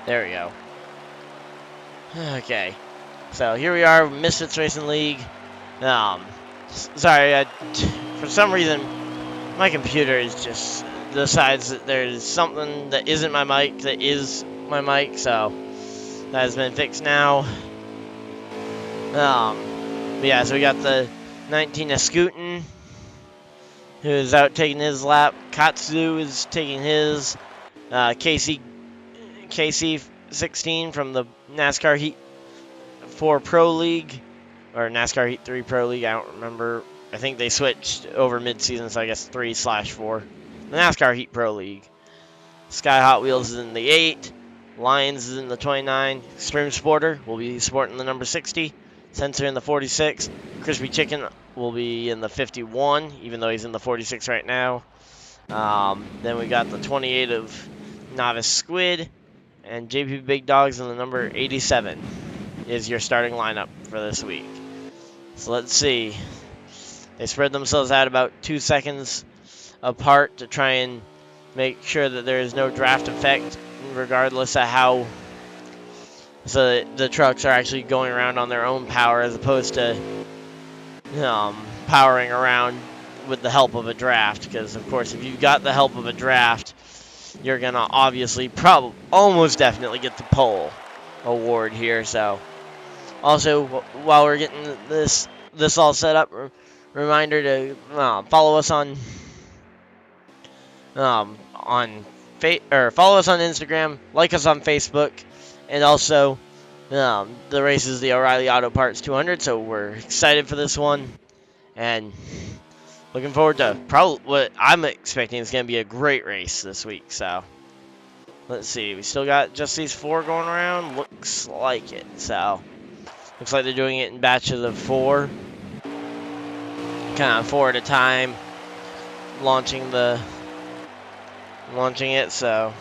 There we go. Okay. So here we are, Misfitz Racing League. Sorry, for some reason, my computer is just decides that there's something that isn't my mic that is my mic, so that has been fixed now. Yeah, so we got the 19 of Scootin', who's out taking his lap. Katsu is taking his. KC16 from the NASCAR Heat 4 Pro League, or NASCAR Heat 3 Pro League. I don't remember. I think they switched over mid-season, so I guess 3/4. The NASCAR Heat Pro League. Sky Hot Wheels is in the 8. Lions is in the 29. Extreme Sporter will be sporting the number 60. Sensor in the 46. Crispy Chicken will be in the 51, even though he's in the 46 right now. Then we got the 28 of Novice Squid. And JP Big Dogs in the number 87 is your starting lineup for this week. So let's see. They spread themselves out about 2 seconds apart to try and make sure that there is no draft effect, regardless of how the trucks are actually going around on their own power, as opposed to powering around with the help of a draft. Because of course, if you've got the help of a draft, you're gonna obviously almost definitely get the pole award here. So also, while we're getting this all set up, reminder to follow us on follow us on Instagram, like us on Facebook, and also the race is the O'Reilly Auto Parts 200. So we're excited for this one, and looking forward to probably what I'm expecting is going to be a great race this week. So let's see. We still got just these 4 going around. Looks like it. So looks like they're doing it in batches of 4. Kind of 4 at a time. Launching it. So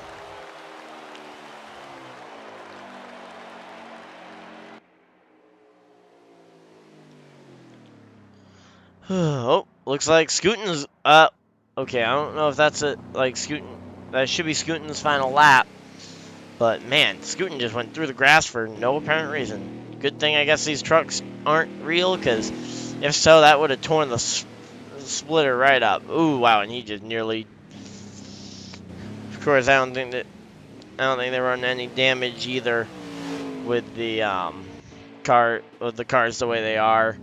oh, looks like Scootin's okay, I don't know if that's Scootin. That should be Scootin's final lap. But man, Scootin just went through the grass for no apparent reason. Good thing I guess these trucks aren't real, because if so, that would have torn the splitter right up. Ooh, wow, and he just nearly. Of course, I don't think they run any damage either with the cars the way they are.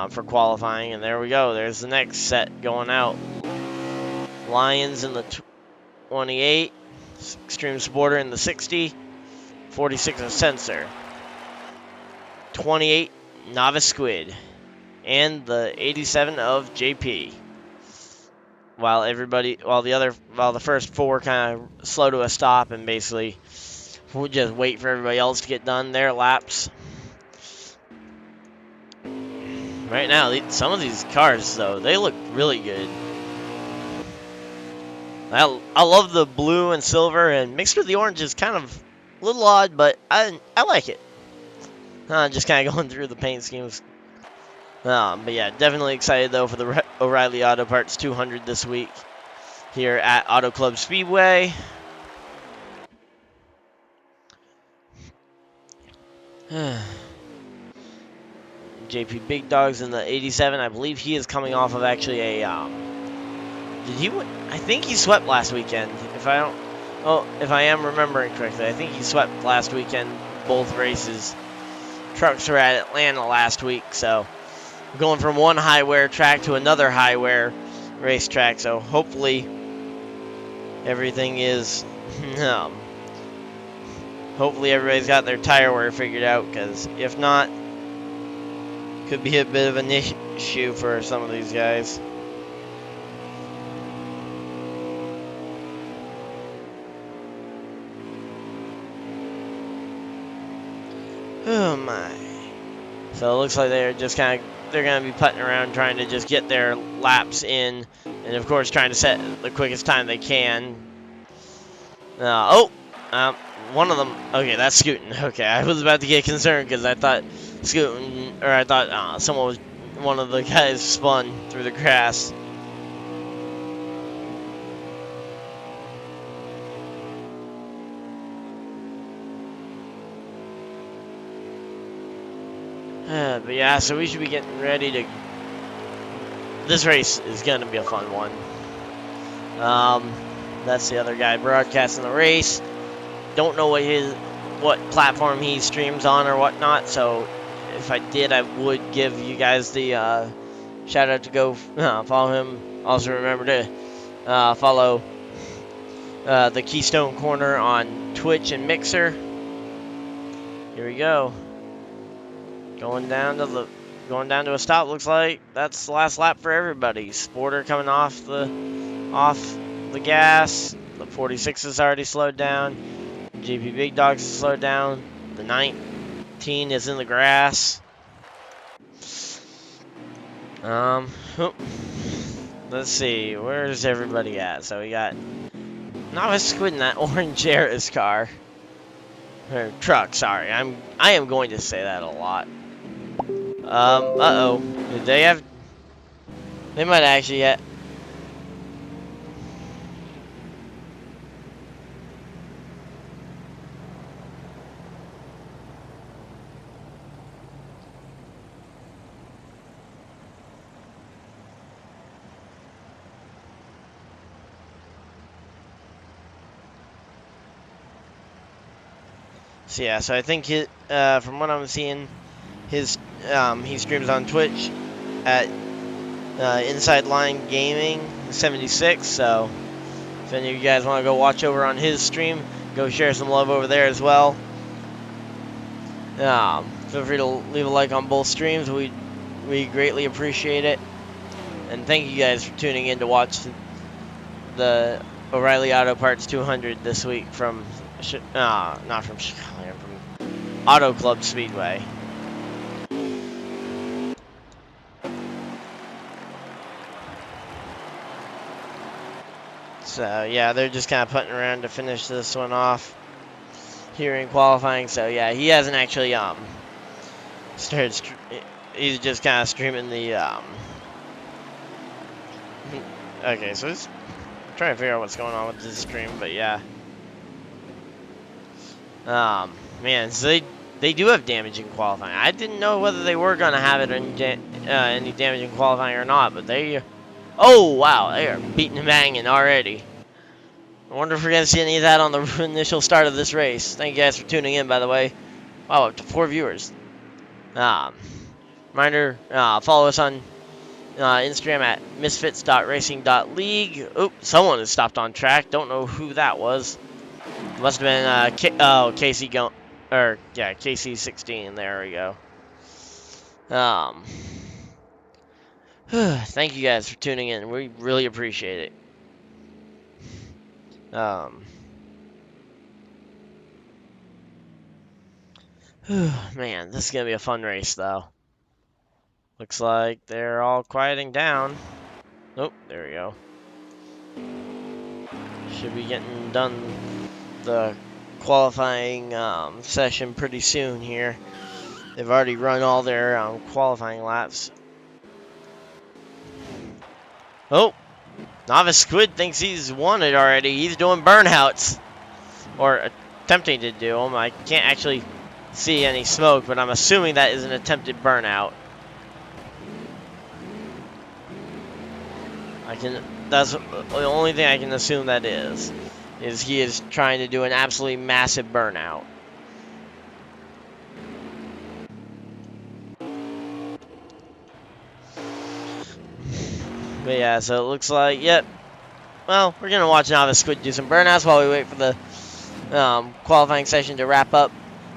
For qualifying, and there we go. There's the next set going out. Lions in the 28, Extreme Sporter in the 60, 46 of Sensor, 28 Novice Squid, and the 87 of JP. While the first 4 kind of slow to a stop and basically we'll just wait for everybody else to get done their laps. Right now, some of these cars, though, they look really good. I love the blue and silver, and mixed with the orange is kind of a little odd, but I like it. Just kind of going through the paint schemes. But yeah, definitely excited, though, for the O'Reilly Auto Parts 200 this week here at Auto Club Speedway. JP Big Dogs in the 87. I believe he is coming off of actually a. I think he swept last weekend. If I am remembering correctly, I think he swept last weekend both races. Trucks were at Atlanta last week, so we're going from one high wear track to another high wear racetrack. So hopefully everything is. Hopefully everybody's got their tire wear figured out, because if not, could be a bit of an issue for some of these guys. Oh my. So it looks like they're going to be putting around trying to just get their laps in, and of course trying to set the quickest time they can. One of them, okay, that's Scootin'. Okay, I was about to get concerned because I thought one of the guys spun through the grass. But yeah, so we should be getting ready to. This race is gonna be a fun one. That's the other guy broadcasting the race. Don't know what platform he streams on or whatnot. So if I did, I would give you guys the shout out to go follow him. Also remember to follow the Keystone Corner on Twitch and Mixer. Here we go. Going down to a stop. Looks like that's the last lap for everybody. Sporter coming off the gas. The 46 is already slowed down. GP Big Dogs is slowed down. The 19 is in the grass. Let's see, where's everybody at? So we got Novice Squid in that orange Aris car. Or truck, sorry. I am going to say that a lot. Uh-oh. Did they have... They might actually have... So yeah, so I think from what I'm seeing, he streams on Twitch at Inside Line Gaming 76. So if any of you guys want to go watch over on his stream, go share some love over there as well. Feel free to leave a like on both streams. We greatly appreciate it, and thank you guys for tuning in to watch the O'Reilly Auto Parts 200 this week from not from Chicago, from Auto Club Speedway. So yeah, they're just kind of putting around to finish this one off here in qualifying. So yeah, he hasn't actually started. He's just kind of streaming the Okay, so it's trying to figure out what's going on with this stream, but yeah. Man, so they do have damage in qualifying. I didn't know whether they were gonna have it in any damage in qualifying or not, but they. Oh wow, they are beating and banging already. I wonder if we're gonna see any of that on the initial start of this race. Thank you guys for tuning in, by the way. Wow, up to 4 viewers. Reminder, follow us on Instagram at misfitz.racing.league. Oh, someone has stopped on track. Don't know who that was. Must have been Casey KC16. There we go. Thank you guys for tuning in. We really appreciate it. Man, this is gonna be a fun race though. Looks like they're all quieting down. Oh, there we go. Should be getting done the qualifying session pretty soon here. They've already run all their qualifying laps. Oh, Novice Squid thinks he's won it already. He's doing burnouts, or attempting to do them. I can't actually see any smoke, but I'm assuming that is an attempted burnout. That's the only thing I can assume that is he is trying to do an absolutely massive burnout. But yeah, so it looks like, yep. Well, we're gonna watch Novice Squid do some burnouts while we wait for the qualifying session to wrap up.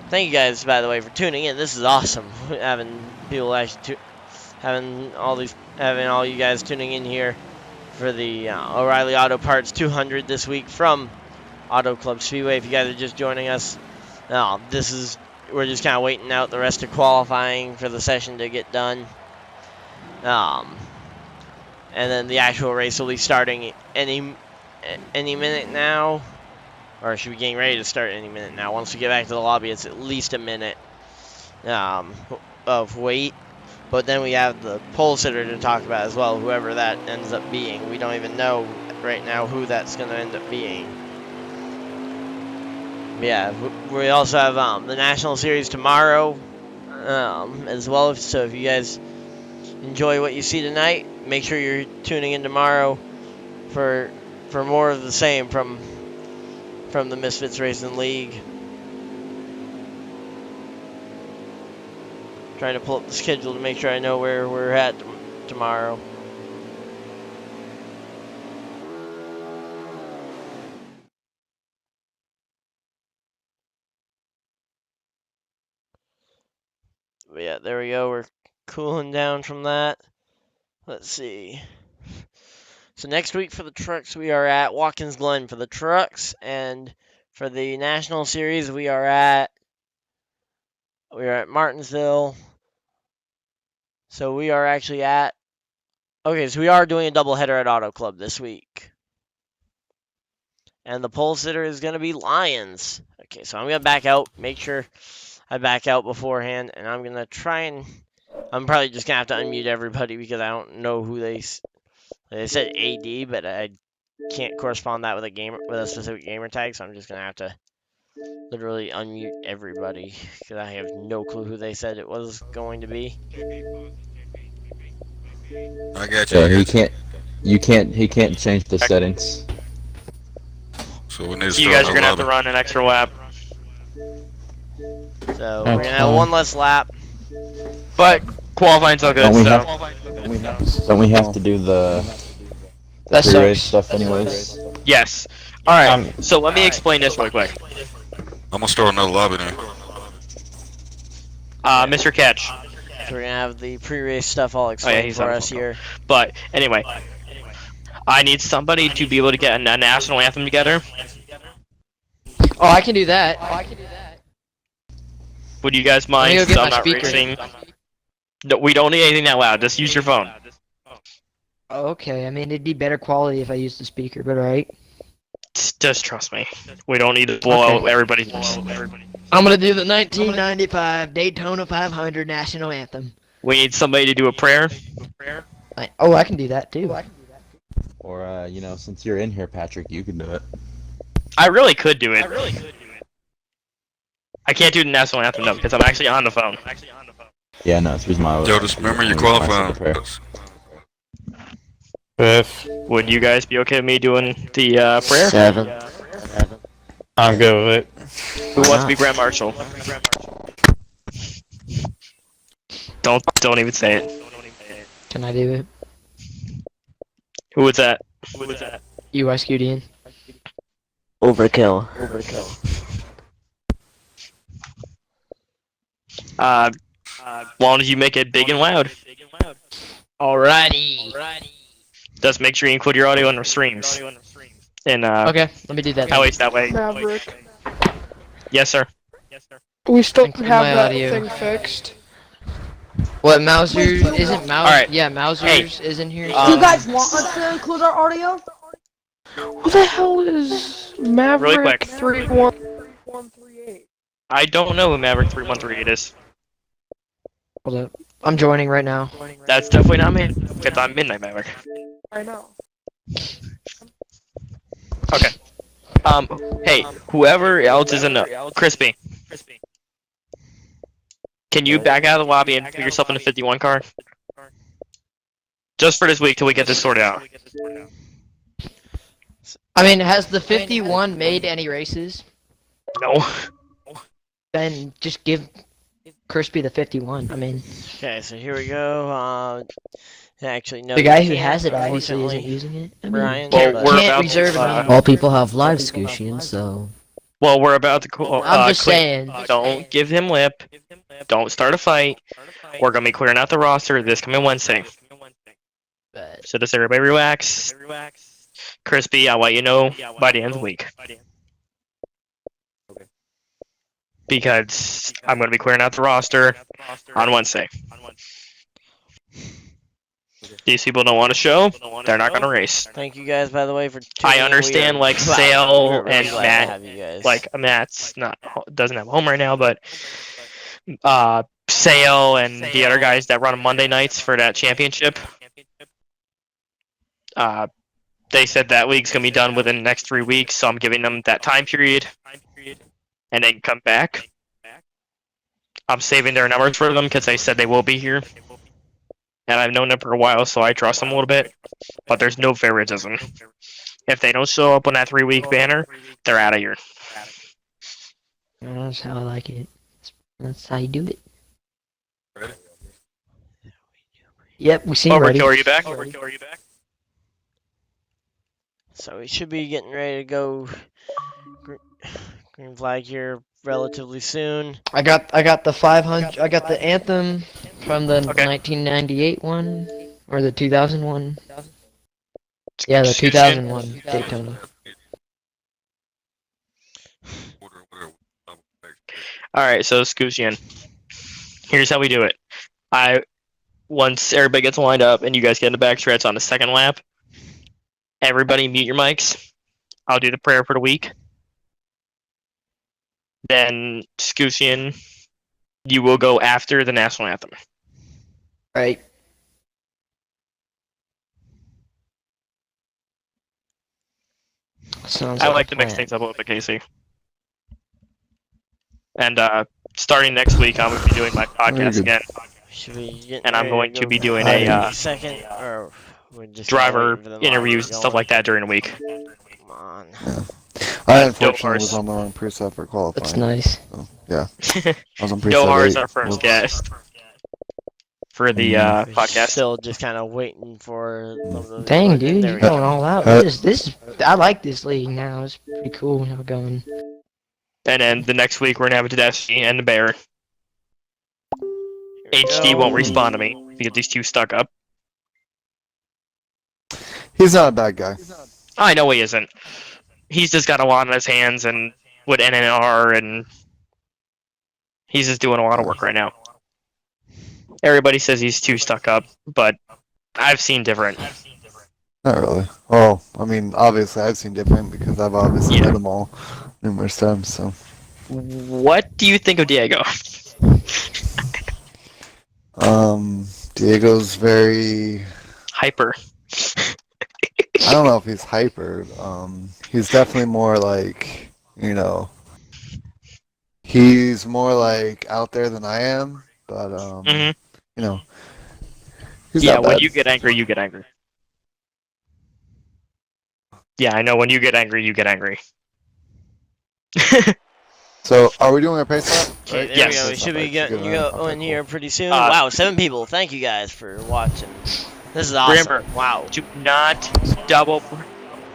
Thank you guys, by the way, for tuning in. This is awesome. Having people actually having all you guys tuning in here for the O'Reilly Auto Parts 200 this week from Auto Club Speedway. If you guys are just joining us, we're just kind of waiting out the rest of qualifying for the session to get done. And then the actual race will be starting any minute now. Or should be getting ready to start any minute now. Once we get back to the lobby, it's at least a minute of wait. But then we have the pole sitter to talk about as well, whoever that ends up being. We don't even know right now who that's going to end up being. Yeah, we also have the National Series tomorrow. as well. So if you guys enjoy what you see tonight, make sure you're tuning in tomorrow for more of the same from the Misfitz Racing League. Trying to pull up the schedule to make sure I know where we're at tomorrow. But yeah, there we go. We're cooling down from that. Let's see. So next week for the trucks, we are at Watkins Glen for the trucks, and for the National Series, we are at Martinsville. So we are actually at. Okay, so we are doing a doubleheader at Auto Club this week. And the pole sitter is going to be Lions. Okay, so I'm going to back out. Make sure I back out beforehand. And I'm going to try and... I'm probably just going to have to unmute everybody because I don't know who they said AD, but I can't correspond that with a specific gamer tag. So I'm just going to have to literally unmute everybody because I have no clue who they said it was going to be. I got you. He can't change the settings. So we need to You guys are gonna have to run an extra lap. So we're gonna have one less lap. But qualifying's all good, Don't we have to do the pre-race stuff anyways? Yes. Alright, so let me explain this real quick. I'm gonna start another lobby now. Mr. Catch. So we're gonna have the pre-race stuff all explained for us here. But anyway, I need somebody to be able to get a national anthem together. Oh, I can do that. Would you guys mind? Let me go get I'm my not speaker. racing. No, we don't need anything that loud. Just use your phone. Okay, I mean, it'd be better quality if I used the speaker, but alright. Just trust me. We don't need to blow out everybody's ears. I'm gonna do the 1995 Daytona 500 National Anthem. We need somebody to do a prayer. Oh, I can do that too. Or, since you're in here, Patrick, you can do it. I really could do it. I can't do the national anthem though because I'm actually on the phone. Yeah, no, it's the reason why I was... Yo, just remember you're qualifying. Would you guys be okay with me doing the prayer? 7. I'm good with it. Who wants to be Grand Marshal? Don't even say it. Can I do it? Who was that? You, Ice-Cudian. Overkill. As long as you make it big and loud. Alrighty. Just make sure you include your audio in the streams. And Okay, let me do that. at least that way. Maverick, Yes, sir. we still don't Include have my that audio. thing fixed. What, Mauser's? Isn't Mauser? Alright. Yeah, Mauser's is in here. Do Do you guys want us to include our audio? Who the hell is Maverick quick. 3138? I don't know who Maverick 3138 is. Hold up. I'm joining right now. That's definitely not me. Because I'm Midnight Maverick. I know. Okay. Hey, whoever else is in the Crispy. Can you back out of the lobby and put yourself in a 51 car? Just for this week till we get this sorted out. I mean, has the 51 made any races? No. Then just give Crispy the 51. I mean, Okay, so here we go. Actually, no. the guy who you can't, has it obviously unfortunately. isn't using it. I mean, Brian, Well, but- we're can't about reserve to, it. All people have live Scooshian, so... Well, we're about to I'm just saying. Don't give him lip. Don't start a fight. We're gonna be clearing out the roster this coming Wednesday. But So just everybody relax. Crispy, I'll let you know by the end of the week. Because I'm gonna be clearing out the roster on Wednesday. These people don't want to show. They're not gonna race. Thank you guys, by the way, for tuning I in. understand, We are like, glad- Sale we're really and glad Matt, to have you guys. Like Matt's doesn't have a home right now, but Sale and the other guys that run on Monday nights for that championship. They said that league's gonna be done within the next 3 weeks, so I'm giving them that time period, and they can come back. I'm saving their numbers for them because they said they will be here. And I've known them for a while, so I trust them a little bit. But there's no favoritism. If they don't show up on that 3-week banner, they're out of here. That's how I like it. That's how you do it. Ready? Yep, we seem ready. Overkill, are you back? So we should be getting ready to go green flag here relatively soon. I got the 500. I got the anthem from the 1998 one or the 2001. Yeah, the 2001 Daytona. Alright, so Scoosian. Here's how we do it. Once everybody gets lined up and you guys get in the back stretch on the second lap, everybody mute your mics. I'll do the prayer for the week. Then, Scoosian, you will go after the national anthem. Right. Sounds I like like a to mix plan. things up a little bit, Casey. And starting next week, I'm going to be doing my podcast again. Should be getting And I'm ready going to to go be doing for a second, or we're just driver waiting for them interviews all and stuff like that during the week. Come on. I unfortunately Dohars. was on the wrong preset for qualifying. That's nice. So, yeah, I was on preset Dohar 8. is our first Whoops. guest for the We're podcast. Still just kind of waiting for them to Dang, put it in. dude, There you're we go. going all out. I like this league now. It's pretty cool how going. And then the next week, we're going to have a Tedeschi and the Bear. Here we HD go. won't respond to me because these two stuck up. He's not a bad guy. I know he isn't. He's just got a lot on his hands and with NNR, and he's just doing a lot of work right now. Everybody says he's too stuck up, but I've seen different. Not really. Well, I mean, obviously I've seen different because I've obviously Yeah. met them all numerous times. So, What do you think of Diego? Diego's very. Hyper. I don't know if he's hyper. He's definitely more like, he's more like out there than I am. But Mhm. he's Yeah, not when bad. you get angry, you get angry. Yeah, I know. When you get angry, you get angry. So, are we doing a pace lap? Okay, there Yes. we go. We should be getting you Okay, in here pretty soon. Uh, Wow, 7 people. Thank you guys for watching. This is awesome. Remember, Wow. do not double.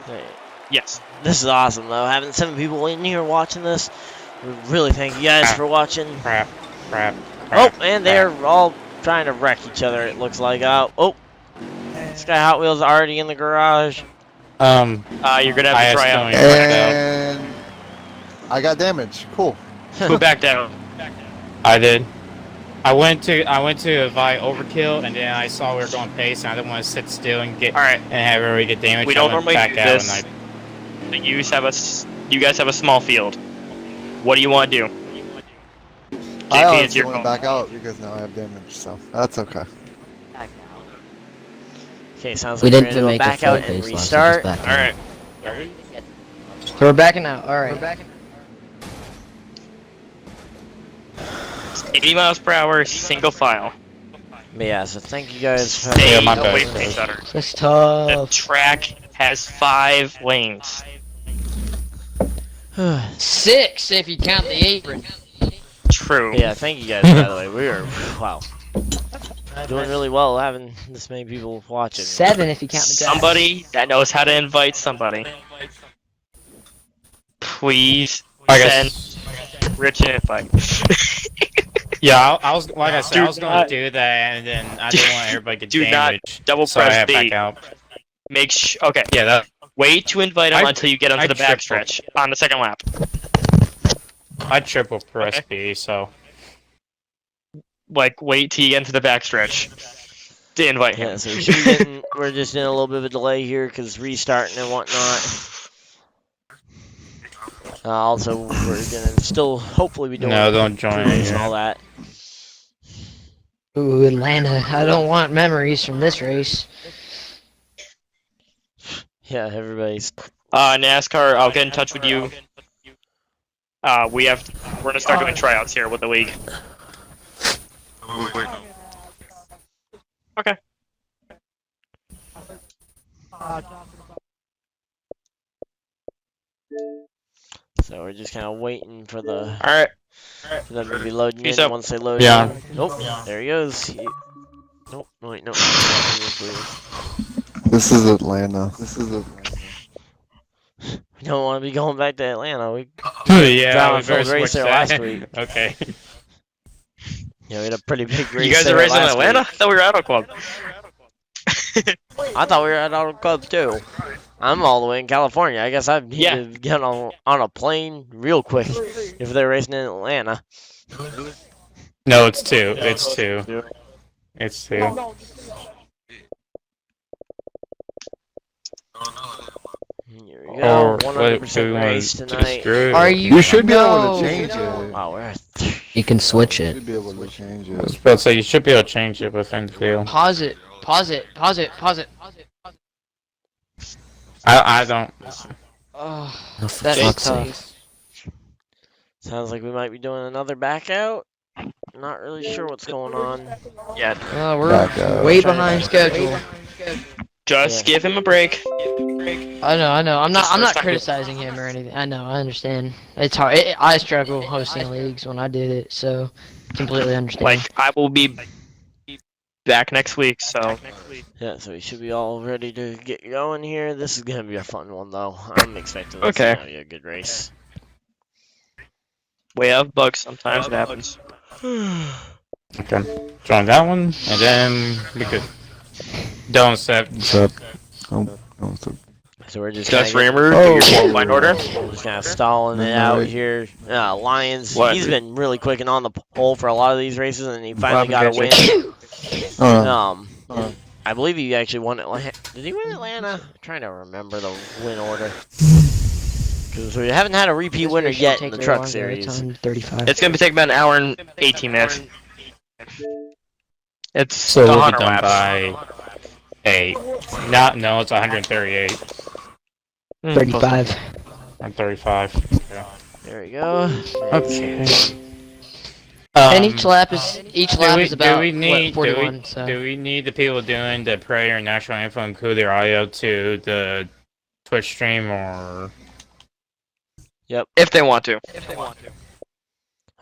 Hey, Yes. this is awesome, though. Having 7 people in here watching this. We really thank you guys for watching. Crap. Oh, and they're all trying to wreck each other, it looks like. Oh. Sky Hot Wheels already in the garage. You're gonna have to try out. And I got damage. Cool. Go back down. I did. I went to buy overkill, and then I saw we were going pace, and I didn't want to sit still and get All right. and have everybody get damaged. We I don't went normally back do out, this. and You guys have a small field. What do you want to do? I JP, honestly it's your want to call. back out because now I have damage, so that's okay. Okay, sounds We like we're didn't gonna go make a back full out and pace lap, so just restart. back All out. right. So we're backing out. All right. 80 miles per hour, single file. But yeah, so thank you guys for Stay my bad. away from each other. That's The tough. track has 5 lanes. 6 if you count the apron. True. Yeah, thank you guys, by the way. We are, wow. Doing really well having this many people watching. 7 if you count the grass. Somebody that knows how to invite somebody. Please I send guess. Rich an invite. yeah, I was like I said, I was going not- to do that, and then I didn't want everybody to Do get not damaged. double so I press had B. back out. Okay. Yeah, that Wait to invite him I- until you get onto I the triple. backstretch on the second lap. I triple press Okay. B, so Like, wait till you get into the backstretch to invite him. Yeah, so we should be getting, we're just in a little bit of a delay here because restarting and whatnot. Also, we're gonna still hopefully be doing no, don't join previews it. and all that. Ooh, Atlanta. I don't want memories from this race. Yeah, everybody's. NASCAR, I'll get in touch with you. We're gonna start doing tryouts here with the league. Wait. Okay. So we're just kind of waiting for the All right. for them to be loading Peace in. out. Once they load Yeah. in, oh, there he goes. Nope, wait, no. This is Atlanta. We don't want to be going back to Atlanta. We Yeah, Brown we better Field race switch there that. last week. Okay. Yeah, we had a pretty big race. You guys there are racing in last Atlanta? I week. thought we were Auto Club. I thought we were at Auto Club too. I'm all the way in California. I guess I need Yeah. to get on a plane real quick if they're racing in Atlanta. No, it's two. It's two. It's two. Here we go. Or 100% do we want race to tonight. screw? Are You should be able No. to change it. Wow, we're at You can switch You it. should be able to change I was it. about to say you should be able to change it within the field. Pause it. Pause it. Pause it. Pause it. I don't. Oh, Oh, for that is fuck's sake. tough. Sounds like we might be doing another back out. Not really sure what's going on. Yeah. We're Back up. way behind schedule. Just Yeah. give him a break. I know. I'm Just not for a second. criticizing him or anything. I know. I understand. It's hard. I struggle hosting leagues when I did it, so completely understand. Like, I will be back next week, so. Yeah, so we should be all ready to get going here. This is gonna be a fun one though. I'm expecting this Okay. to be a good race. We have bugs sometimes, it happens. Okay. Join that one, and then we could. Don't set. What's up? Oh, what's up? So we're just Gus kinda Rammer, Oh. do your qualifying order. just kind of stalling it out here. Lions, What? he's been really quick and on the pole for a lot of these races, and he finally got a win. Oh, I believe he actually won Atlanta. Did he win Atlanta? I'm trying to remember the win order. Because we haven't had a repeat winner yet in the truck series. 35. It's gonna take about an hour and 18 minutes. It's So we'll be 100 done laps. by 8. No, it's 138. 35. I'm 35. Yeah. There we go. Okay. And each lap is about do we need, what, 41. So do we need the people doing the prayer and national anthem include their audio to the Twitch stream, or If they want to.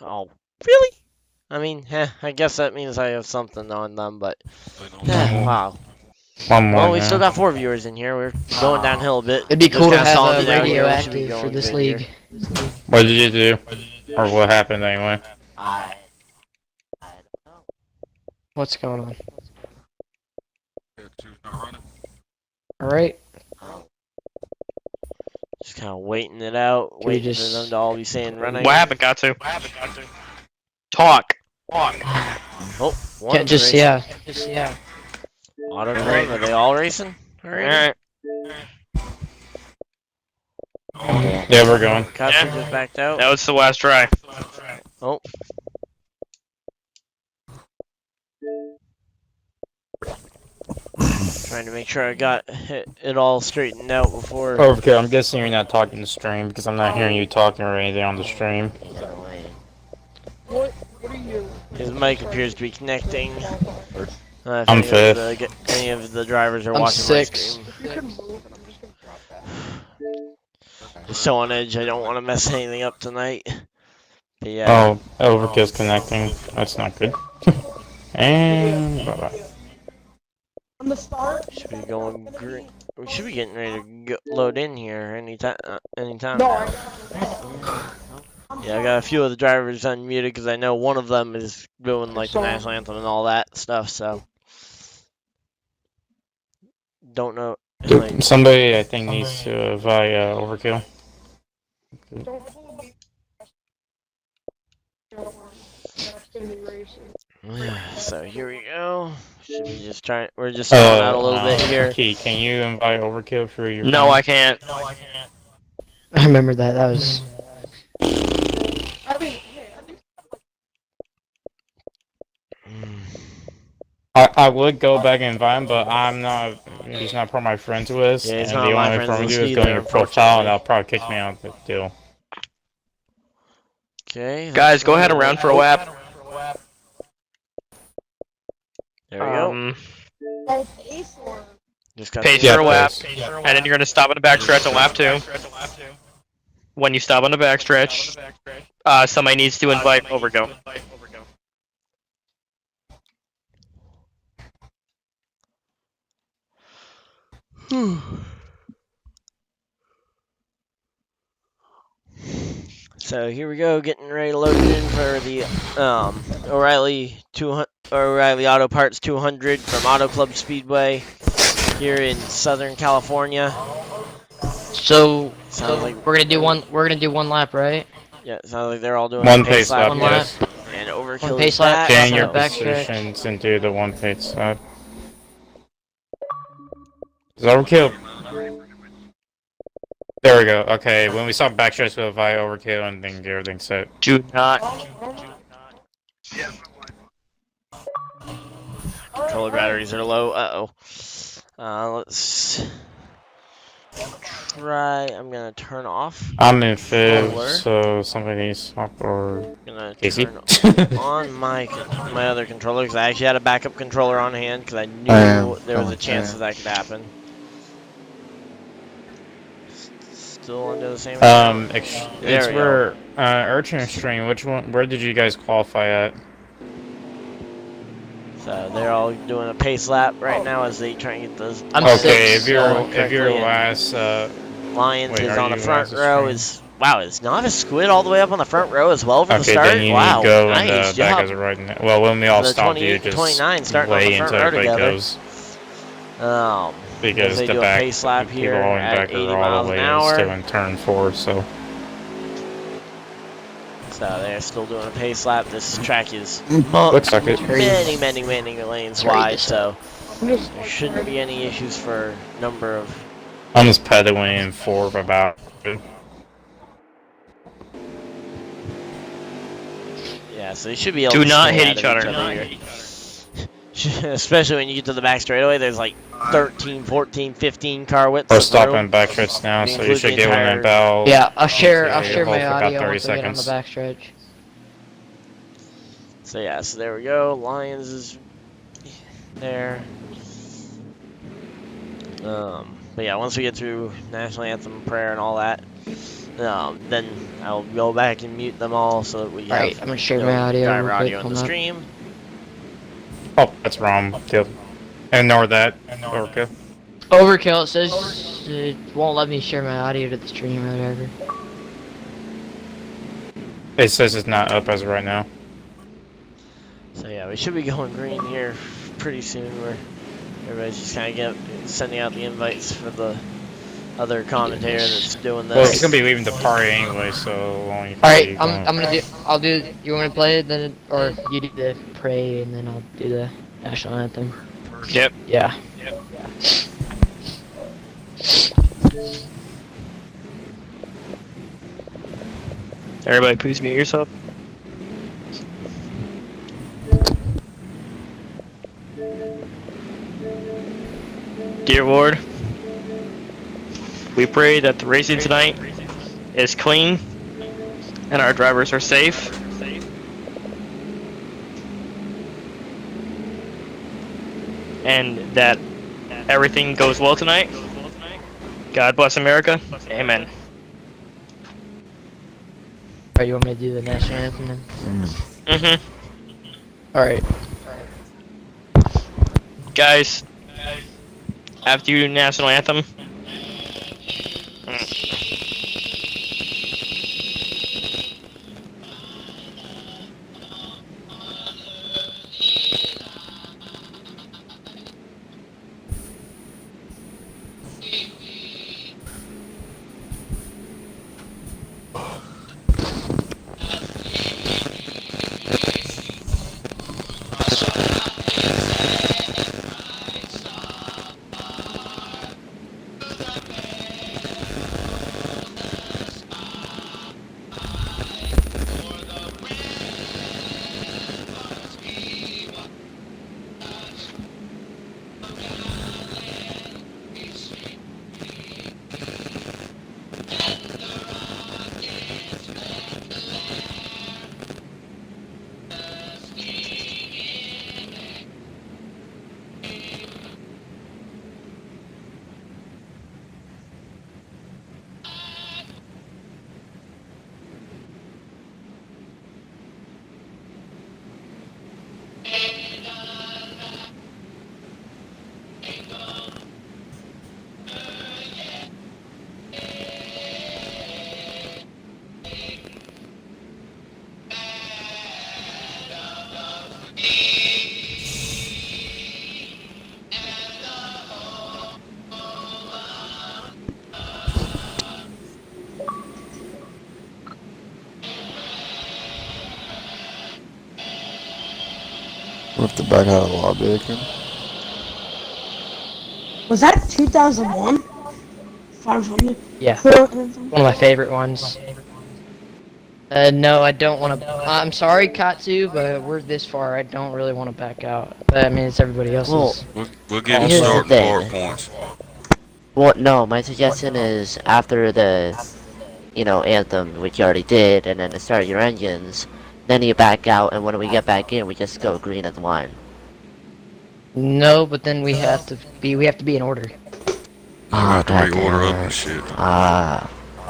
Oh, really? I mean, I guess that means I have something on them, but wow. one more? Well, we now? still got 4 viewers in here. We're going downhill a bit. it'd be Just cool to kinda have stalling a it out here. radio We should be active for going this good league. here. What did you do, or what happened anyway? What's going on? All right. Just kind of waiting it out, we waiting for just- them to all be saying running. What happened, got to? Talk. Oh, one Yeah, just racing. yeah. Auto Club, are they all racing? Alright. Alright. Yeah, we're going. Custer Yeah. just backed out. That was the last try. Oh. Trying to make sure I got it all straightened out before. Overkill, I'm guessing you're not talking to stream because I'm not hearing you talking or anything on the stream. His mic appears to be connecting. If I'm any of fifth. any of the drivers are I'm watching 6. my stream. Just so on edge, I don't want to mess anything up tonight. But yeah. Oh, Overkill's connecting. That's not good. And bye-bye. On the start? Should be going green. We should be getting ready to load in here anytime. Anytime. No, Yeah, I got a few of the drivers unmuted because I know one of them is doing like the national anthem and all that stuff. So don't know. Like, Somebody, I think, needs to via Overkill. so here we go. Should we just try? We're just stalling out a little bit here. Key, can you invite Overkill for your? No, I can't. I remember that. That was. I would go back and invite him, but I'm not. He's not part of my friends list. Yeah, he's and not the on my only friends thing we list do is go on either, your profile, and they'll probably kick me out of the deal. Okay. Guys, go ahead and round for a lap. There we go. Oh, pace or Just got Pace the for a Yeah, lap, pace. and then you're gonna stop on the backstretch on lap 2. When you stop on the backstretch, somebody needs to invite overkill. So here we go, getting ready to load it in for the O'Reilly Auto Parts 200 from Auto Club Speedway here in Southern California. So Sounds like we're gonna do one. We're gonna do one lap, right? Yeah, it sounds like they're all doing One a pace lap. One here. lap. And One overkill pace is lap. back. Gain on your the backstretch. positions and do the one pace lap. Is overkill? There we go. Okay, when we stop backstretch, we'll invite overkill and then get everything set. Do not. Controller batteries are low. Let's try. I'm gonna turn off. I'm in fifth, Controller. so somebody needs to swap or I'm gonna Casey. turn on my other controller because I actually had a backup controller on hand because I knew there was a chance that could happen. Still under the same. It's where Urchin String. Which one? Where did you guys qualify at? So they're all doing a pace lap right now as they try and get those. I'm Okay, six. if you're correctly, and last, Lions wait, is are on the you front last row. stream? Is Novice Squid all the way up on the front row as well for the okay, start? then you Wow, need to go nice and back job. as a right now. Well, when we all The stop, 28 you and just 29 starting on the wait front until row everybody together. goes. Because Because they the do a back pace lap people here going at back 80 are all miles the an way hour. still in turn 4, so. So they're still doing a pace lap. This track is Looks like it. many lanes Sorry, wide, this- so there shouldn't be any issues for number of. I'm just pedaling in 4 about. Yeah, so they should be able Do to not stay hit out each of other. here. Especially when you get to the back straightaway, there's like 13, 14, 15 car widths. We're of stopping room. backstretch now, so you Include should the get one entire- about. Yeah, I'll share my hopefully about audio 30 once I get on the seconds. backstretch. So yeah, so there we go. Lions is there. But yeah, once we get through national anthem, prayer, and all that, then I'll go back and mute them all so that we have Alright, I'm gonna share my audio driver real quick. audio in Hold the up. stream. Oh, that's wrong. Ignore that. Okay. Overkill. It says it won't let me share my audio to the stream or whatever. It says it's not up as of right now. So yeah, we should be going green here pretty soon. Where everybody's just kind of sending out the invites for the other commentator that's doing this. Well, he's gonna be leaving the party anyway, so. Alright, I'm gonna do. I'll do. You want me to play it then, or you do the pray and then I'll do the national anthem. Yep. Yeah. Everybody, please mute yourself. Dear Lord, we pray that the racing tonight is clean and our drivers are safe. And that everything goes well tonight. God bless America. Amen. Alright, you want me to do the national anthem then? Mm-hmm. Alright. Guys, after you do national anthem. We have to back out of the lobby again. Was that 2001? 500? Yeah, Pro Anthem? one of my favorite ones. No, I don't want to. I'm sorry, Katsu, but we're this far. I don't really want to back out. But I mean, it's everybody Well, else's. We'll give you here's the start and thing. part points. Well, no, my suggestion is after the, anthem, which you already did, and then to start your engines, then you back out, and when we get back in, we just go green at the line. No, but then we have to be in order. You have to reorder up and shit.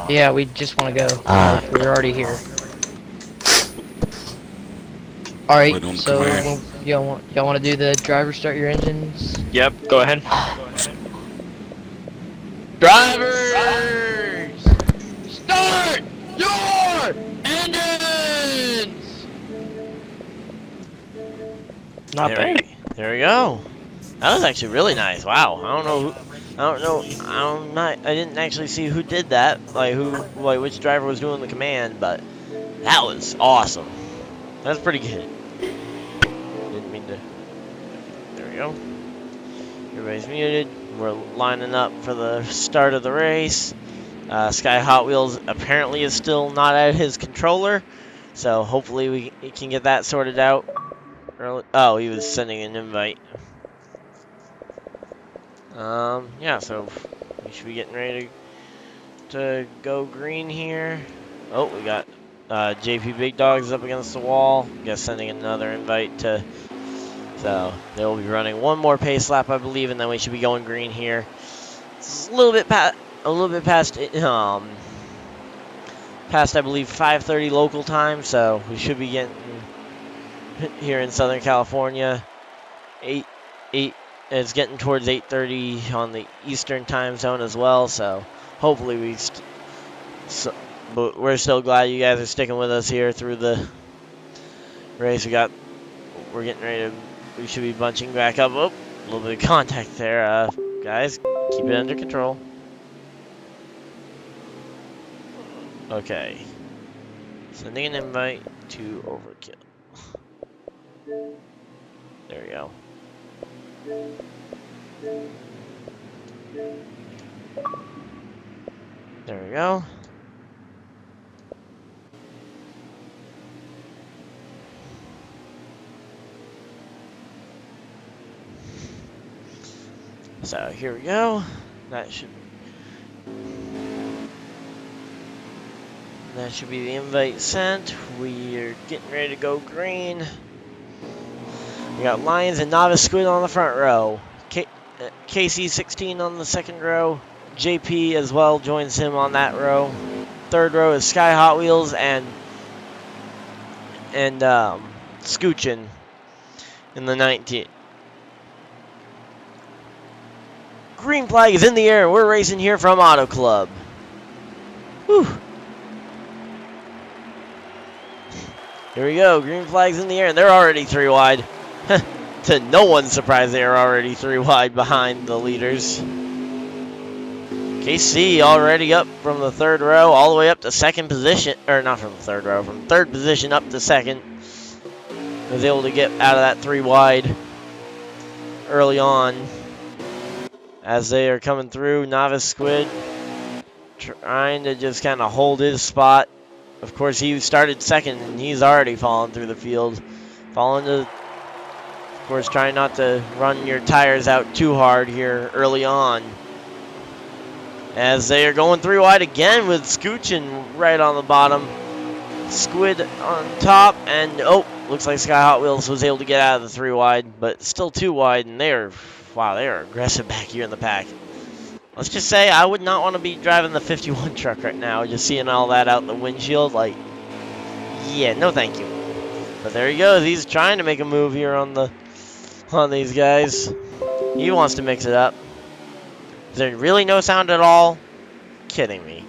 Yeah, we just want to go. We're already here. All right, Wait on the so command. y'all want to do the driver start your engines? Yep, go ahead. Drivers, start your engines. Not bad. There we go. That was actually really nice. Wow. I didn't actually see who did that. Which driver was doing the command, but that was awesome. That's pretty good. Didn't mean to. There we go. Everybody's muted. We're lining up for the start of the race. Sky Hot Wheels apparently is still not at his controller, so hopefully we can get that sorted out. Oh, he was sending an invite. Yeah, so we should be getting ready to go green here. Oh, we got JP Big Dogs up against the wall. Guess sending another invite to. So they'll be running one more pace lap, I believe, and then we should be going green here. It's a little bit past, past I believe 5:30 local time, so we should be getting here in Southern California. It's getting towards 8:30 on the Eastern time zone as well, so hopefully but we're still glad you guys are sticking with us here through the race. We're getting ready to. We should be bunching back up. Oh, a little bit of contact there, guys. Keep it under control. Okay. Sending an invite to Overkill. There we go. There we go. So here we go. That should be the invite sent. We are getting ready to go green. We got Lions and Novice Squid on the front row. KC16 on the second row. JP as well joins him on that row. Third row is Sky Hot Wheels and Scoochin in the 19. Green flag is in the air. We're racing here from Auto Club. Whew. Here we go. Green flag's in the air. They're already 3 wide. To no one's surprise, they are already 3 wide behind the leaders. KC already up from the third row all the way up to second position. Or not from the third row, from third position up to second. Was able to get out of that 3 wide early on. As they are coming through, Novice Squid trying to just kind of hold his spot. Of course, he started second, and he's already fallen through the field. Of course, trying not to run your tires out too hard here early on. As they are going 3 wide again with Scoochin right on the bottom. Squid on top, and looks like Sky Hot Wheels was able to get out of the 3 wide, but still 2 wide, and they are aggressive back here in the pack. Let's just say I would not want to be driving the 51 truck right now, just seeing all that out the windshield. Like, yeah, no thank you. But there he goes. He's trying to make a move here on these guys. He wants to mix it up. Is there really no sound at all? Kidding me.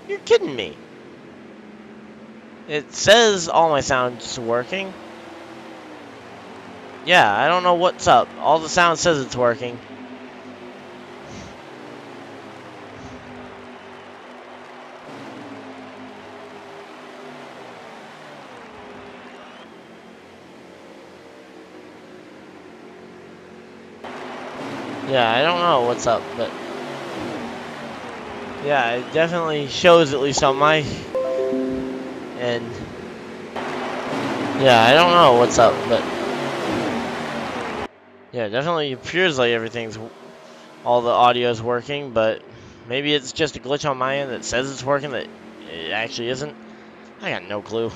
You're kidding me. It says all my sound's working. Yeah, I don't know what's up. All the sound says it's working. Yeah, I don't know what's up, but yeah, it definitely shows, at least on my end. Yeah, I don't know what's up, but yeah, it definitely appears like all the audio's working, but maybe it's just a glitch on my end that says it's working that it actually isn't. I got no clue.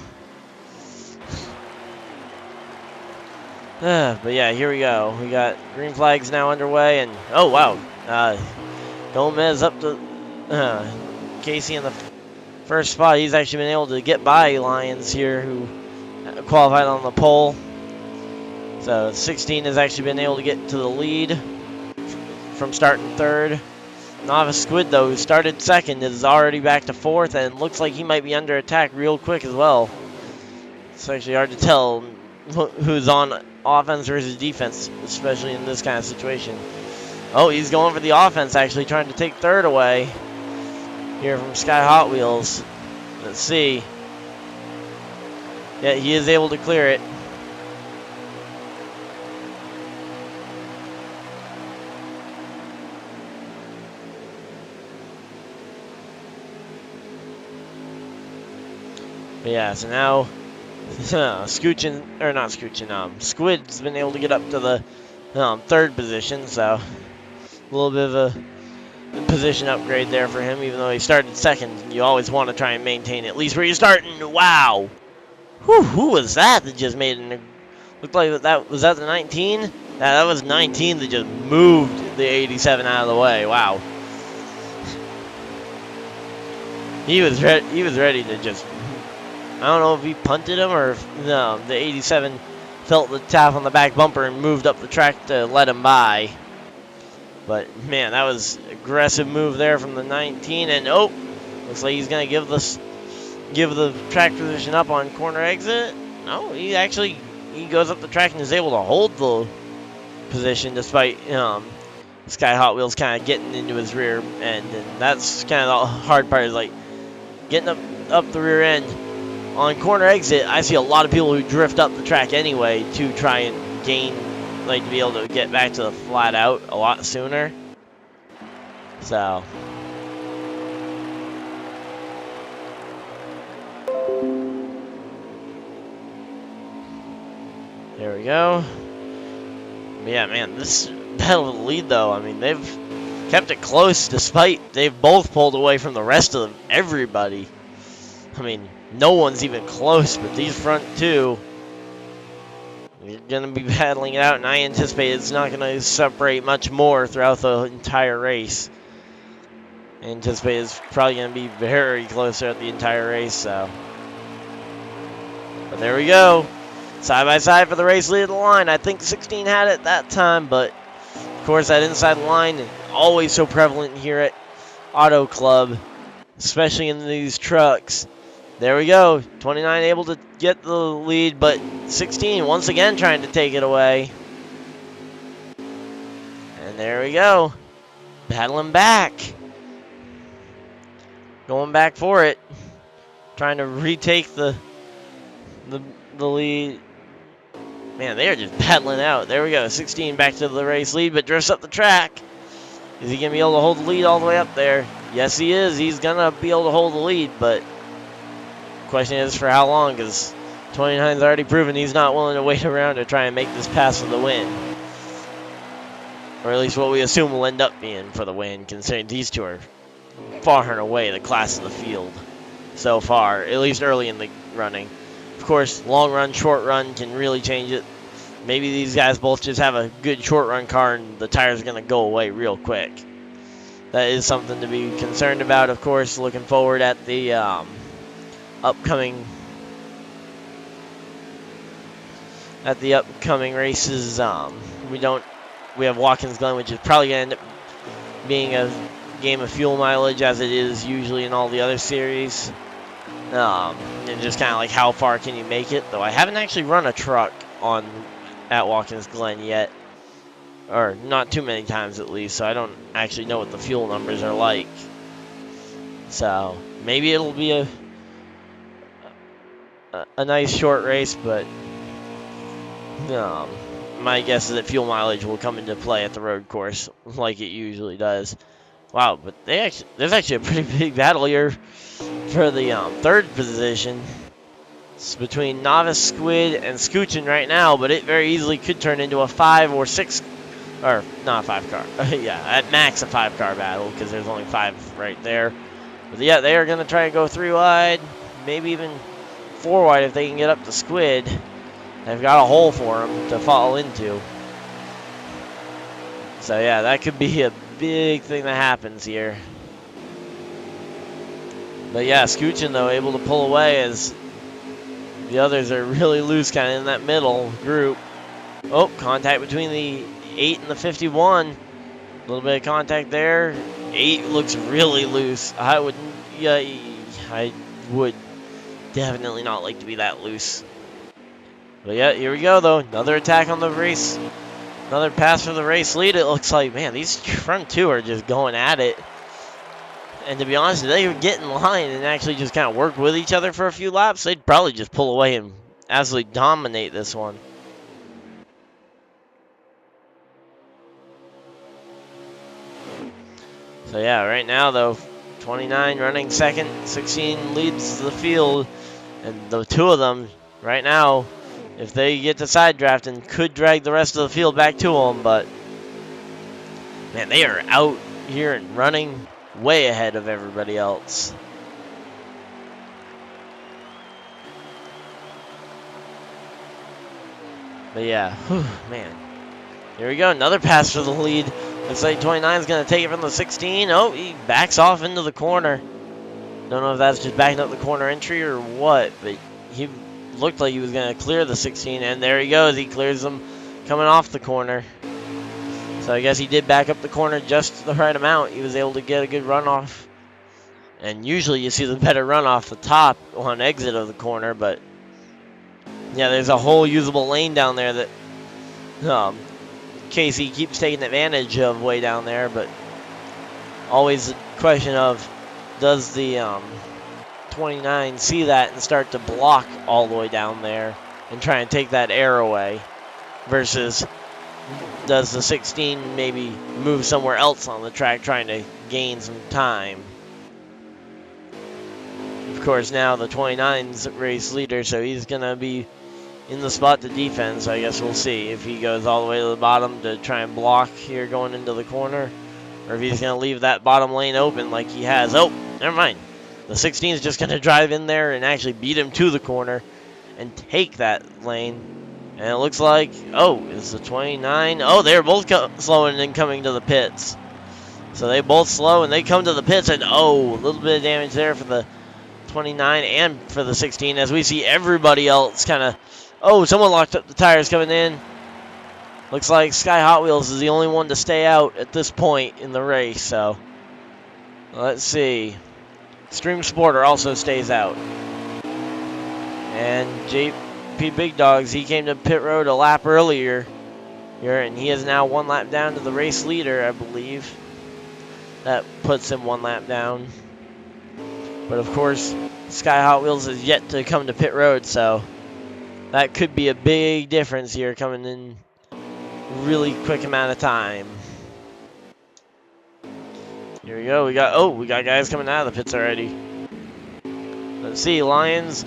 But yeah, here we go. We got green flags now underway, and oh wow, Gomez up to Casey in the first spot. He's actually been able to get by Lyons here, who qualified on the pole. So 16 has actually been able to get to the lead from starting third. Novice Squid, though, who started second, is already back to fourth, and looks like he might be under attack real quick as well. It's actually hard to tell who's on offense versus defense, especially in this kind of situation. Oh, he's going for the offense, actually, trying to take third away here from Sky Hot Wheels. Let's see. Yeah, he is able to clear it. But yeah, so now Squid's been able to get up to the third position, so a little bit of a position upgrade there for him, even though he started second. You always want to try and maintain at least where you're starting. Wow! Who was that just made it? Looked like was that the 19? Yeah, that was 19 that just moved the 87 out of the way. Wow. He was ready to just, I don't know if he punted him or if the 87 felt the tap on the back bumper and moved up the track to let him by. But man, that was an aggressive move there from the 19, and oh, looks like he's gonna give the track position up on corner exit. No, he goes up the track and is able to hold the position despite Sky Hot Wheels kind of getting into his rear end, and that's kind of the hard part, is like getting up the rear end. On corner exit, I see a lot of people who drift up the track anyway to try and gain, like, to be able to get back to the flat out a lot sooner. So there we go. But yeah, man, this battle of the lead, though, I mean, they've kept it close despite they've both pulled away from the rest of everybody. I mean, no one's even close, but these front two, you're going to be battling it out, and I anticipate it's not going to separate much more throughout the entire race. I anticipate it's probably going to be very close throughout the entire race, so. But there we go. Side by side for the race lead of the line. I think 16 had it that time, but of course that inside line is always so prevalent here at Auto Club, especially in these trucks. There we go. 29 able to get the lead, but 16 once again trying to take it away. And there we go. Battling back. Going back for it. Trying to retake the lead. Man, they are just battling out. There we go. 16 back to the race lead, but drifts up the track. Is he going to be able to hold the lead all the way up there? Yes, he is. He's going to be able to hold the lead, but question is for how long, because 29's already proven he's not willing to wait around to try and make this pass for the win. Or at least what we assume will end up being for the win, considering these two are far and away the class of the field so far, at least early in the running. Of course, long run, short run can really change it. Maybe these guys both just have a good short run car and the tires are going to go away real quick. That is something to be concerned about, of course, looking forward at the upcoming races. We have Watkins Glen, which is probably going to end up being a game of fuel mileage, as it is usually in all the other series. And just kind of like how far can you make it, though I haven't actually run a truck at Watkins Glen yet, or not too many times at least, so I don't actually know what the fuel numbers are like. So maybe it'll be a nice short race, but my guess is that fuel mileage will come into play at the road course like it usually does. Wow, but there's actually a pretty big battle here for the third position. It's between Novice, Squid, and Scoochin right now, but it very easily could turn into a 5 or 6, or not a 5 car. Yeah, at max a 5 car battle because there's only 5 right there. But yeah, they are going to try and go 3 wide, maybe even 4 wide if they can get up to Squid. They've got a hole for them to fall into. So yeah, that could be a big thing that happens here. But yeah, Scoochin though able to pull away as the others are really loose kind of in that middle group. Oh, contact between the 8 and the 51. A little bit of contact there. 8 looks really loose. I would definitely not like to be that loose. But yeah, here we go though. Another attack on the race. Another pass for the race lead. It looks like, man, these front two are just going at it. And to be honest, if they would get in line and actually just kind of work with each other for a few laps, they'd probably just pull away and absolutely dominate this one. So yeah, right now though, 29 running second, 16 leads the field, and the two of them right now, if they get to side drafting, could drag the rest of the field back to them, but man, they are out here and running way ahead of everybody else. But yeah, whew, man. Here we go, another pass for the lead. Looks like 29 is going to take it from the 16. Oh, he backs off into the corner. Don't know if that's just backing up the corner entry or what, but he looked like he was going to clear the 16, and there he goes. He clears them coming off the corner. So I guess he did back up the corner just the right amount. He was able to get a good runoff. And usually you see the better run off the top on exit of the corner, but yeah, there's a whole usable lane down there that Casey keeps taking advantage of way down there, but always a question of, does the 29 see that and start to block all the way down there and try and take that air away, versus does the 16 maybe move somewhere else on the track trying to gain some time? Of course, now the 29's race leader, so he's going to be in the spot to defend, so I guess we'll see if he goes all the way to the bottom to try and block here going into the corner, or if he's going to leave that bottom lane open like he has. Oh, never mind. The 16 is just going to drive in there and actually beat him to the corner and take that lane. And it looks like, oh, is the 29? Oh, they're both slowing and coming to the pits. So they both slow and they come to the pits, and oh, a little bit of damage there for the 29 and for the 16 as we see everybody else kind of, oh, someone locked up the tires coming in. Looks like Sky Hot Wheels is the only one to stay out at this point in the race, so let's see. Stream Sporter also stays out. And JP Big Dogs, he came to pit road a lap earlier here, and he is now 1 lap down to the race leader, I believe. That puts him 1 lap down. But of course, Sky Hot Wheels is yet to come to pit road, so that could be a big difference here coming in really quick amount of time. Here we go. We got guys coming out of the pits already. Let's see. Lyons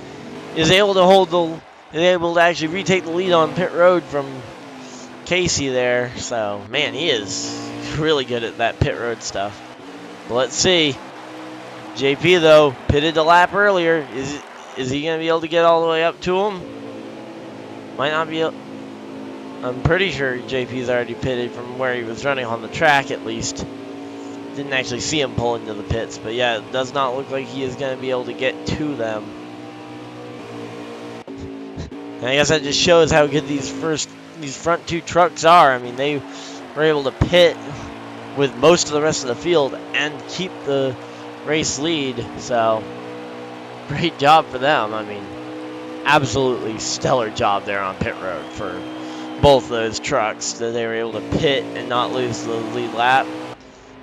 is able to actually retake the lead on pit road from Casey there. So, man, he is really good at that pit road stuff. But let's see. JP though pitted a lap earlier. Is he gonna be able to get all the way up to him? Might not be. I'm pretty sure JP's already pitted from where he was running on the track at least. Didn't actually see him pull into the pits, but yeah, it does not look like he is going to be able to get to them. And I guess that just shows how good these front two trucks are. I mean, they were able to pit with most of the rest of the field and keep the race lead, so great job for them. I mean, absolutely stellar job there on pit road for both those trucks, that they were able to pit and not lose the lead lap.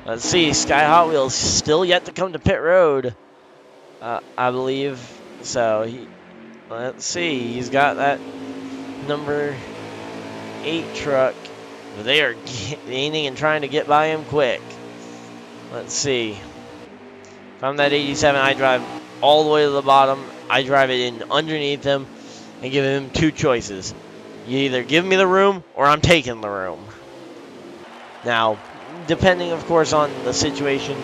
Let's see, Sky Hot Wheels still yet to come to pit road, I believe. So let's see, he's got that number 8 truck. But they are gaining and trying to get by him quick. Let's see. If I'm that 87, I drive all the way to the bottom. I drive it in underneath him and give him 2 choices. You either give me the room or I'm taking the room. Now, depending, of course, on the situation,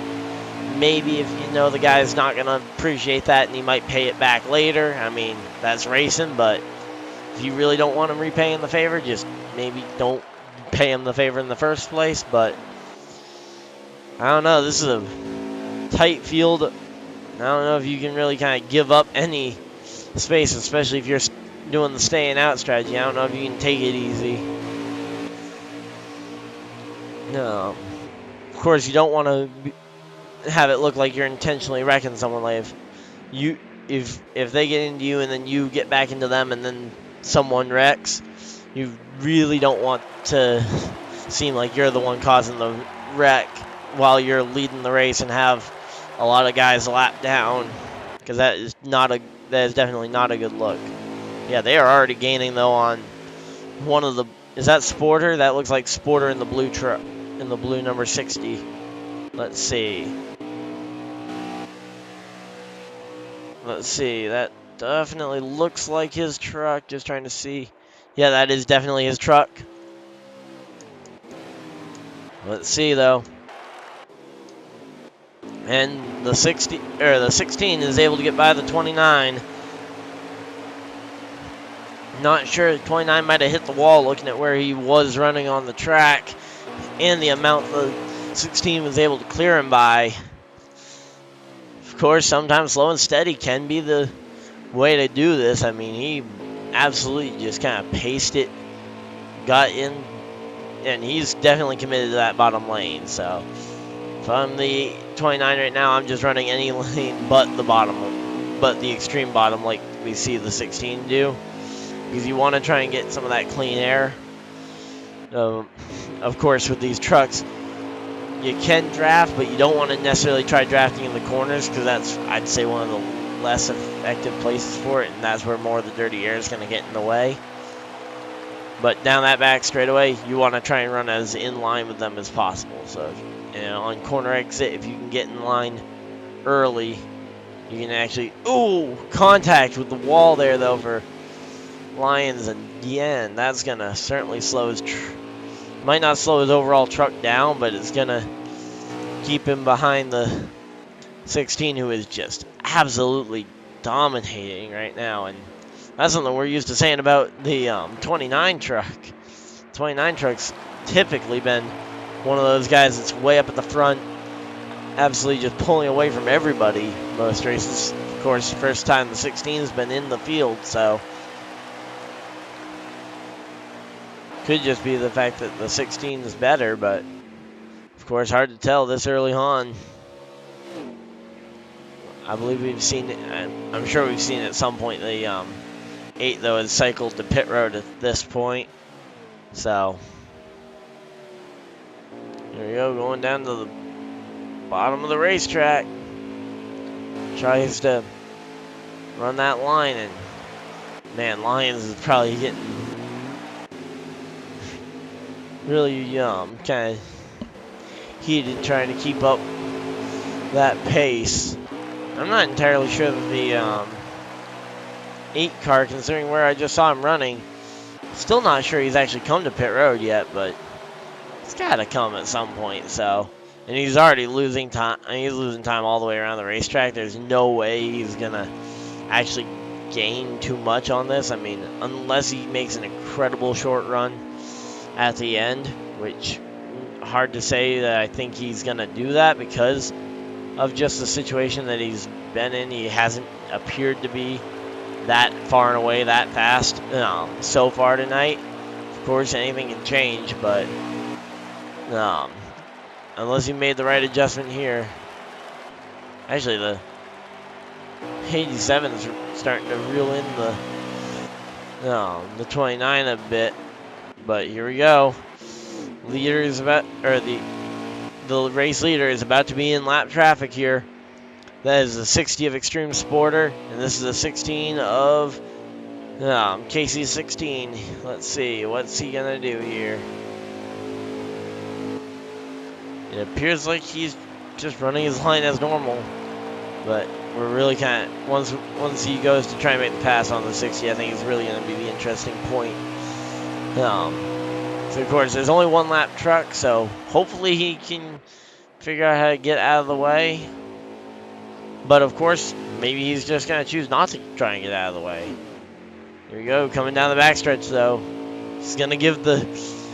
maybe if you know the guy's not going to appreciate that and he might pay it back later. I mean, that's racing, but if you really don't want him repaying the favor, just maybe don't pay him the favor in the first place. But I don't know. This is a tight field. I don't know if you can really kind of give up any space, especially if you're doing the staying out strategy. I don't know if you can take it easy. No. Of course, you don't want to have it look like you're intentionally wrecking someone. Like if they get into you and then you get back into them and then someone wrecks, you really don't want to seem like you're the one causing the wreck while you're leading the race and have a lot of guys lap down, because that is definitely not a good look. Yeah, they are already gaining though on one of the. Is that Sporter? That looks like Sporter in the blue truck, in the blue number 60. Let's see. Let's see. That definitely looks like his truck. Just trying to see. Yeah, that is definitely his truck. Let's see though. And the 16 is able to get by the 29. Not sure, 29 might have hit the wall looking at where he was running on the track and the amount the 16 was able to clear him by. Of course, sometimes slow and steady can be the way to do this. I mean, he absolutely just kind of paced it, got in, and he's definitely committed to that bottom lane. So if I'm the 29 right now, I'm just running any lane but the bottom, but the extreme bottom like we see the 16 do. Because you want to try and get some of that clean air. Of course, with these trucks, you can draft, but you don't want to necessarily try drafting in the corners, because that's, I'd say, one of the less effective places for it, and that's where more of the dirty air is going to get in the way. But down that back straightaway, you want to try and run as in line with them as possible. So, on corner exit, if you can get in line early, you can actually... Ooh! Contact with the wall there, though, for Lions and Dien. That's going to certainly slow his... might not slow his overall truck down, but it's going to keep him behind the 16, who is just absolutely dominating right now. And that's something we're used to saying about the 29 truck. 29 truck's typically been one of those guys that's way up at the front, absolutely just pulling away from everybody most races. Of course, first time the 16's been in the field, so could just be the fact that the 16 is better, but of course, hard to tell this early on. I believe we've seen it. I'm sure we've seen it at some point. The 8 though has cycled to pit road at this point, so here we go, going down to the bottom of the racetrack. Tries to run that line, and man, Lions is probably getting really kind of heated trying to keep up that pace. I'm not entirely sure that the 8 car, considering where I just saw him running, still not sure he's actually come to pit road yet, but it's got to come at some point. So, and he's already losing time. He's losing time all the way around the racetrack. There's no way he's gonna actually gain too much on this. I mean, unless he makes an incredible short run at the end, which hard to say that I think he's gonna do that because of just the situation that he's been in. He hasn't appeared to be that far and away that fast so far tonight. Of course, anything can change, but unless he made the right adjustment here. Actually, the 87 is starting to reel in the 29 a bit. But here we go. Leader is about, or the race leader is about to be in lap traffic here. That is the 60 of Extreme Sporter, and this is the 16 of Casey's 16. Let's see, what's he gonna do here? It appears like he's just running his line as normal, but we're really kind of once he goes to try and make the pass on the 60, I think is really gonna be the interesting point. So of course, there's only one lap truck, so hopefully he can figure out how to get out of the way. But of course, maybe he's just gonna choose not to try and get out of the way. Here we go, coming down the backstretch though. He's going to give the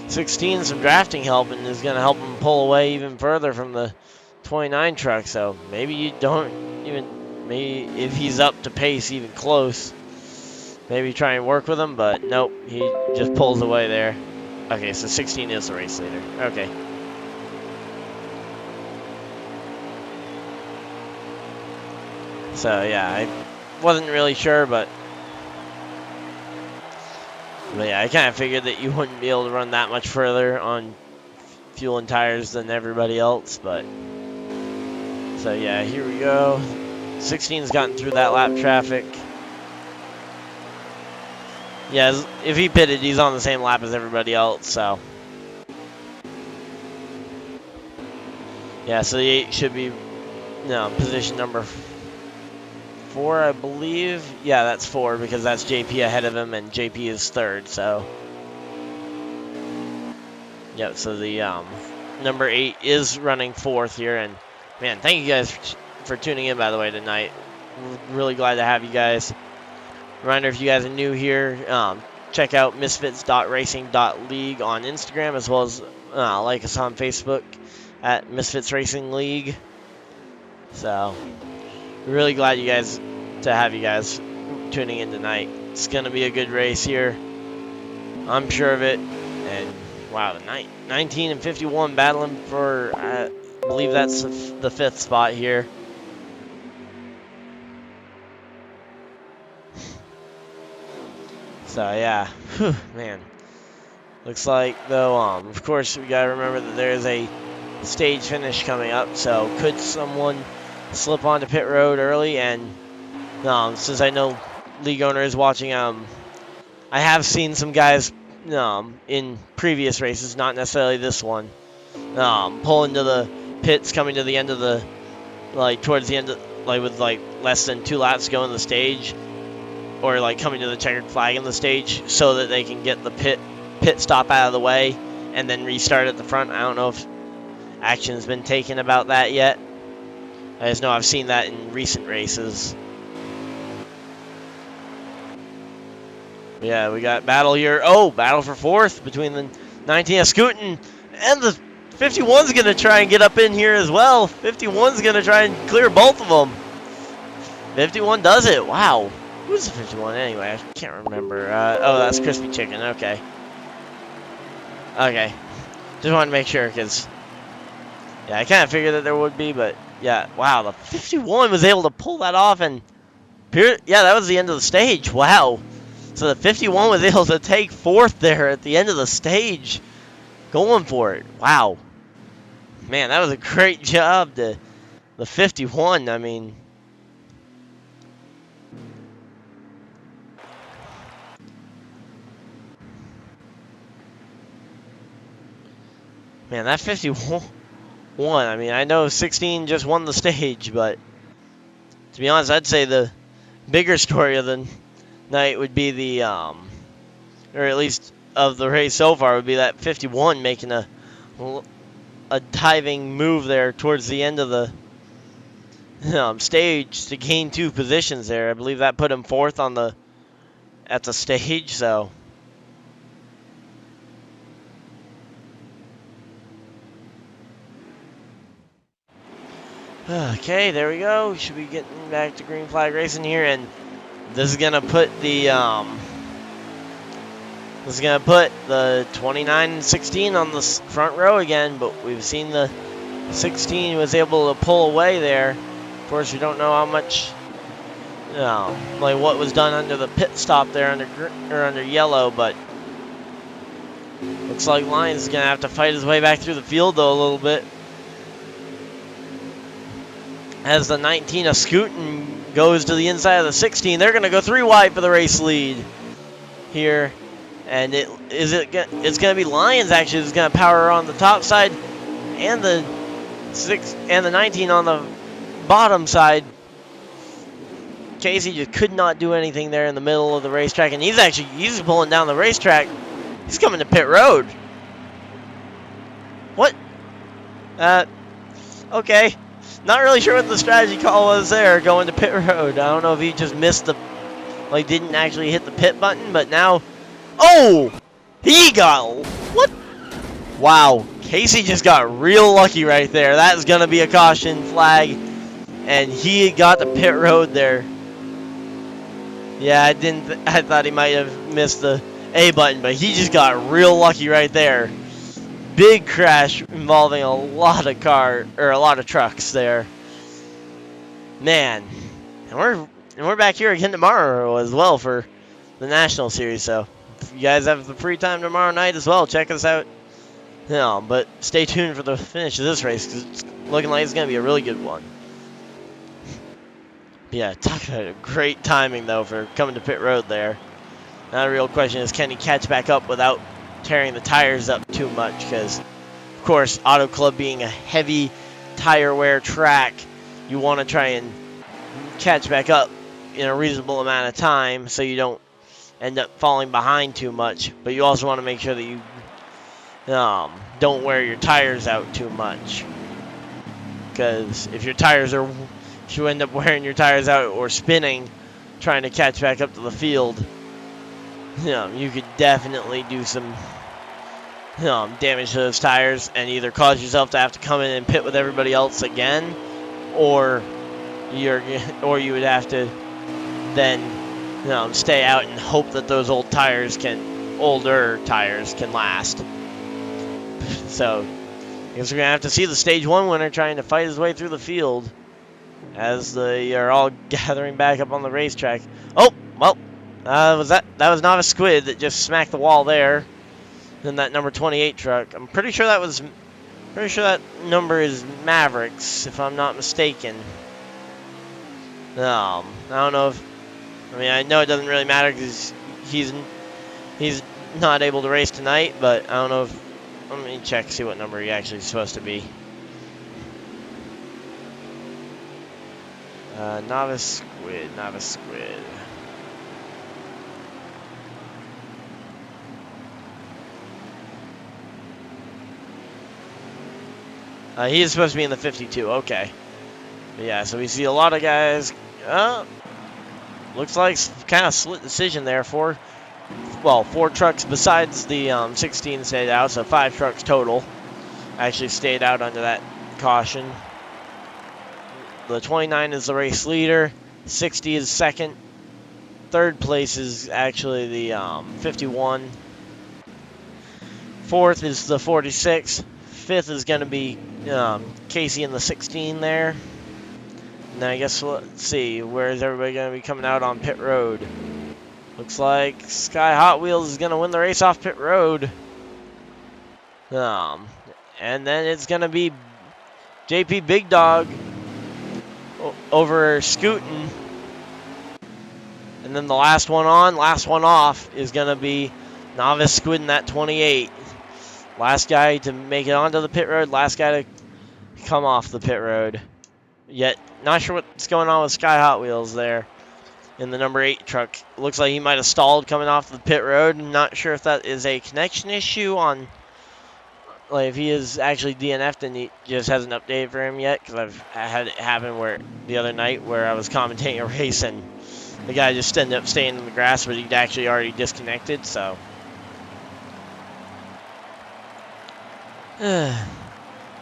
16 some drafting help and is going to help him pull away even further from the 29 truck. So maybe you don't even, maybe if he's up to pace even close, maybe try and work with him, but nope, he just pulls away there. Okay, so 16 is the race leader. Okay. So yeah, I wasn't really sure, but yeah, I kind of figured that you wouldn't be able to run that much further on fuel and tires than everybody else, but so yeah, here we go. 16's gotten through that lap traffic. Yeah, if he pitted, he's on the same lap as everybody else, so yeah, so the 8 should be position number 4, I believe. Yeah, that's 4 because that's JP ahead of him, and JP is 3rd. So, yep. So the number 8 is running 4th here, and man, thank you guys for tuning in. By the way, tonight, we're really glad to have you guys. Reminder: if you guys are new here, check out misfits.racing.league on Instagram, as well as like us on Facebook at Misfits Racing League. So. Really glad to have you guys tuning in tonight. It's going to be a good race here. I'm sure of it. And wow, 19 and 51 battling for, I believe that's the 5th spot here. So yeah, whew, man. Looks like though, of course we got to remember that there's a stage finish coming up. So could someone slip onto pit road early? And since I know league owner is watching, I have seen some guys in previous races, not necessarily this one, pull into the pits coming to the end of the, towards the end of, with less than 2 laps to go in the stage, or coming to the checkered flag in the stage, so that they can get the pit stop out of the way and then restart at the front. I don't know if action's been taken about that yet. I just know I've seen that in recent races. Yeah, we got battle here. Oh, battle for 4th between the 19 Scootin' and the 51's going to try and get up in here as well. 51's going to try and clear both of them. 51 does it. Wow. Who's the 51 anyway? I can't remember. Oh, that's Crispy Chicken. Okay. Okay. Just wanted to make sure because, yeah, I kind of figured that there would be, but yeah, wow, the 51 was able to pull that off, and yeah, that was the end of the stage. Wow. So the 51 was able to take 4th there at the end of the stage, going for it. Wow. Man, that was a great job to the 51. I mean, man, that 51. I mean, I know 16 just won the stage, but to be honest, I'd say the bigger story of the night would be the, or at least of the race so far, would be that 51 making a diving move there towards the end of the stage to gain 2 positions there. I believe that put him 4th at the stage, so. Okay, there we go. Should be getting back to green flag racing here, and this is gonna put the 29 and 16 on the front row again. But we've seen the 16 was able to pull away there. Of course, we don't know how much, what was done under the pit stop there under yellow, but looks like Lyons is gonna have to fight his way back through the field though a little bit. As the 19 of Scootin' goes to the inside of the 16, they're going to go 3 wide for the race lead. here, and it's gonna be Lions actually who's gonna power on the top side, and the 19 on the bottom side. Casey just could not do anything there in the middle of the racetrack, and he's pulling down the racetrack. He's coming to pit road. What? Okay. Not really sure what the strategy call was there, going to pit road. I don't know if he just missed didn't actually hit the pit button, but now, oh! He got, what? Wow, Casey just got real lucky right there. That's gonna be a caution flag, and he got the pit road there. Yeah, I thought he might have missed the A button, but he just got real lucky right there. Big crash involving a lot of trucks there. Man, and we're back here again tomorrow as well for the National Series. So if you guys have the free time tomorrow night as well, check us out. But stay tuned for the finish of this race because it's looking like it's gonna be a really good one. Yeah, talk about a great timing though for coming to pit road there. Now the real question is, can he catch back up without tearing the tires up too much? Because, of course, Auto Club being a heavy tire wear track, you want to try and catch back up in a reasonable amount of time so you don't end up falling behind too much. But you also want to make sure that you don't wear your tires out too much. Because if you end up wearing your tires out or spinning, trying to catch back up to the field, you could definitely do some damage to those tires and either cause yourself to have to come in and pit with everybody else again, or you would have to then stay out and hope that those older tires can last. So I guess we're gonna have to see the stage 1 winner trying to fight his way through the field as they are all gathering back up on the racetrack. Oh, well, that was Novice Squid that just smacked the wall there. Then that number 28 truck. I'm pretty sure that number is Mavericks, if I'm not mistaken. I don't know I know it doesn't really matter because he's not able to race tonight, but I don't know if, let me check, see what number he actually is supposed to be. Novice Squid. He is supposed to be in the 52, okay. But yeah, so we see a lot of guys. Looks like kind of split decision there. 4 trucks besides the 16 stayed out, so 5 trucks total actually stayed out under that caution. The 29 is the race leader, 60 is second, third place is actually the 51, fourth is the 46, fifth is going to be Casey in the 16 there. Now I guess let's see, where is everybody going to be coming out on pit road? Looks like Sky Hot Wheels is going to win the race off pit road. And then it's going to be JP Big Dog over Scootin'. And then the last one on, last one off is going to be Novice Squid in that 28. Last guy to make it onto the pit road, last guy to come off the pit road. Yet, not sure what's going on with Sky Hot Wheels there in the number 8 truck. Looks like he might have stalled coming off the pit road. I'm not sure if that is a connection issue on, like, if he is actually DNF'd and he just hasn't updated for him yet, because I've had it happen the other night where I was commentating a race and the guy just ended up staying in the grass, but he'd actually already disconnected, so. But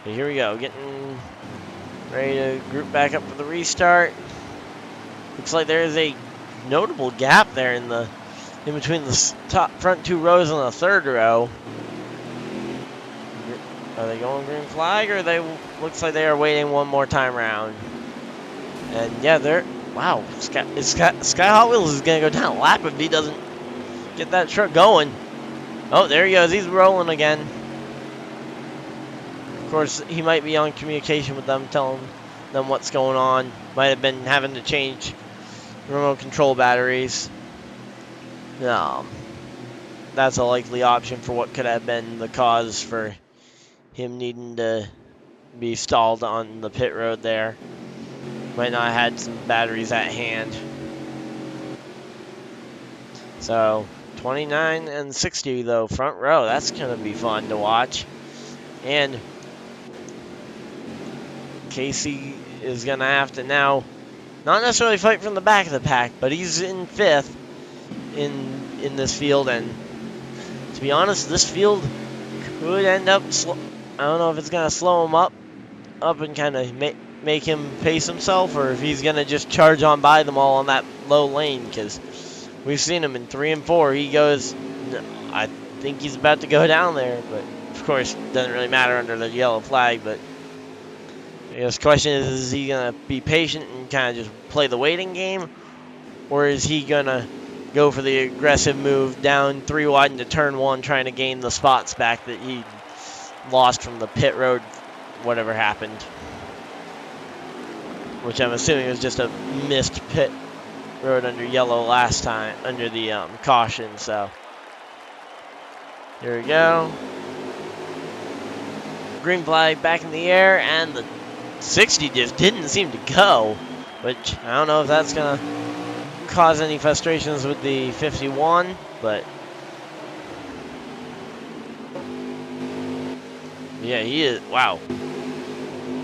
here we go, getting ready to group back up for the restart. Looks like there is a notable gap there in between the front 2 rows and the 3rd row. Are they going green flag, or looks like they are waiting one more time around? And yeah, wow, Sky Hot Wheels is gonna go down a lap if he doesn't get that truck going. Oh, there he goes, he's rolling again. Of course, he might be on communication with them, telling them what's going on. Might have been having to change remote control batteries. that's a likely option for what could have been the cause for him needing to be stalled on the pit road there. Might not have had some batteries at hand. So 29 and 60 though, front row. That's gonna be fun to watch. And Casey is gonna have to now not necessarily fight from the back of the pack, but he's in 5th in this field, and to be honest, this field could end up I don't know if it's gonna slow him up and kind of make him pace himself, or if he's gonna just charge on by them all on that low lane, because we've seen him in 3 and 4. He goes, I think he's about to go down there, but of course, it doesn't really matter under the yellow flag. But I guess the question is he going to be patient and kind of just play the waiting game, or is he going to go for the aggressive move down 3 wide into turn 1, trying to gain the spots back that he lost from the pit road, whatever happened, which I'm assuming was just a missed pit road under yellow last time, under the caution. So here we go. Green flag back in the air, and the 60 just didn't seem to go, which I don't know if that's going to cause any frustrations with the 51, but yeah, he is. Wow.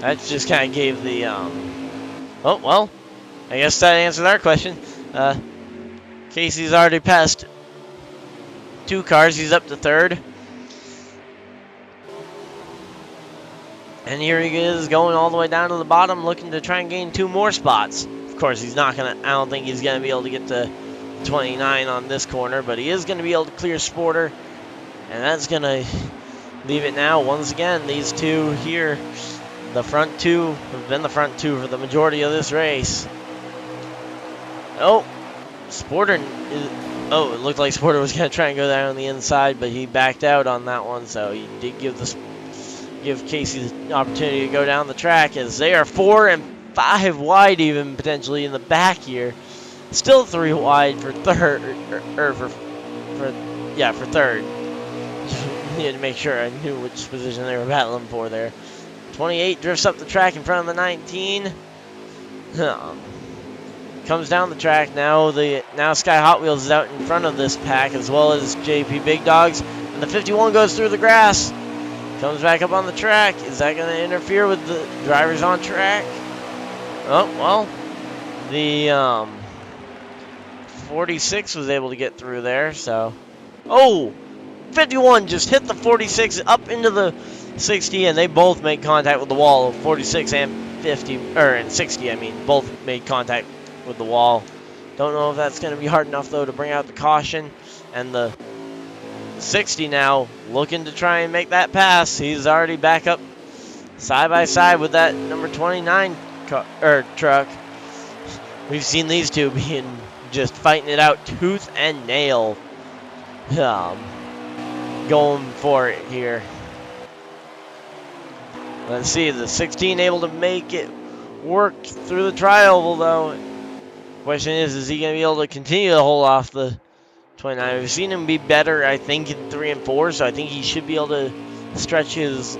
That just kind of gave the, oh, well, I guess that answered our question. Casey's already passed 2 cars. He's up to 3rd. And here he is going all the way down to the bottom, looking to try and gain 2 more spots. Of course, he's not going to, I don't think he's going to be able to get to 29 on this corner, but he is going to be able to clear Sporter. And that's going to leave it now. Once again, these 2 here, the front 2, have been the front 2 for the majority of this race. Oh, Sporter is, oh, it looked like Sporter was going to try and go down on the inside, but he backed out on that one, so he did give Casey the opportunity to go down the track, as they are 4 and 5 wide even potentially in the back here. Still 3 wide for third, for third. Just needed to make sure I knew which position they were battling for there. 28 drifts up the track in front of the 19. Comes down the track now. Now Sky Hot Wheels is out in front of this pack, as well as JP Big Dogs, and the 51 goes through the grass. Comes back up on the track. Is that going to interfere with the drivers on track? Oh, well, the 46 was able to get through there, so. Oh, 51 just hit the 46 up into the 60, and they both made contact with the wall. 46 and 50, or and 60, I mean, both made contact with the wall. Don't know if that's going to be hard enough, though, to bring out the caution. And the 60 now looking to try and make that pass. He's already back up side by side with that number 29 truck. We've seen these 2 being just fighting it out tooth and nail, going for it here. Let's see, the 16 able to make it work through the tri-oval, though. Question is he going to be able to continue to hold off the 29? We've seen him be better, I think, in 3 and 4, so I think he should be able to stretch his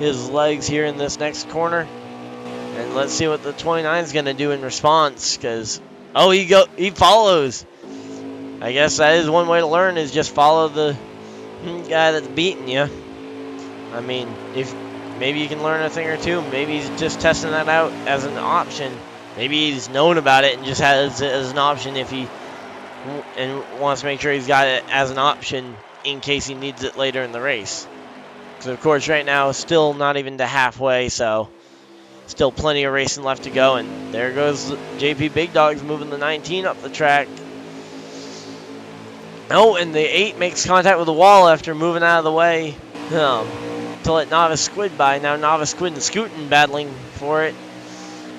legs here in this next corner. And let's see what the 29 is going to do in response, because, oh, he follows. I guess that is one way to learn, is just follow the guy that's beating you. I mean, if maybe you can learn a thing or 2. Maybe he's just testing that out as an option. Maybe he's known about it and just has it as an option if he and wants to make sure he's got it as an option in case he needs it later in the race. Because, of course, right now, still not even to halfway, so still plenty of racing left to go. And there goes JP Big Dogs moving the 19 up the track. Oh, and the 8 makes contact with the wall after moving out of the way to let Novice Squid by. Now Novice Squid and Scootin battling for it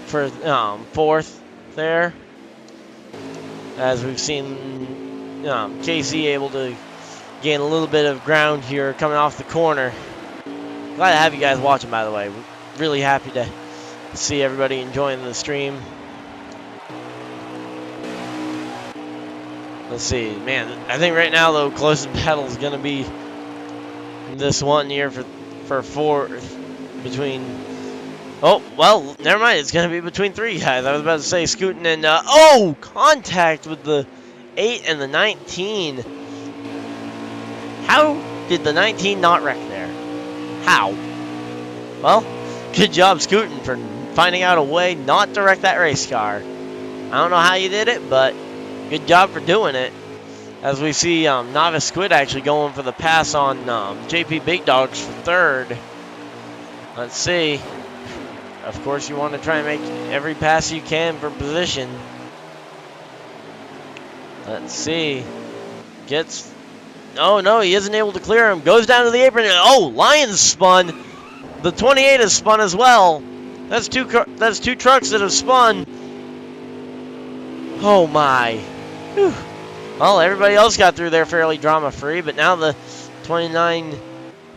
for 4th there. As we've seen Casey able to gain a little bit of ground here coming off the corner. Glad to have you guys watching, by the way. Really happy to see everybody enjoying the stream. Let's see, man. I think right now though, closest battle is gonna be this one here for fourth between. Oh well, never mind. It's gonna be between three guys. I was about to say Scootin' and oh, contact with the 8 and the 19. How did the 19 not wreck there? How? Well, good job Scootin' for finding out a way not to wreck that race car. I don't know how you did it, but good job for doing it. As we see Novice Squid actually going for the pass on JP Big Dogs for third. Let's see. Of course, you want to try and make every pass you can for position. Let's see. Gets... Oh, no, he isn't able to clear him. Goes down to the apron. Oh, Lions spun. The 28 has spun as well. That's two trucks that have spun. Oh, my. Whew. Well, everybody else got through there fairly drama-free, but now the 29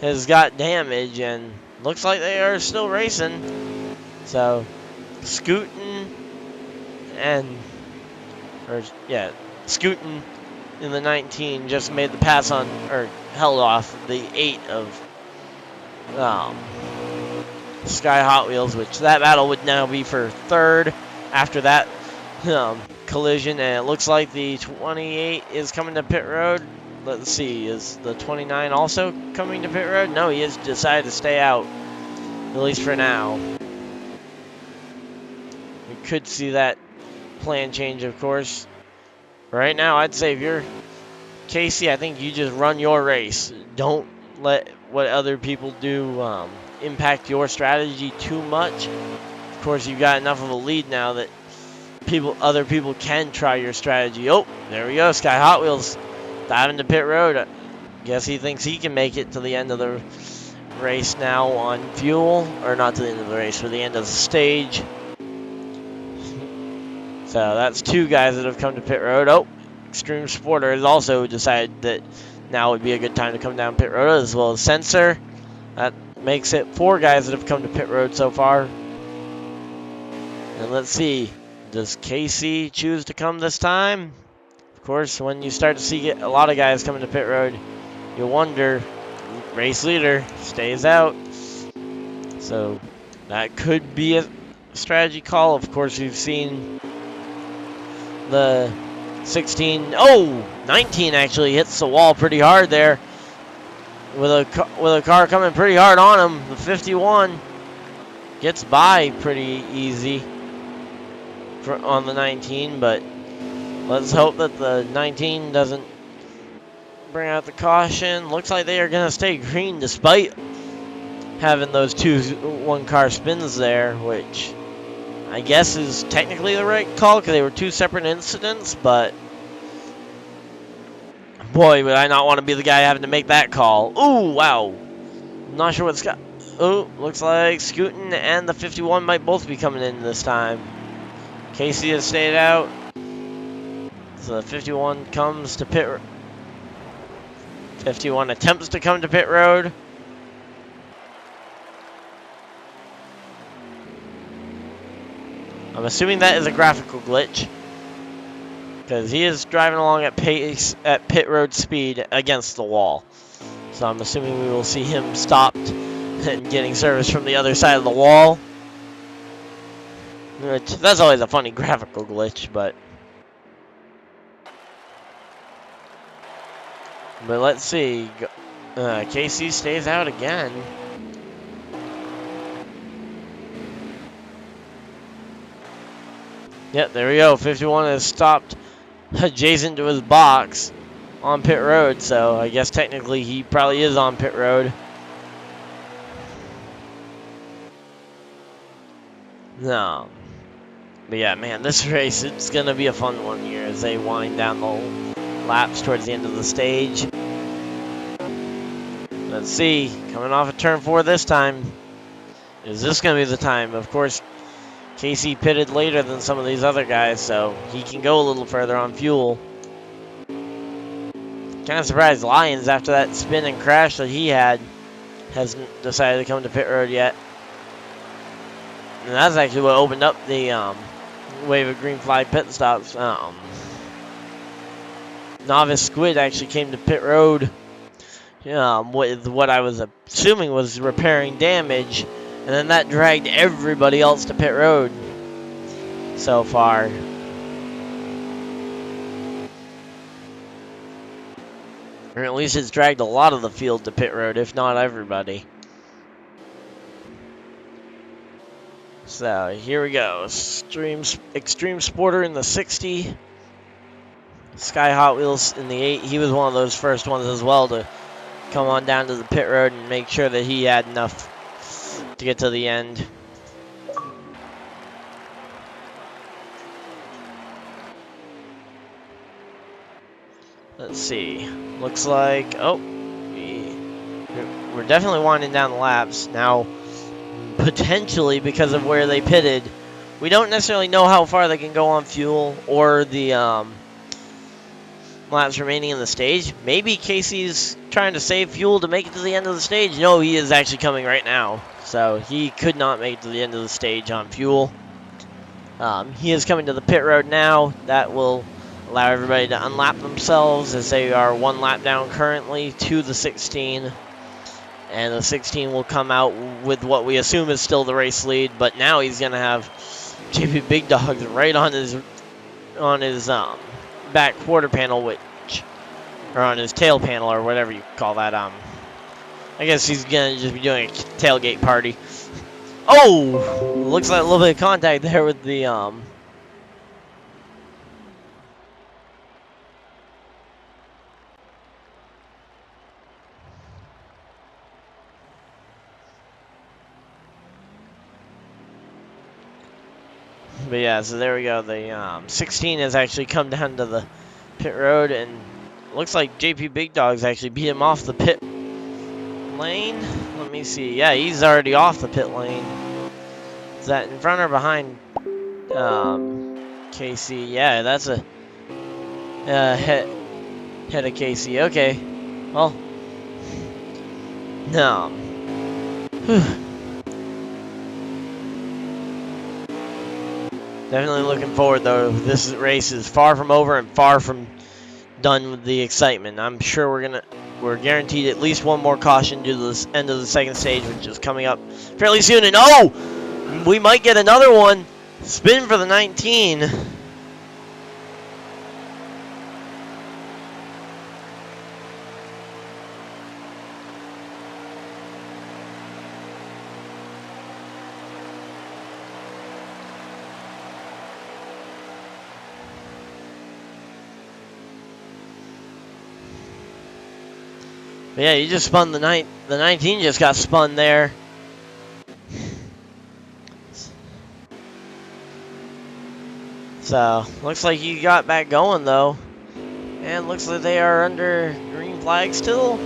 has got damage, and looks like they are still racing. So, Scootin' Scootin' in the 19 just made the pass on, or held off the 8 of Sky Hot Wheels, which that battle would now be for third after that collision. And it looks like the 28 is coming to pit road. Let's see, is the 29 also coming to pit road? No, he has decided to stay out, at least for now. We could see that plan change, of course. Right now, I'd say if you're Casey, I think you just run your race. Don't let what other people do impact your strategy too much. Of course, you've got enough of a lead now that other people can try your strategy. Oh, there we go. Sky Hot Wheels diving to pit road. I guess he thinks he can make it to the end of the race now on fuel, or not to the end of the race, for the end of the stage. So that's two guys that have come to pit road. Oh, Extreme Sporter has also decided that now would be a good time to come down pit road, as well as Sensor. That makes it 4 guys that have come to pit road so far. And let's see, does Casey choose to come this time? Of course, when you start to see a lot of guys coming to pit road, you wonder, race leader stays out. So that could be a strategy call. Of course, we've seen the 16, 19 actually hits the wall pretty hard there, with a car coming pretty hard on him. The 51 gets by pretty easy on the 19, but let's hope that the 19 doesn't bring out the caution. Looks like they are going to stay green despite having those 2 one-car spins there, which I guess is technically the right call because they were 2 separate incidents, but boy, would I not want to be the guy having to make that call. Ooh, wow. Not sure what's got. Oh, looks like Scootin' and the 51 might both be coming in this time. Casey has stayed out. So the 51 comes to pit. 51 attempts to come to pit road. I'm assuming that is a graphical glitch, because he is driving along at pace at pit road speed against the wall. So I'm assuming we will see him stopped and getting service from the other side of the wall. Which, that's always a funny graphical glitch, but let's see. Casey stays out again. Yep, there we go. 51 has stopped adjacent to his box on pit road, so I guess technically he probably is on pit road. No. But yeah, man, this race, it's going to be a fun one here as they wind down the laps towards the end of the stage. Let's see. Coming off of turn 4 this time. Is this going to be the time? Of course, Casey pitted later than some of these other guys, so he can go a little further on fuel. Kind of surprised Lions, after that spin and crash that he had, hasn't decided to come to pit road yet. And that's actually what opened up the wave of green flag pit stops. novice Squid actually came to pit road with what I was assuming was repairing damage, and then that dragged everybody else to pit road so far. Or at least it's dragged a lot of the field to pit road, if not everybody. So here we go. Extreme Sporter in the 60. Sky Hot Wheels in the 8. He was one of those first ones as well to come on down to the pit road and make sure that he had enough to get to the end. Let's see. Looks like, oh, we're definitely winding down the laps. Now, potentially because of where they pitted, we don't necessarily know how far they can go on fuel or the laps remaining in the stage. Maybe Casey's trying to save fuel to make it to the end of the stage. No, he is actually coming right now. So he could not make it to the end of the stage on fuel. He is coming to the pit road now. That will allow everybody to unlap themselves as they are one lap down currently to the 16. And the 16 will come out with what we assume is still the race lead, but now he's going to have JP Big Dogs right on his back quarter panel, or on his tail panel, or whatever you call that. I guess he's going to just be doing a tailgate party. Oh! Looks like a little bit of contact there with the But yeah, so there we go. The 16 has actually come down to the pit road, and looks like JP Big Dogs actually beat him off the pit lane. Let me see. Yeah, he's already off the pit lane. Is that in front or behind Casey? Yeah, that's a head of Casey. Okay. Well, no. Definitely looking forward, though. This race is far from over and far from done with the excitement. I'm sure we're guaranteed at least one more caution due to the end of the second stage, which is coming up fairly soon. And oh, we might get another one. Spin for the 19. But yeah, you just spun the 19 just got spun there. So, looks like you got back going though. And looks like they are under green flag still.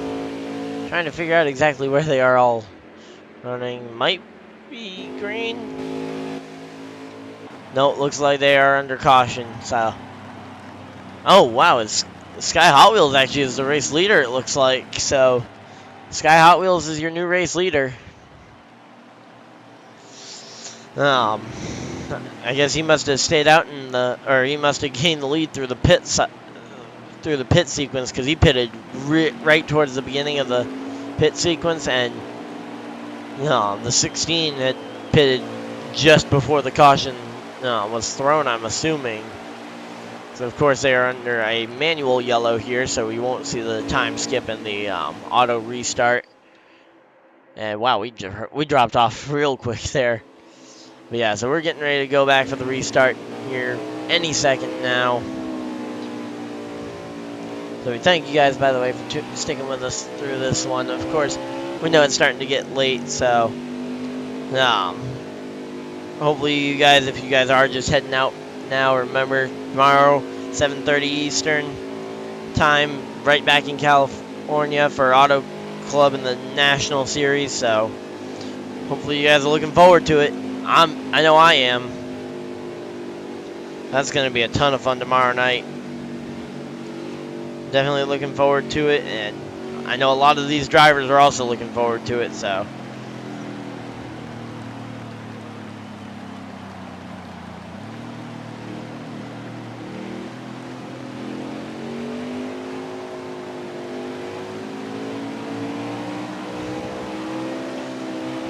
Trying to figure out exactly where they are all running. Might be green. No, looks like they are under caution. So, oh wow, Sky Hot Wheels actually is the race leader, it looks like. So, Sky Hot Wheels is your new race leader. I guess he must have stayed out or he must have gained the lead through the pit sequence, because he pitted right towards the beginning of the pit sequence, and the 16 had pitted just before the caution was thrown, I'm assuming. So, of course, they are under a manual yellow here, so we won't see the time skip and the auto restart. And, wow, we dropped off real quick there. But, yeah, so we're getting ready to go back for the restart here any second now. So we thank you guys, by the way, for sticking with us through this one. Of course, we know it's starting to get late, so hopefully you guys, if you guys are just heading out now, remember, tomorrow, 7:30 Eastern time, right back in California for Auto Club in the National Series. So hopefully you guys are looking forward to it. I know I am. That's going to be a ton of fun tomorrow night. Definitely looking forward to it, and I know a lot of these drivers are also looking forward to it, so.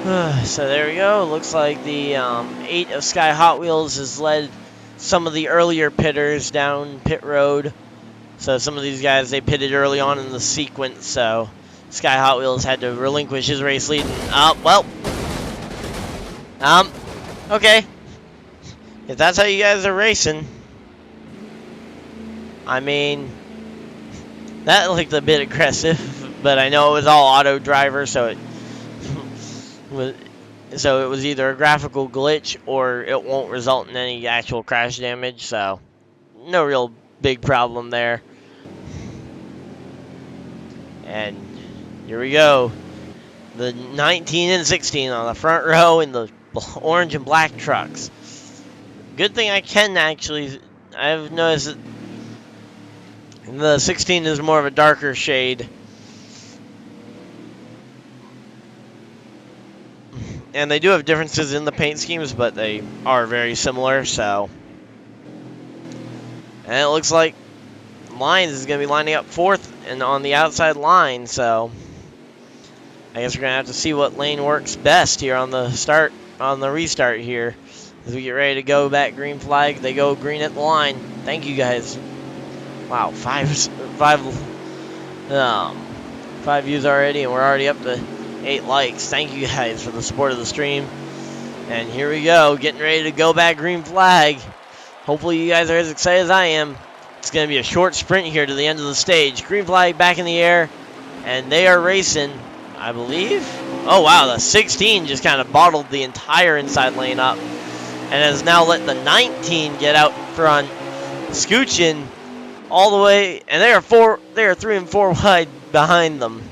So there we go. Looks like the 8 of Sky Hot Wheels has led some of the earlier pitters down pit road. So some of these guys, they pitted early on in the sequence, so Sky Hot Wheels had to relinquish his race lead. Okay. If that's how you guys are racing, I mean, that looked a bit aggressive, but I know it was all auto driver, so it was either a graphical glitch or it won't result in any actual crash damage, so no real big problem there. And here we go. The 19 and 16 on the front row in the orange and black trucks. Good thing I've noticed that the 16 is more of a darker shade. And they do have differences in the paint schemes, but they are very similar, so. And it looks like Lions is going to be lining up 4th and on the outside line, so I guess we're going to have to see what lane works best here on the restart here. As we get ready to go back green flag, they go green at the line. Thank you guys. Wow, five views already, and we're already up to 8 likes. Thank you guys for the support of the stream. And here we go, getting ready to go back green flag. Hopefully you guys are as excited as I am. It's going to be a short sprint here to the end of the stage. Green flag back in the air, and they are racing, I believe. Oh wow, the 16 just kind of bottled the entire inside lane up, and has now let the 19 get out front, scooching all the way, and they are 3 and 4 wide behind them.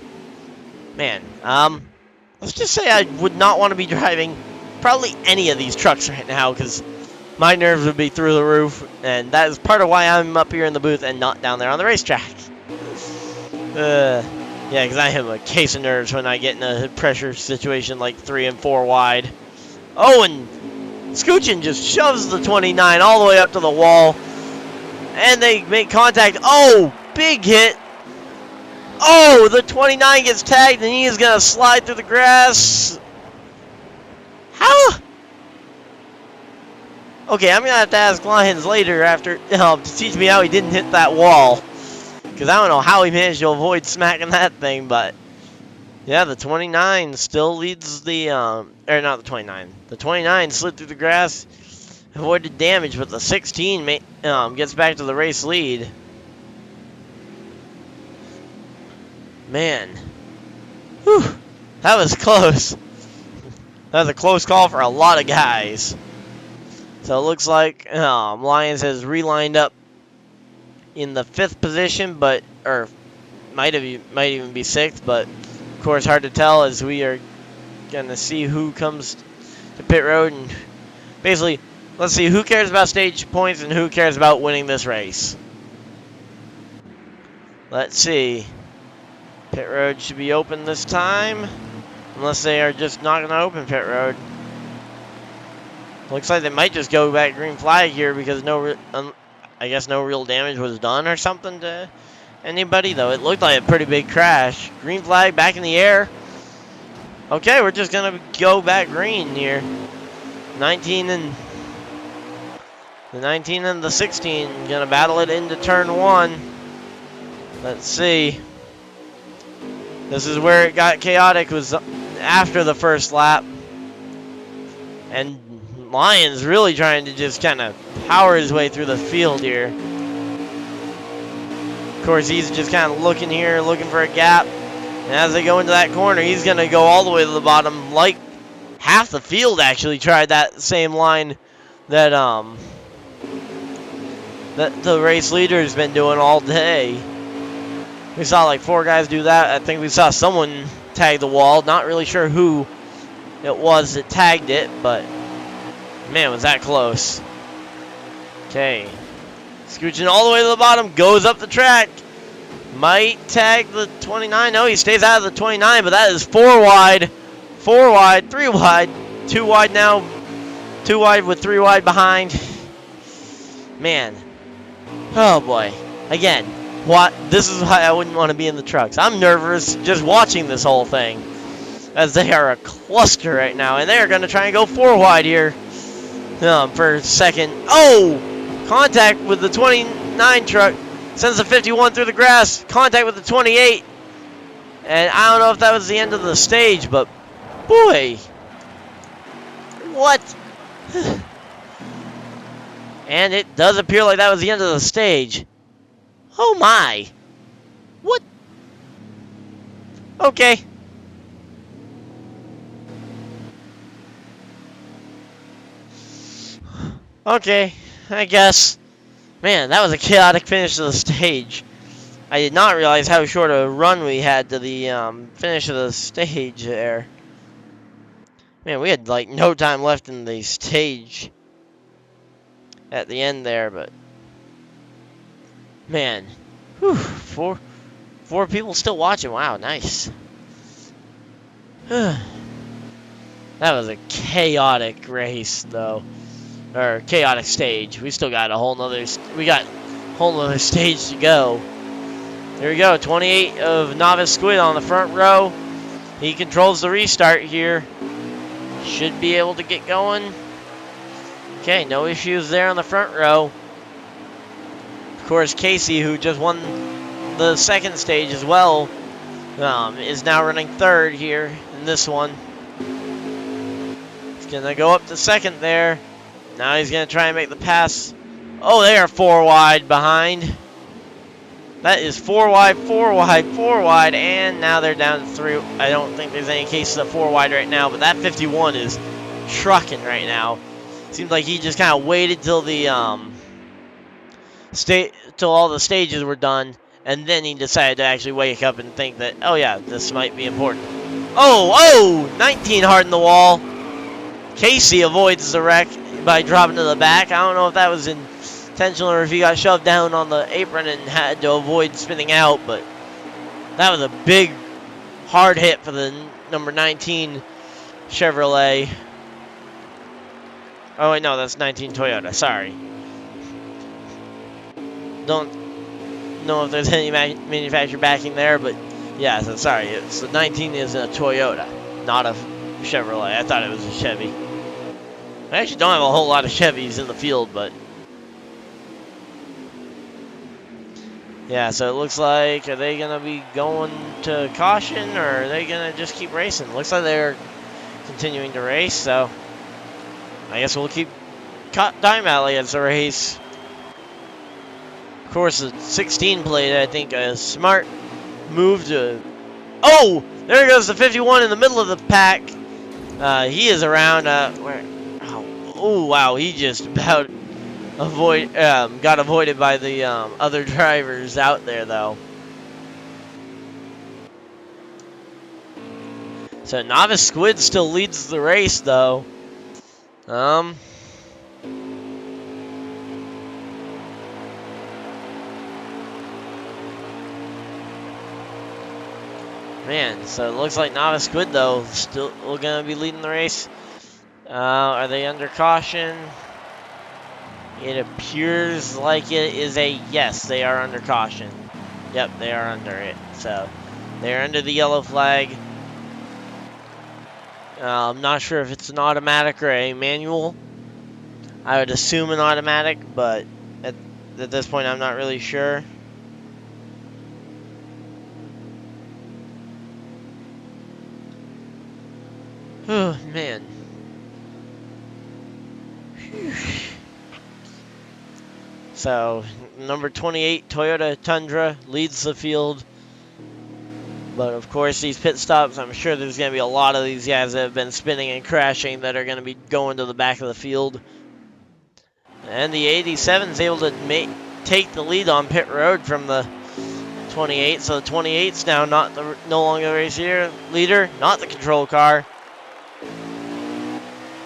Man, let's just say I would not want to be driving probably any of these trucks right now, because my nerves would be through the roof, and that is part of why I'm up here in the booth and not down there on the racetrack. Yeah, because I have a case of nerves when I get in a pressure situation like 3 and 4 wide. Oh, and Scoochen just shoves the 29 all the way up to the wall, and they make contact. Oh, big hit. Oh, the 29 gets tagged, and he is going to slide through the grass. How? Okay, I'm going to have to ask Lions later after to teach me how he didn't hit that wall. Because I don't know how he managed to avoid smacking that thing, but yeah, the 29 still leads the, or not the 29. The 29 slid through the grass, avoided damage, but the 16 gets back to the race lead. Man. Whew. That was close. That was a close call for a lot of guys. So it looks like Lions has relined up in the 5th position, but might even be 6th, but of course hard to tell as we are gonna see who comes to pit road, and basically let's see who cares about stage points and who cares about winning this race. Let's see. Pit road should be open this time, unless they are just not gonna open pit road. Looks like they might just go back green flag here because I guess no real damage was done or something to anybody, though it looked like a pretty big crash. Green flag back in the air. Okay, we're just gonna go back green here. The 19 and the 16 gonna battle it into turn 1. Let's see. This is where it got chaotic, was after the first lap. And Lions really trying to just kind of power his way through the field here. Of course, he's just kind of looking here, looking for a gap. And as they go into that corner, he's going to go all the way to the bottom. Like half the field actually tried that same line that the race leader has been doing all day. We saw like 4 guys do that. I think we saw someone tag the wall. Not really sure who it was that tagged it, but man, was that close. Okay. Scooching all the way to the bottom, goes up the track. Might tag the 29. No, he stays out of the 29, but that is 4 wide. 4 wide, 3 wide, 2 wide now. 2 wide with 3 wide behind. Man. Oh boy. Again, this is why I wouldn't want to be in the trucks. I'm nervous just watching this whole thing. as they are a cluster right now, and they're going to try and go 4 wide here for second. Oh! Contact with the 29 truck. Sends the 51 through the grass. Contact with the 28. And I don't know if that was the end of the stage, but boy. What? And it does appear like that was the end of the stage. Oh my. What? Okay. Okay, I guess. Man, that was a chaotic finish to the stage. I did not realize how short a run we had to the finish of the stage there. Man, we had like no time left in the stage at the end there, but man, whew, four people still watching. Wow, nice. That was a chaotic race, though, or chaotic stage. We still got a whole nother stage to go. There we go, 28 of Novice Squid on the front row. He controls the restart here. Should be able to get going. Okay, no issues there on the front row. Of course, Casey, who just won the second stage as well, is now running third here in this one. He's going to go up to second there. Now he's going to try and make the pass. Oh, they are 4 wide behind. That is 4 wide, 4 wide, 4 wide, and now they're down to 3. I don't think there's any cases of 4 wide right now, but that 51 is trucking right now. Seems like he just kind of waited till the till all the stages were done, and then he decided to actually wake up and think that, oh yeah, this might be important. Oh, 19 hard in the wall. Casey avoids the wreck by dropping to the back. I don't know if that was intentional or if he got shoved down on the apron and had to avoid spinning out, but that was a big hard hit for the number 19 Chevrolet. Oh wait, no, that's 19 Toyota, sorry. Don't know if there's any manufacturer backing there, but yeah, so sorry, it's the 19 is a Toyota, not a Chevrolet. I thought it was a Chevy. I actually don't have a whole lot of Chevys in the field, but yeah, so it looks like, are they going to be going to caution, or are they going to just keep racing? Looks like they're continuing to race, so I guess we'll keep time alley as a race. Of course, the 16 plate, I think, a smart move to... Oh! There goes the 51 in the middle of the pack. He is around... where? Oh, wow, he just about... got avoided by the other drivers out there, though. So Novice Squid still leads the race, though. Man, so it looks like Novice Squid, though, still gonna be leading the race. Are they under caution? It appears like it is a yes, they are under caution. Yep, they are under it. So they're under the yellow flag. I'm not sure if it's an automatic or a manual. I would assume an automatic, but at this point I'm not really sure. Oh, man. Whew. So, number 28 Toyota Tundra leads the field. But of course, these pit stops, I'm sure there's going to be a lot of these guys that have been spinning and crashing that are going to be going to the back of the field. And the 87 is able to take the lead on pit road from the 28. So the 28's now no longer the race leader, not the control car.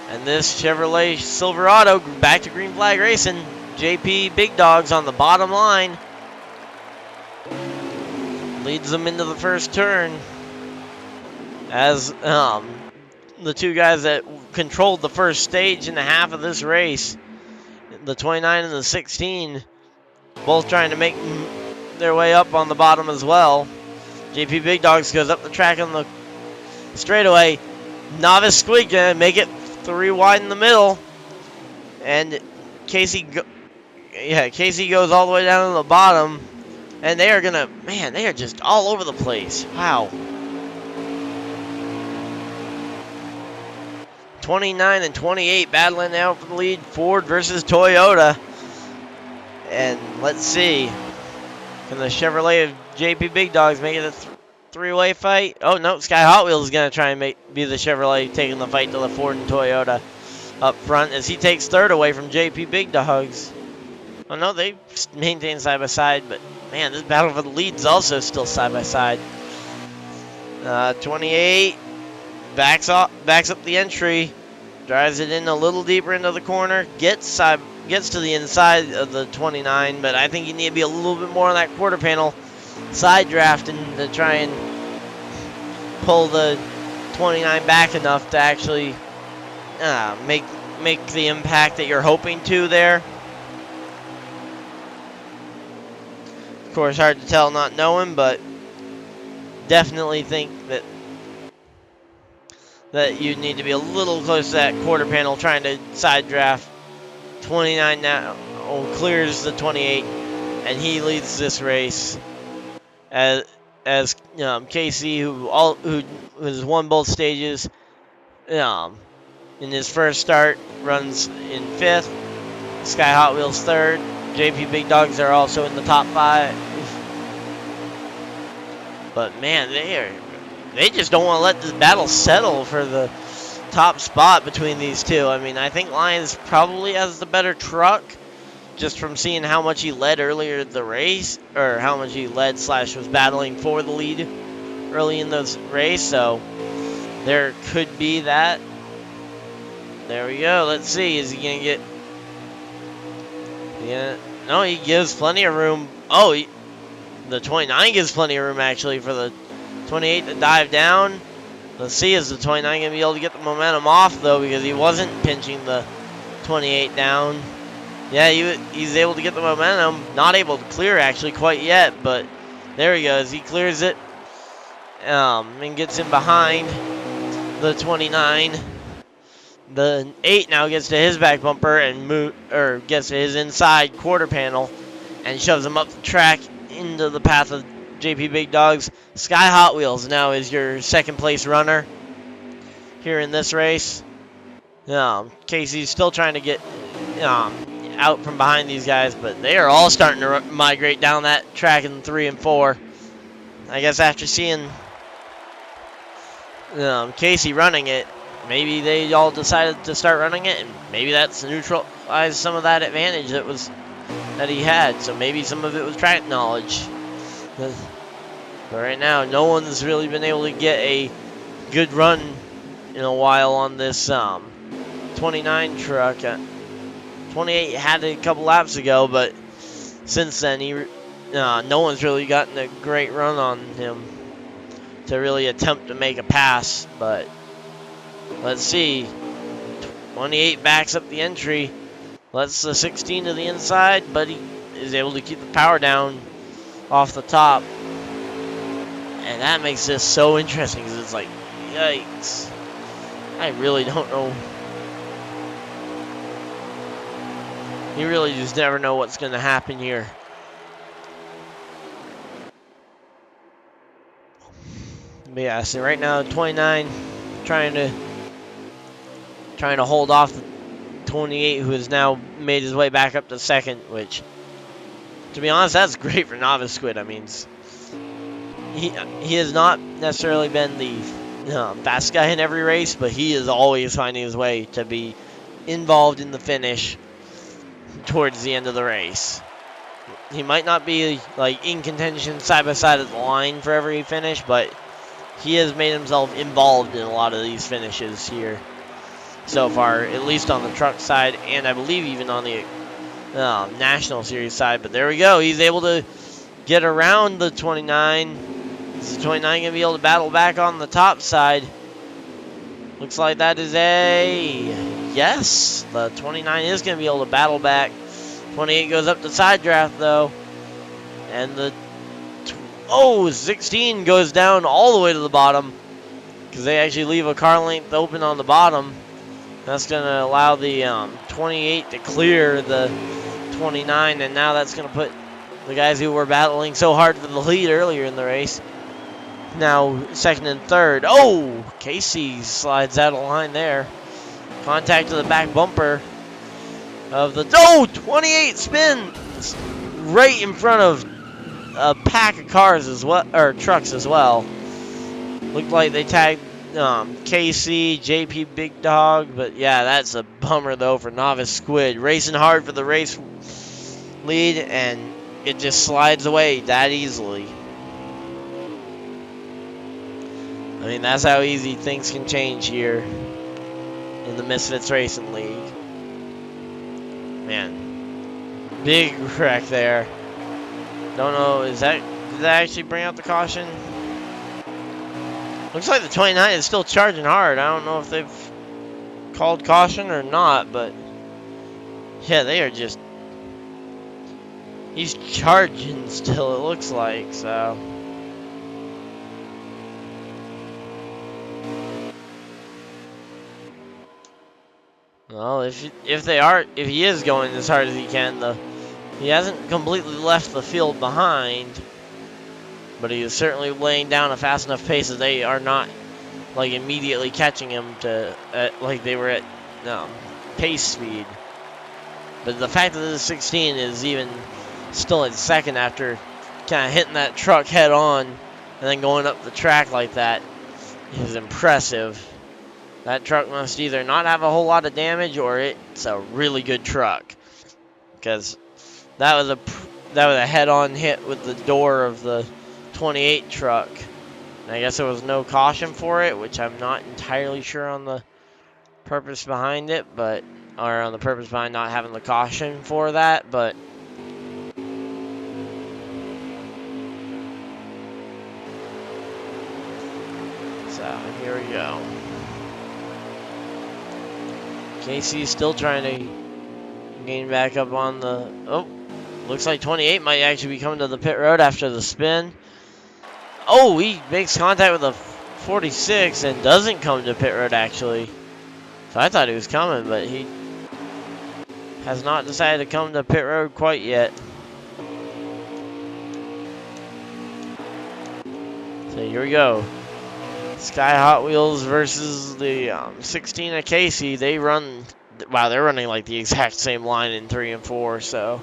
And this Chevrolet Silverado back to green flag racing. JP Big Dogs on the bottom line. Leads them into the first turn. As the two guys that controlled the first stage and a half of this race, the 29 and the 16, both trying to make their way up on the bottom as well. JP Big Dogs goes up the track on the straightaway. Novice Squid gonna make it 3 wide in the middle. And Casey goes all the way down to the bottom. And they are gonna, man, they are just all over the place. Wow. 29 and 28 battling out for the lead. Ford versus Toyota. And let's see. Can the Chevrolet of JP Big Dogs make it a three-way fight? Oh, no. Sky Hot Wheels is going to try and be the Chevrolet taking the fight to the Ford and Toyota up front as he takes third away from JP Big Dogs. Oh, no. They maintain side by side. But, man, this battle for the lead is also still side by side. 28 backs up the entry. Drives it in a little deeper into the corner. Gets to the inside of the 29, but I think you need to be a little bit more on that quarter panel side drafting to try and pull the 29 back enough to actually make the impact that you're hoping to there. Of course, hard to tell not knowing, but definitely think that you need to be a little close to that quarter panel trying to side draft. 29 now clears the 28, and he leads this race as Casey, who has won both stages, in his first start runs in 5th. Sky Hot Wheels 3rd. JP Big Dogs are also in the top 5. But man, they just don't want to let this battle settle for the top spot between these two. I mean, I think Lions probably has the better truck just from seeing how much he led earlier in the race, or how much he led / was battling for the lead early in the race. So there could be that. There we go. Let's see. Is he going to get... Yeah. No, he gives plenty of room. Oh, the 29 gives plenty of room, actually, for the 28 to dive down. Let's see, is the 29 going to be able to get the momentum off, though, because he wasn't pinching the 28 down. Yeah, he's able to get the momentum. Not able to clear, actually, quite yet, but there he goes. He clears it and gets in behind the 29. The 8 now gets to his back bumper and gets to his inside quarter panel and shoves him up the track into the path of JP Big Dogs. Sky Hot Wheels now is your second place runner here in this race. Casey's still trying to get out from behind these guys, but they are all starting to migrate down that track in 3 and 4. I guess after seeing Casey running it, maybe they all decided to start running it, and maybe that's neutralized some of that advantage that he had. So maybe some of it was track knowledge. But right now, no one's really been able to get a good run in a while on this 29 truck. 28 had it a couple laps ago, but since then, no one's really gotten a great run on him to really attempt to make a pass. But let's see. 28 backs up the entry. Lets the 16 to the inside, but he is able to keep the power down off the top. And that makes this so interesting because it's like, yikes. I really don't know. You really just never know what's going to happen here. But yeah, so right now 29 trying to hold off the 28, who has now made his way back up to second, which, to be honest, that's great for Novice Squid. I mean, he has not necessarily been the fast guy in every race, but he is always finding his way to be involved in the finish towards the end of the race. He might not be like in contention side by side at the line for every finish, but he has made himself involved in a lot of these finishes here so far, at least on the truck side, and I believe even on the National Series side. But there we go. He's able to get around the 29. Is the 29 going to be able to battle back on the top side? Looks like that is a yes. The 29 is going to be able to battle back. 28 goes up to side draft, though. And the 16 goes down all the way to the bottom. because they actually leave a car length open on the bottom. That's going to allow the 28 to clear the 29, and now that's going to put the guys who were battling so hard for the lead earlier in the race now second and third. Oh, Casey slides out of line there. Contact to the back bumper of the 28 spins right in front of a pack of cars as well, or trucks as well. Looked like they tagged KC, JP Big Dog, but yeah, that's a bummer though for Novice Squid. Racing hard for the race lead, and it just slides away that easily. I mean, that's how easy things can change here in the Misfitz Racing League. Man, big wreck there. Don't know, did that actually bring out the caution? Looks like the 29 is still charging hard. I don't know if they've called caution or not, but yeah, they are just, he's charging still, it looks like, so. Well, if he is going as hard as he can, though, he hasn't completely left the field behind, but he is certainly laying down a fast enough pace that they are not like immediately catching him to like they were at pace speed. But the fact that this 16 is even still in second after kind of hitting that truck head on and then going up the track like that is impressive. That truck must either not have a whole lot of damage or it's a really good truck, because that was a head-on hit with the door of the 28 truck. And I guess there was no caution for it, which I'm not entirely sure on the purpose behind it, or on the purpose behind not having the caution for that, but so here we go. Casey's still trying to gain back up on the, looks like 28 might actually be coming to the pit road after the spin. Oh, he makes contact with a 46 and doesn't come to pit road actually. So I thought he was coming, but he has not decided to come to pit road quite yet. So here we go. Sky Hot Wheels versus the 16 of Casey. They're running like the exact same line in 3 and 4, so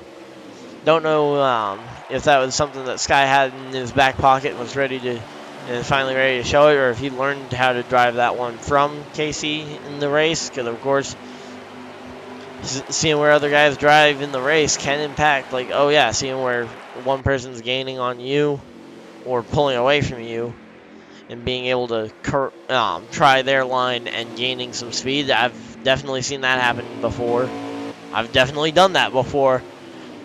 don't know if that was something that Sky had in his back pocket and was finally ready to show it, or if he learned how to drive that one from Casey in the race, because of course seeing where other guys drive in the race can impact, like, oh yeah, seeing where one person's gaining on you or pulling away from you and being able to try their line and gaining some speed. I've definitely seen that happen before. I've definitely done that before.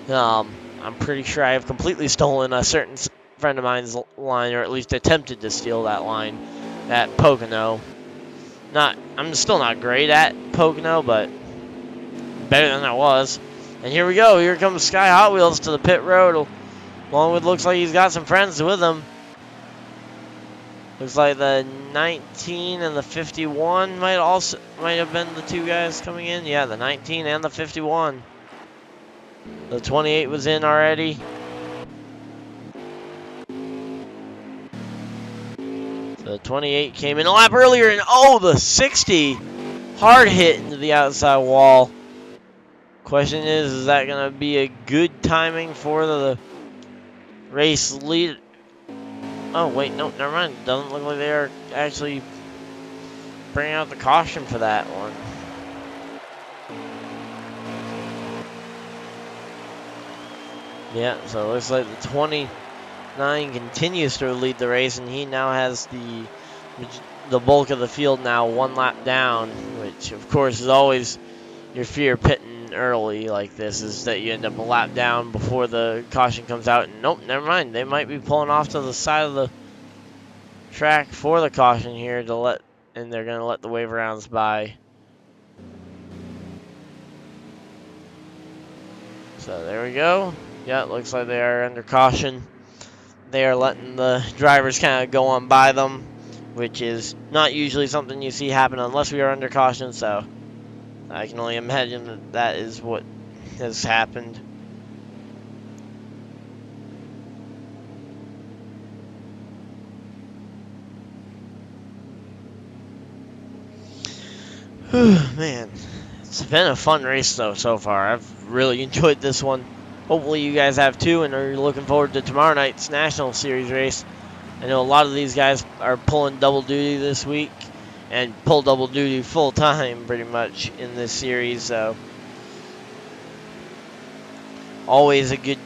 I'm pretty sure I have completely stolen a certain friend of mine's line, or at least attempted to steal that line at Pocono. I'm still not great at Pocono, but better than I was. And here we go. Here comes Sky Hot Wheels to the pit road. Along with, looks like he's got some friends with him. Looks like the 19 and the 51 might have been the two guys coming in. Yeah, the 19 and the 51. The 28 was in already. The 28 came in a lap earlier, and the 60 hard hit into the outside wall. Question is that going to be a good timing for the race lead? Oh, wait, no, never mind. Doesn't look like they are actually bringing out the caution for that one. Yeah, so it looks like the 29 continues to lead the race, and he now has the bulk of the field now one lap down, which, of course, is always your fear pitting early like this, is that you end up a lap down before the caution comes out. And nope, never mind. They might be pulling off to the side of the track for the caution here and they're going to let the wave rounds by. So there we go. Yeah, it looks like they are under caution. They are letting the drivers kind of go on by them. which is not usually something you see happen unless we are under caution, so I can only imagine that that is what has happened. Man, it's been a fun race though so far. I've really enjoyed this one. Hopefully you guys have too, and are looking forward to tomorrow night's National Series race. I know a lot of these guys are pulling double duty this week, and pull double duty full time pretty much in this series. So always a good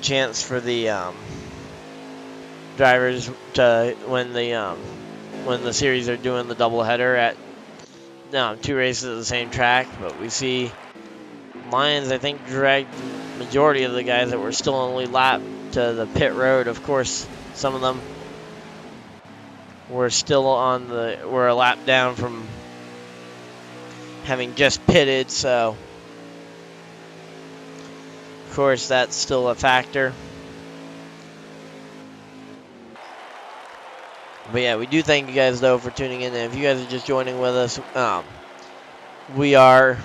chance for the drivers to when the series are doing the doubleheader at 2 races at the same track. But we see Lions, I think, dragged the majority of the guys that were still on the lead lap to the pit road. Of course, some of them were still were a lap down from having just pitted, so of course that's still a factor. But yeah, we do thank you guys though for tuning in, and if you guys are just joining with us, we are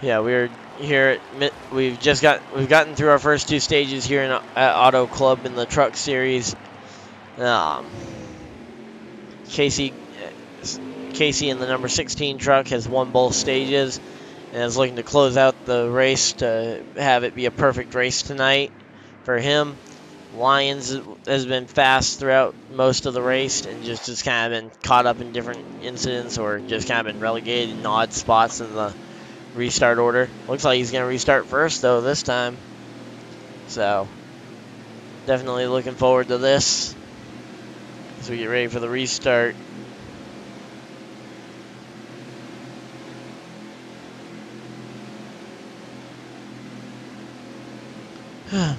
we're here we've gotten through our first 2 stages here at Auto Club in the truck series. Casey in the number 16 truck has won both stages and is looking to close out the race to have it be a perfect race tonight for him. Lions has been fast throughout most of the race and just has kind of been caught up in different incidents or just kind of been relegated in odd spots in the restart order. Looks like he's going to restart first though this time. So definitely looking forward to this as we get ready for the restart.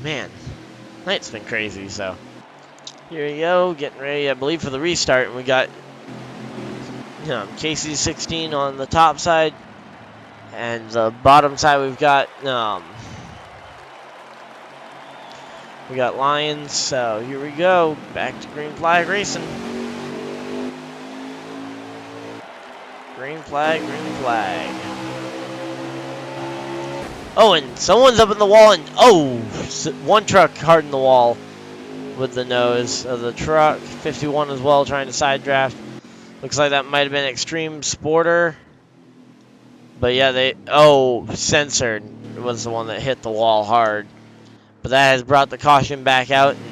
Man, night's been crazy, so here we go, getting ready, I believe, for the restart. And we got Casey 16 on the top side, and the bottom side we've got Lions. So here we go, back to green flag racing. Green flag, green flag. Oh, and someone's up in the wall, and one truck hard in the wall with the nose of the truck. 51 as well, trying to side draft. Looks like that might have been Extreme Sporter. But yeah, Censored was the one that hit the wall hard. But that has brought the caution back out. And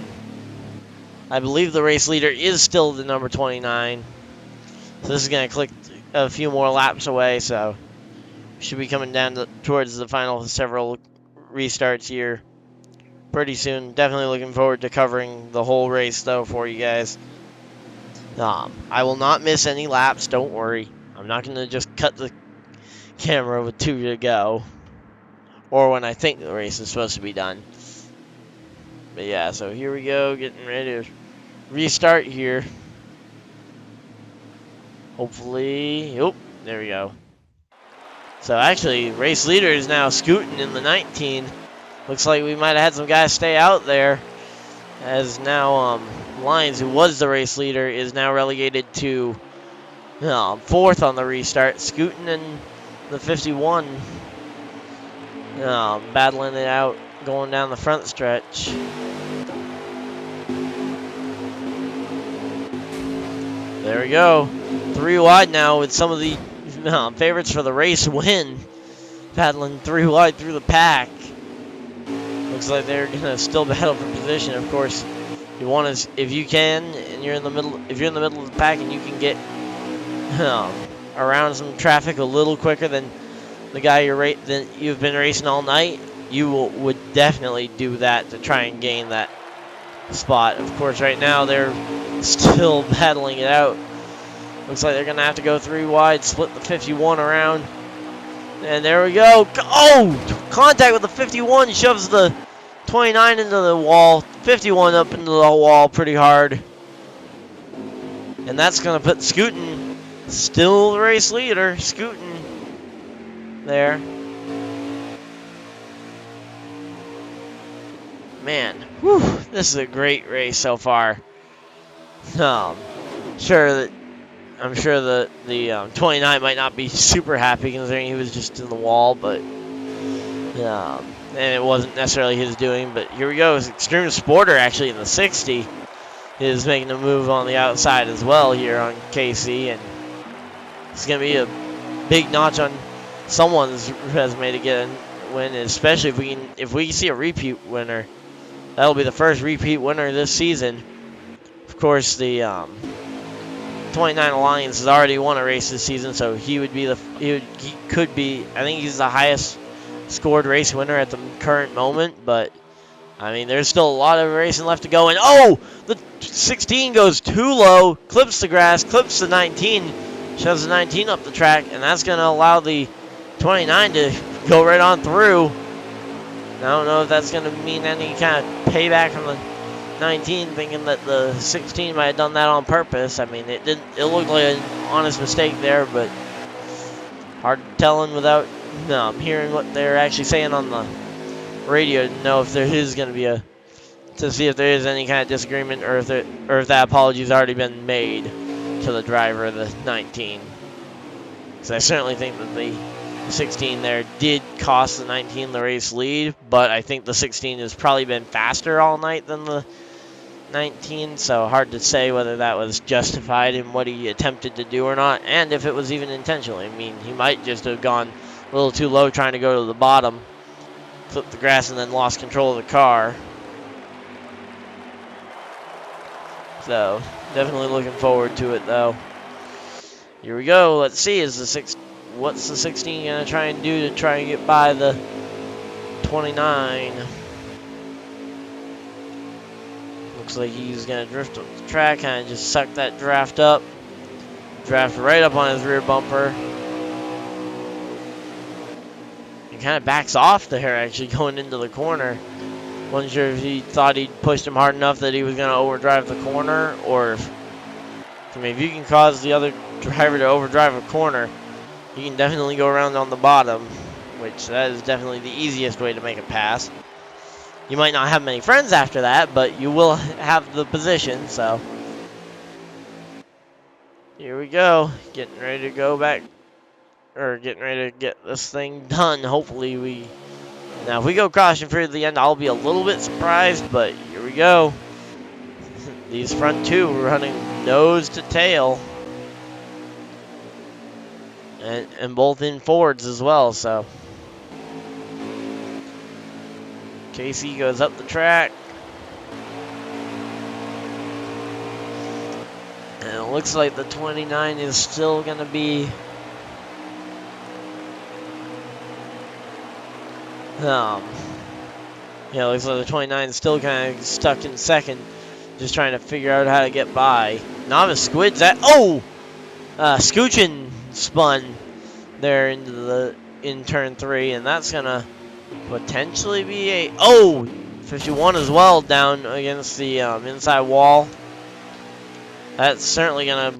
I believe the race leader is still the number 29. So this is going to click a few more laps away, so should be coming down towards the final several restarts here pretty soon. Definitely looking forward to covering the whole race though for you guys. I will not miss any laps, don't worry. I'm not going to just cut the camera with 2 to go, or when I think the race is supposed to be done. But yeah, so here we go, getting ready to restart here. Hopefully, there we go. So actually, race leader is now scooting in the 19. Looks like we might have had some guys stay out there, as now Lions, who was the race leader, is now relegated to 4th on the restart. Scooting in the 51, battling it out, going down the front stretch. There we go. 3 wide now with some of the favorites for the race win, battling 3 wide through the pack. Looks like they're gonna still battle for position. Of course, if you can, and you're in the middle. If you're in the middle of the pack and you can get around some traffic a little quicker than the guy you've been racing all night, you would definitely do that to try and gain that spot. Of course, right now they're still battling it out. Looks like they're going to have to go 3 wide, split the 51 around. And there we go. Oh! Contact with the 51, shoves the 29 into the wall. 51 up into the wall pretty hard. And that's going to put Scootin, still the race leader, Scootin there. man, whew, this is a great race so far. Sure that I'm sure that the 29 might not be super happy considering he was just in the wall, but and it wasn't necessarily his doing. But here we go. Extreme Sporter actually in the 60 is making a move on the outside as well here on KC, and it's gonna be a big notch on someone's resume to get a win, especially if we can see a repeat winner. That'll be the first repeat winner this season. Of course, the 29 Alliance has already won a race this season, so he could be. I think he's the highest scored race winner at the current moment, but I mean, there's still a lot of racing left to go. And oh, the 16 goes too low, clips the grass, clips the 19, shoves the 19 up the track, and that's going to allow the 29 to go right on through. I don't know if that's going to mean any kind of payback from the 19, thinking that the 16 might have done that on purpose. I mean, it looked like an honest mistake there, but hard telling without hearing what they're actually saying on the radio to know if there is going to be to see if there is any kind of disagreement or if that apology's already been made to the driver of the 19. Because I certainly think that the 16 there did cost the 19 the race lead, but I think the 16 has probably been faster all night than the 19, so hard to say whether that was justified in what he attempted to do or not, and if it was even intentional. I mean, he might just have gone a little too low trying to go to the bottom, flipped the grass, and then lost control of the car. So, definitely looking forward to it, though. Here we go. Let's see, what's the 16 going to try and do to try and get by the 29? Looks like he's going to drift up the track, kind of just suck that draft up. Draft right up on his rear bumper. He kind of backs off there, actually, going into the corner. Wasn't sure if he thought he'd pushed him hard enough that he was going to overdrive the corner, or if you can cause the other driver to overdrive a corner, you can definitely go around on the bottom, which that is definitely the easiest way to make a pass. You might not have many friends after that, but you will have the position, so. Here we go. Getting ready to go back, or getting ready to get this thing done. Hopefully now if we go caution free to the end, I'll be a little bit surprised, but here we go. These front two running nose to tail. And both in Fords as well, so. KC goes up the track. And it looks like the 29 is still going to be yeah, it looks like the 29 is still kind of stuck in second, just trying to figure out how to get by. Novice Squid's Scoochin spun there in turn 3, and that's gonna potentially be a 51 as well down against the inside wall. That's certainly gonna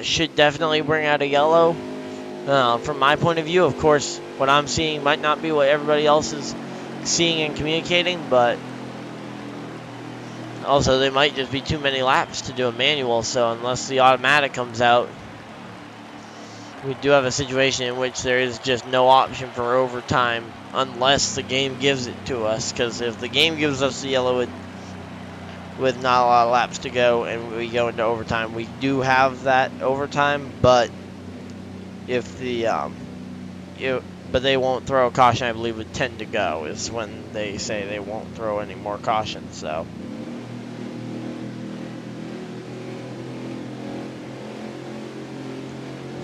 should definitely bring out a yellow. From my point of view, of course, what I'm seeing might not be what everybody else is seeing and communicating, but also there might just be too many laps to do a manual, so unless the automatic comes out, we do have a situation in which there is just no option for overtime unless the game gives it to us, because if the game gives us the yellow with not a lot of laps to go and we go into overtime, we do have that overtime, but if but they won't throw a caution, I believe, with 10 to go is when they say they won't throw any more cautions, so.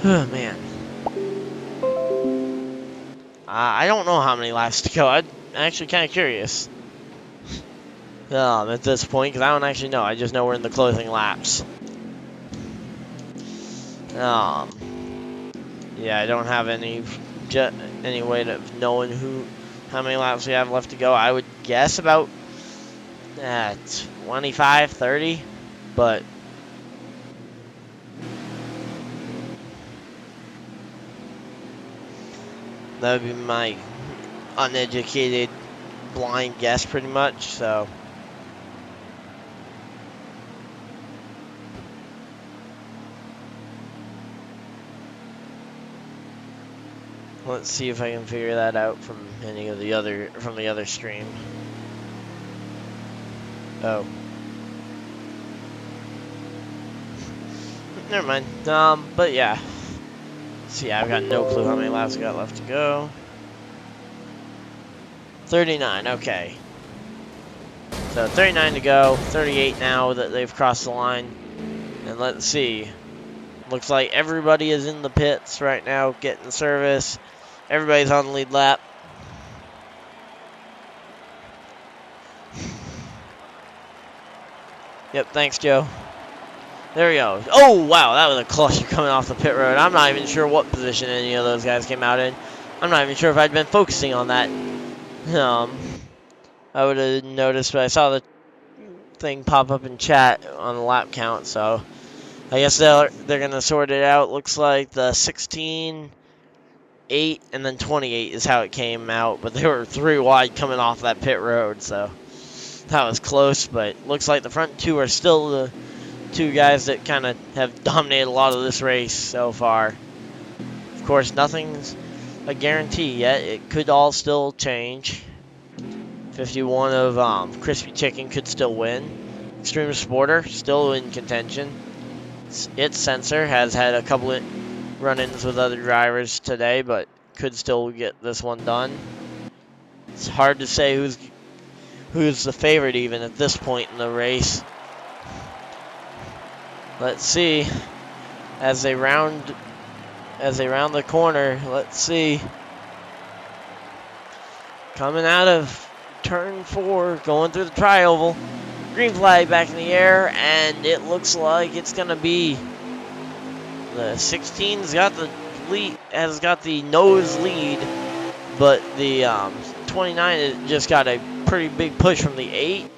Oh, man. I don't know how many laps to go. I'm actually kind of curious at this point, because I don't actually know. I just know we're in the closing laps. Yeah, I don't have any way of knowing how many laps we have left to go. I would guess about 25, 30, but that would be my uneducated blind guess pretty much, so. Let's see if I can figure that out from any of the other stream. Oh. Never mind. But yeah. See, I've got no clue how many laps I got left to go. 39, okay. So 39 to go, 38 now that they've crossed the line. And let's see. Looks like everybody is in the pits right now getting service. Everybody's on the lead lap. Yep, thanks, Joe. There we go. Oh, wow, that was a cluster coming off the pit road. I'm not even sure what position any of those guys came out in. I'm not even sure if I'd been focusing on that. I would have noticed, but I saw the thing pop up in chat on the lap count, so I guess they're going to sort it out. Looks like the 16, 8, and then 28 is how it came out, but they were 3 wide coming off that pit road, so that was close, but looks like the front 2 are still the 2 guys that kind of have dominated a lot of this race so far. Of course, nothing's a guarantee yet. It could all still change. 51 of Crispy Chicken could still win. Extreme Sporter still in contention. Its Sensor has had a couple of run-ins with other drivers today, but could still get this one done. It's hard to say who's the favorite even at this point in the race. Let's see. As they round the corner, let's see. Coming out of turn 4, going through the tri-oval. Green flag back in the air, and it looks like it's gonna be the 16's got the lead, has got the nose lead, but the 29 has just got a pretty big push from the 8.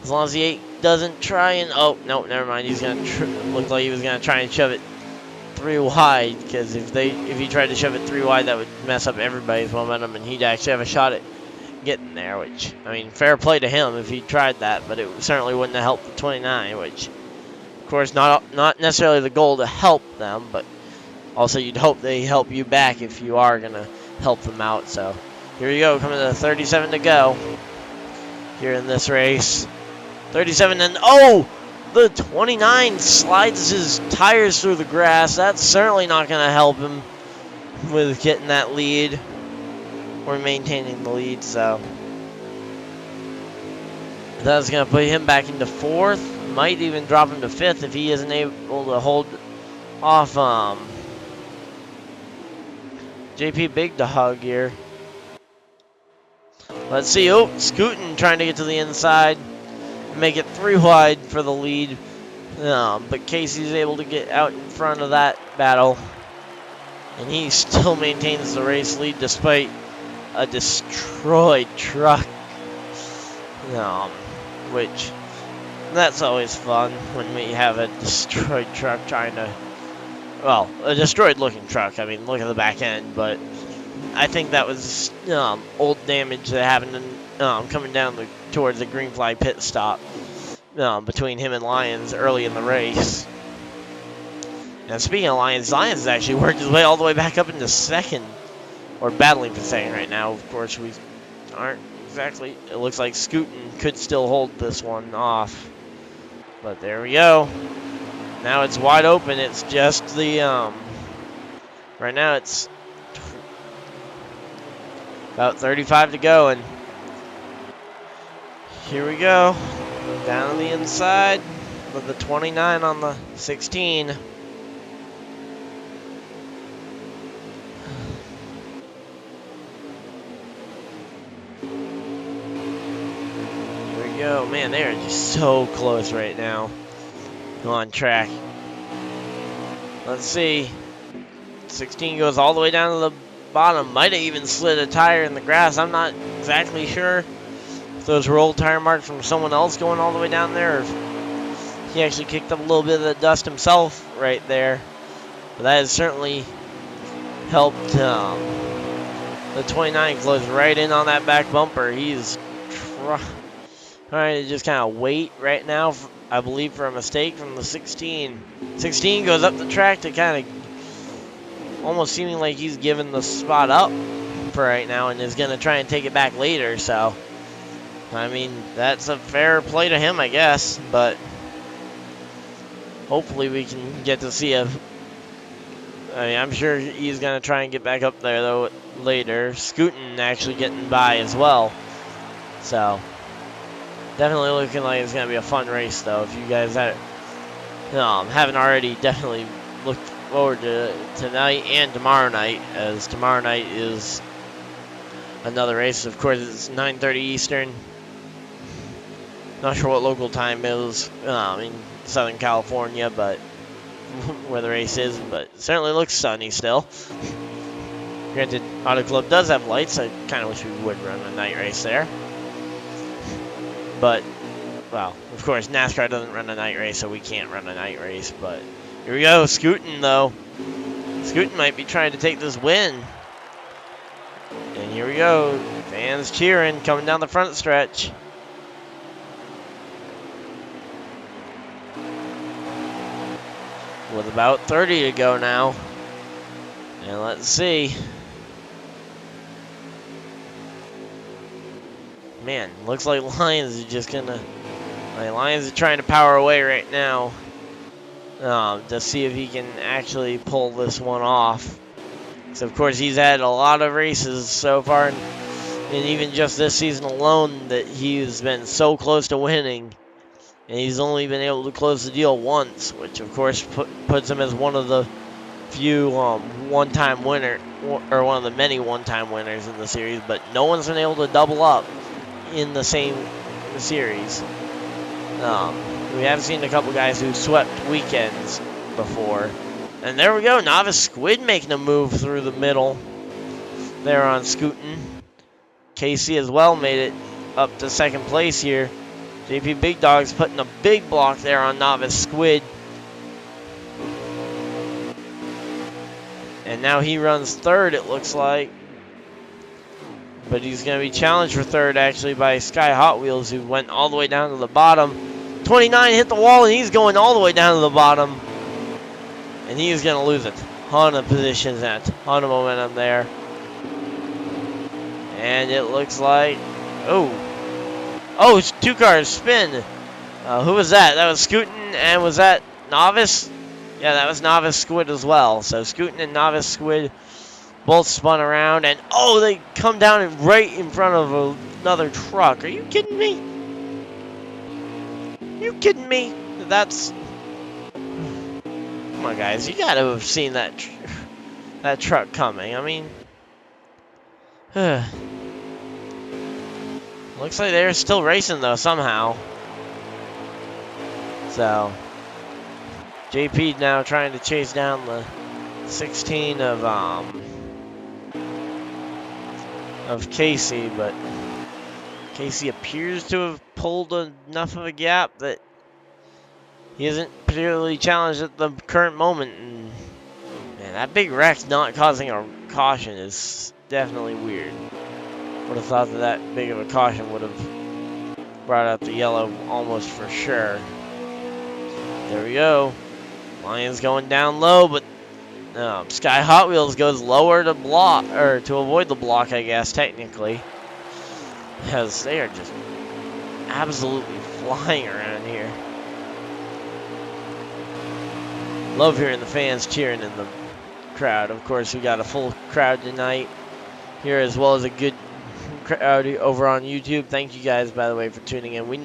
As long as the 8 doesn't try and no, never mind. He's gonna looked like he was gonna try and shove it 3 wide, because if he tried to shove it 3 wide, that would mess up everybody's momentum, and he'd actually have a shot at getting there, which, I mean, fair play to him if he tried that, but it certainly wouldn't have helped the 29, which, of course, not necessarily the goal to help them, but also you'd hope they help you back if you are going to help them out. So here you go, coming to 37 to go here in this race. 37, and the 29 slides his tires through the grass. That's certainly not going to help him with getting that lead or maintaining the lead, so that's going to put him back into 4th. Might even drop him to 5th if he isn't able to hold off JP Big Dog here. Let's see. Scootin' trying to get to the inside and make it 3 wide for the lead, but Casey's able to get out in front of that battle, and he still maintains the race lead despite a destroyed truck, which that's always fun when we have a destroyed truck trying to, well, a destroyed looking truck. I mean, look at the back end, but I think that was old damage that happened coming down towards the green flag pit stop between him and Lyons early in the race. And speaking of Lyons has actually worked his way all the way back up into 2nd. Or battling for 2nd right now. Of course, we aren't exactly. It looks like Scootin' could still hold this one off. But there we go. Now it's wide open. It's just the right now it's about 35 to go, and here we go. Down on the inside with the 29 on the 16. Go. Man, they are just so close right now on track. Let's see. 16 goes all the way down to the bottom. Might have even slid a tire in the grass. I'm not exactly sure if those were old tire marks from someone else going all the way down there, or if he actually kicked up a little bit of the dust himself right there. But that has certainly helped The 29 closed right in on that back bumper. He's trying to just kind of wait right now, I believe, for a mistake from the 16. 16 goes up the track to kind of almost seeming like he's giving the spot up for right now and is going to try and take it back later. So, I mean, that's a fair play to him, I guess. But hopefully we can get to see a... I mean, I'm sure he's going to try and get back up there, though, later. Scootin' actually getting by as well. So, definitely looking like it's going to be a fun race, though. If you guys haven't already, definitely look forward to tonight and tomorrow night, as tomorrow night is another race. Of course, it's 9:30 Eastern. Not sure what local time it is in Southern California, but where the race is, but it certainly looks sunny still. Granted, Auto Club does have lights. I kind of wish we would run a night race there. But, well, of course, NASCAR doesn't run a night race, so we can't run a night race. But here we go, Scootin' though. Scootin' might be trying to take this win. And here we go, fans cheering, coming down the front stretch. With about 30 to go now. And let's see. Man, looks like Lions is just gonna... Lions is trying to power away right now. To see if he can actually pull this one off. So of course he's had a lot of races so far. And even just this season alone that he's been so close to winning. And he's only been able to close the deal once, which of course puts him as one of the few one-time winner, or one of the many one-time winners in the series. But no one's been able to double up in the same series. We have seen a couple guys who swept weekends before. And there we go, Novice Squid making a move through the middle there on Scootin'. Casey as well made it up to second place here. JP Big Dog's putting a big block there on Novice Squid. And now he runs third, it looks like. But he's going to be challenged for third, actually, by Sky Hot Wheels, who went all the way down to the bottom. 29 hit the wall, and he's going all the way down to the bottom. And he is going to lose a ton of positions and a ton of momentum there. And it looks like... Oh, it's two cars spin. Who was that? That was Scootin', and was that Novice? Yeah, that was Novice Squid as well. So Scootin' and Novice Squid both spun around, and they come down and right in front of another truck. Are you kidding me? You kidding me? That's... Come on, guys. You gotta have seen that truck coming. I mean... Looks like they're still racing, though, somehow. So, JP now trying to chase down the 16 of Casey, but Casey appears to have pulled enough of a gap that he isn't particularly challenged at the current moment. And, man, that big wreck not causing a caution is definitely weird. Would have thought that big of a caution would have brought out the yellow almost for sure. There we go. Lions going down low, but Sky Hot Wheels goes lower to block, or to avoid the block, I guess, technically. Because they are just absolutely flying around here. Love hearing the fans cheering in the crowd. Of course, we got a full crowd tonight here, as well as a good crowd over on YouTube. Thank you guys, by the way, for tuning in. We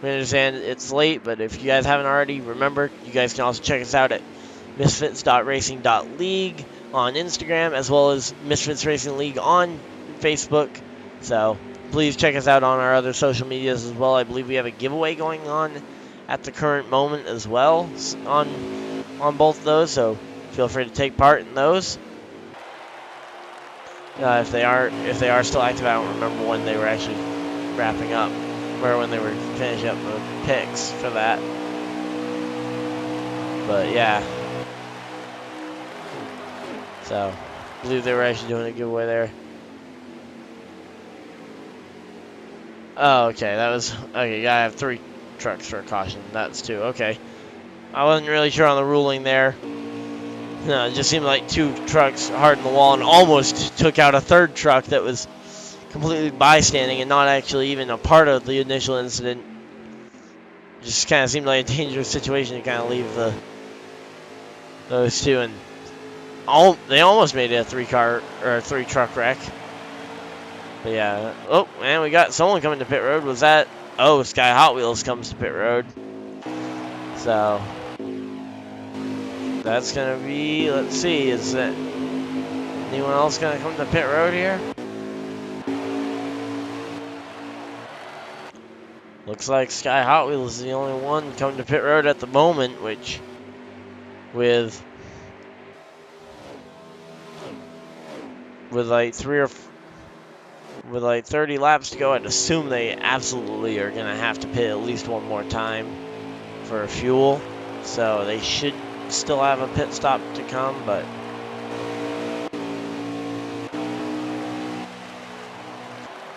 understand it's late, but if you guys haven't already, remember, you guys can also check us out at misfitz.racing.league on Instagram, as well as Misfitz Racing League on Facebook. So please check us out on our other social medias as well. I believe we have a giveaway going on at the current moment as well on both those, so feel free to take part in those. If they are still active, I don't remember when they were actually wrapping up, or when they were finishing up the picks for that. But yeah, so I believe they were actually doing a giveaway there. Oh, okay. That was okay. Gotta have 3 trucks for a caution. That's 2. Okay. I wasn't really sure on the ruling there. No, it just seemed like 2 trucks hard in the wall and almost took out a 3rd truck that was completely bystanding and not actually even a part of the initial incident. Just kind of seemed like a dangerous situation to kind of leave those 2, and they almost made it a 3-car or a 3-truck wreck. But yeah, oh man, we got someone coming to pit road. Was that? Oh, Sky Hot Wheels comes to pit road. So that's gonna be. Let's see, is that anyone else gonna come to pit road here? Looks like Sky Hot Wheels is the only one coming to pit road at the moment, which with like 30 laps to go, I'd assume they absolutely are gonna have to pit at least one more time for fuel. So they should still have a pit stop to come, but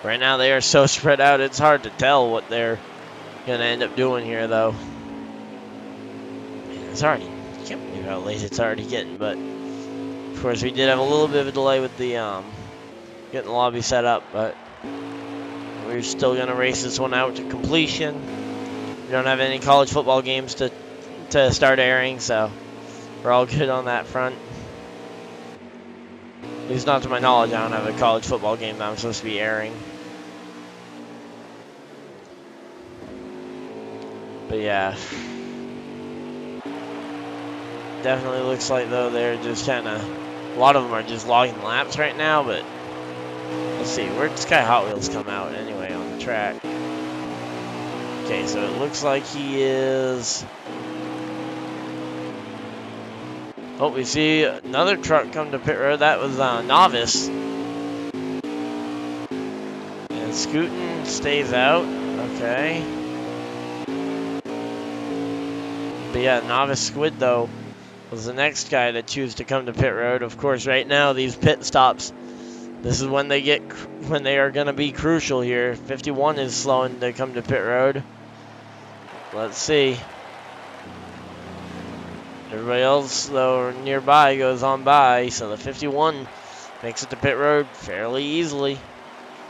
right now they are so spread out, it's hard to tell what they're gonna end up doing here, though. Man, it's already, I can't believe how late it's already getting, but of course we did have a little bit of a delay with the getting the lobby set up, but we're still gonna race this one out to completion. We don't have any college football games to start airing, so we're all good on that front. At least not to my knowledge, I don't have a college football game that I'm supposed to be airing. But yeah, definitely looks like though they're just kind of, a lot of them are just logging laps right now, but let's see, where'd Sky Hot Wheels come out anyway on the track? Okay, so it looks like he is... Oh, we see another truck come to pit road. That was Novice. And Scootin' stays out. Okay. But yeah, Novice Squid, though, was the next guy that chose to come to pit road. Of course, right now, these pit stops, this is when they are going to be crucial here. 51 is slowing to come to pit road. Let's see. Everybody else, though, nearby goes on by, so the 51 makes it to pit road fairly easily.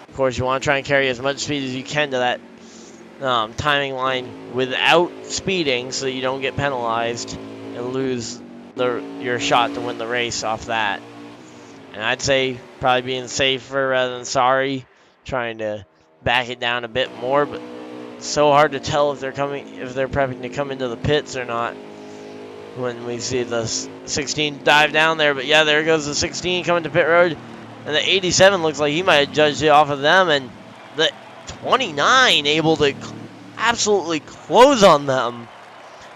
Of course, you want to try and carry as much speed as you can to that timing line without speeding, so you don't get penalized and lose your shot to win the race off that. And I'd say probably being safer rather than sorry, trying to back it down a bit more, but it's so hard to tell if they're prepping to come into the pits or not when we see the 16 dive down there. But yeah, there goes the 16 coming to pit road, and the 87 looks like he might have judged it off of them, and the 29 able to absolutely close on them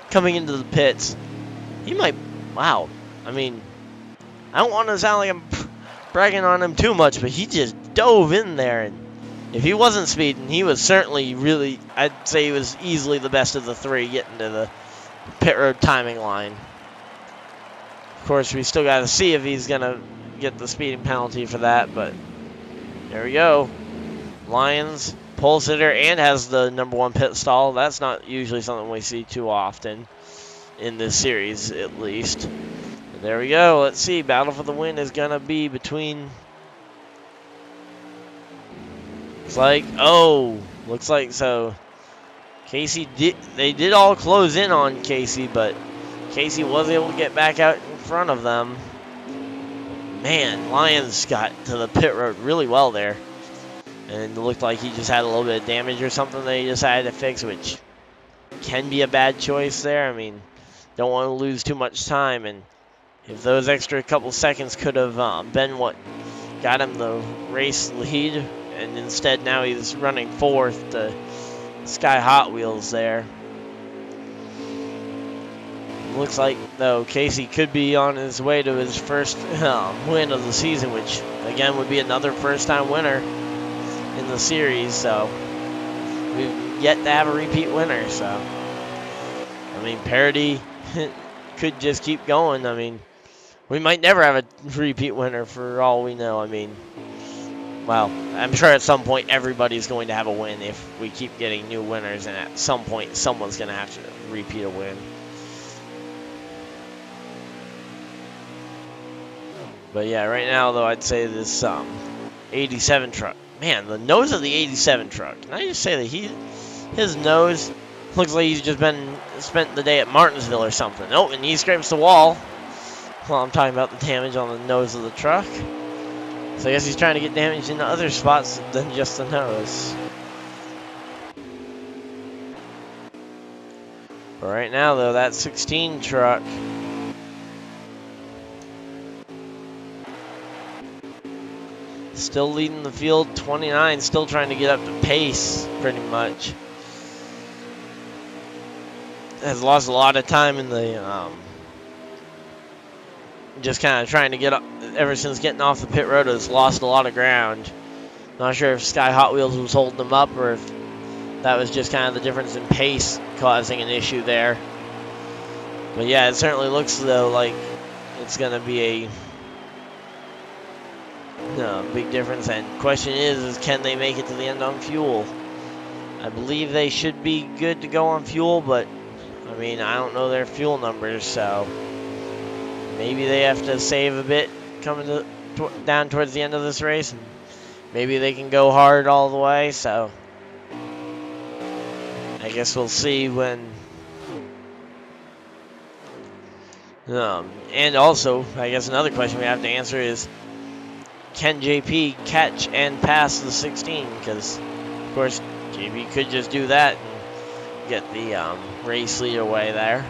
coming into the pits. He might, wow, I mean, I don't want to sound like I'm bragging on him too much, but he just dove in there, and if he wasn't speeding, he was certainly really, I'd say he was easily the best of the 3 getting to the pit road timing line. Of course, we still got to see if he's going to get the speeding penalty for that, but there we go. Lions, pole sitter, and has the #1 pit stall. That's not usually something we see too often in this series, at least. But there we go. Let's see. Battle for the win is going to be between... looks like so. Casey they did all close in on Casey, but Casey was able to get back out in front of them. Man, Lions got to the pit road really well there. And it looked like he just had a little bit of damage or something that he decided to fix, which can be a bad choice there. I mean, don't want to lose too much time, and if those extra couple seconds could have been what got him the race lead, and instead now he's running 4th to Sky Hot Wheels there. Looks like, though, Casey could be on his way to his first win of the season, which, again, would be another first-time winner in the series. So we've yet to have a repeat winner. So, I mean, parity could just keep going. I mean, we might never have a repeat winner for all we know. I mean, well, I'm sure at some point everybody's going to have a win if we keep getting new winners, and at some point someone's going to have to repeat a win. But yeah, right now though, I'd say this 87 truck. Man, the nose of the 87 truck. Can I just say that his nose looks like he's just spent the day at Martinsville or something. Oh, and he scrapes the wall. Well, I'm talking about the damage on the nose of the truck. So I guess he's trying to get damage in other spots than just the nose. But right now though, that 16 truck, still leading the field, 29, still trying to get up to pace, pretty much. Has lost a lot of time in the, just kind of trying to get up, ever since getting off the pit road, has lost a lot of ground. Not sure if Sky Hot Wheels was holding them up, or if that was just kind of the difference in pace causing an issue there. But yeah, it certainly looks though like it's going to be a big difference, and question is can they make it to the end on fuel? I believe they should be good to go on fuel, but I mean, I don't know their fuel numbers, so maybe they have to save a bit coming down towards the end of this race, and maybe they can go hard all the way, so I guess we'll see when. And also, I guess another question we have to answer is, can JP catch and pass the 16? Because, of course, JP could just do that and get the race lead away there.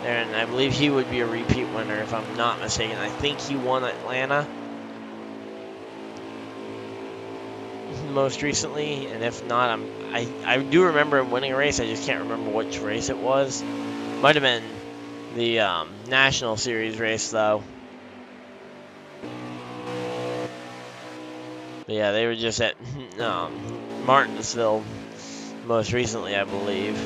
And I believe he would be a repeat winner if I'm not mistaken. I think he won Atlanta most recently, and if not, I do remember him winning a race. I just can't remember which race it was. Might have been the National Series race, though. But yeah, they were just at Martinsville most recently, I believe.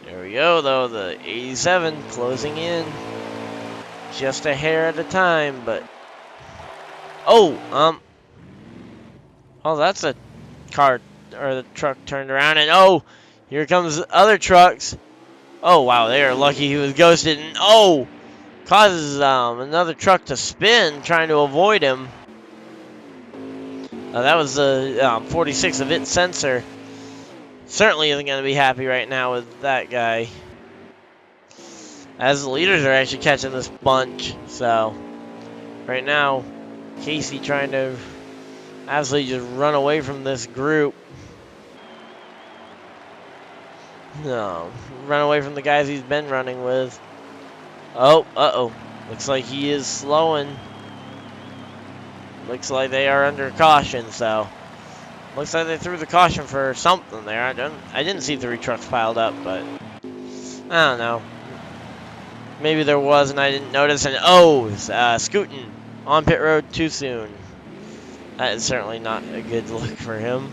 There we go, though, the 87 closing in just a hair at a time, but oh, that's a car or the truck turned around, and oh, here comes other trucks. Oh wow, they are lucky he was ghosted, and oh, causes another truck to spin trying to avoid him. That was the 46 of its sensor. Certainly isn't going to be happy right now with that guy, as the leaders are actually catching this bunch. So right now, Casey trying to absolutely just run away from this group. Run away from the guys he's been running with. Oh, looks like he is slowing. Looks like they are under caution, so looks like they threw the caution for something there. I didn't see 3 trucks piled up, but I don't know. Maybe there was and I didn't notice. And scooting on pit road too soon. That is certainly not a good look for him.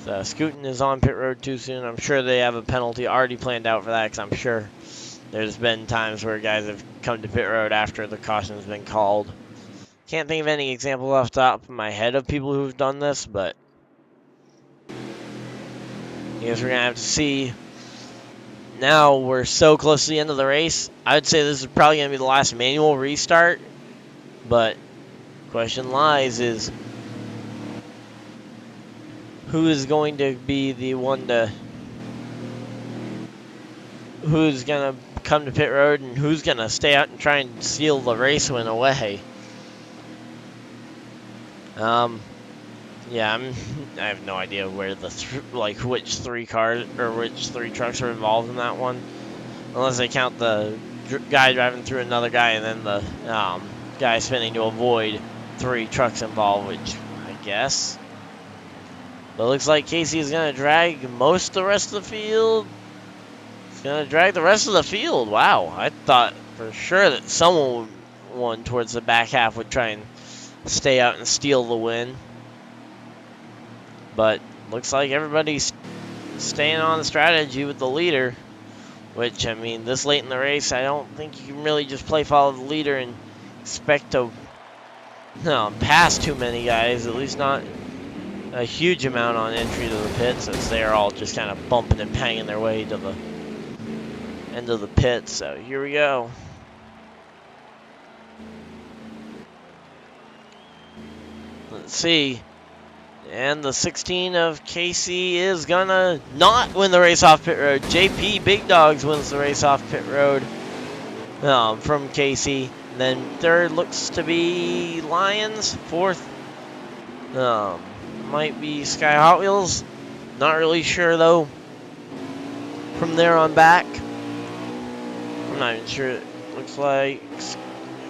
So scooting is on pit road too soon. I'm sure they have a penalty already planned out for that, because I'm sure there's been times where guys have come to pit road after the caution has been called. Can't think of any examples off the top of my head of people who've done this, but I guess we're going to have to see. Now we're so close to the end of the race. I would say this is probably going to be the last manual restart, but question lies is who is going to be the one to, who's going to come to pit road and who's going to stay out and try and steal the race win away. Yeah, I have no idea where the which 3 cars or which 3 trucks are involved in that one, unless they count the guy driving through another guy and then the guy spinning to avoid 3 trucks involved, which I guess. But it looks like Casey is gonna drag most of the rest of the field. He's gonna drag the rest of the field. Wow, I thought for sure that someone towards the back half would try and stay out and steal the win. But looks like everybody's staying on the strategy with the leader, which, I mean, this late in the race, I don't think you can really just follow the leader and expect to past too many guys, at least not a huge amount on entry to the pits, as they are all just kind of bumping and banging their way to the end of the pit. So here we go. Let's see. And the 16 of KC is gonna not win the race off pit road. JP Big Dogs wins the race off pit road from KC. And then third looks to be Lions. Fourth might be Sky Hot Wheels. Not really sure though. From there on back, I'm not even sure. It looks like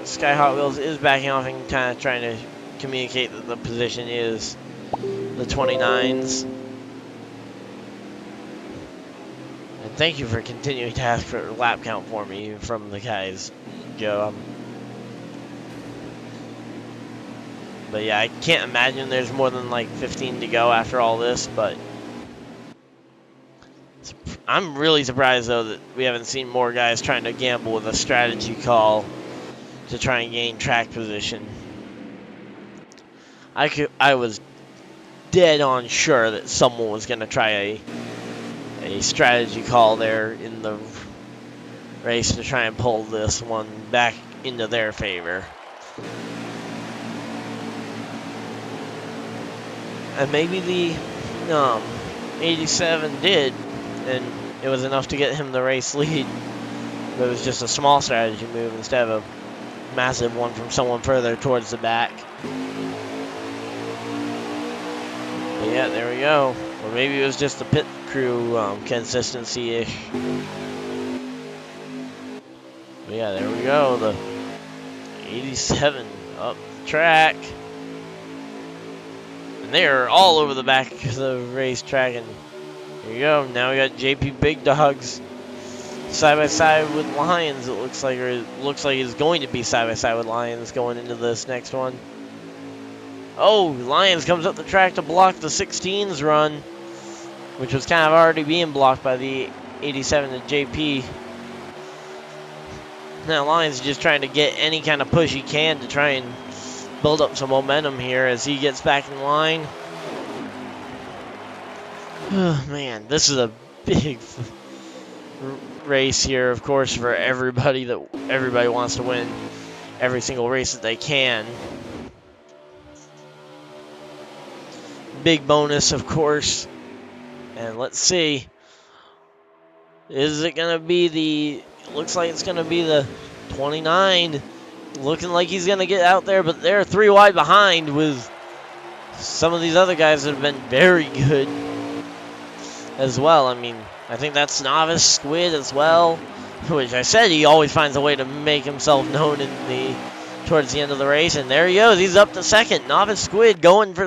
Sky Hot Wheels is backing off and kind of trying to communicate that the position is the 29s. And thank you for continuing to ask for a lap count for me from the guys, Joe. But yeah, I can't imagine there's more than like 15 to go after all this, but I'm really surprised though that we haven't seen more guys trying to gamble with a strategy call to try and gain track position. I was dead on sure that someone was going to try a strategy call there in the race to try and pull this one back into their favor. And maybe the 87 did, and it was enough to get him the race lead. But it was just a small strategy move instead of a massive one from someone further towards the back. But yeah, there we go. Or maybe it was just the pit crew consistency-ish. But yeah, there we go. The 87 up the track. And they are all over the back of the racetrack. And here you go. Now we got JP Big Dogs side by side with Lions. It looks like, or it looks like it's going to be side by side with Lions going into this next one. Oh, Lions comes up the track to block the 16's run, which was kind of already being blocked by the 87 to JP. Now Lions just trying to get any kind of push he can to try and build up some momentum here as he gets back in line. Oh man, this is a big race here, of course, for everybody. Everybody wants to win every single race that they can. Big bonus, of course. And let's see. Is it going to be the... Looks like it's going to be the 29. Looking like he's going to get out there, but they're 3 wide behind with some of these other guys that have been very good as well. I mean, I think that's Novice Squid as well, which I said he always finds a way to make himself known towards the end of the race. And there he goes. He's up to second. Novice Squid going for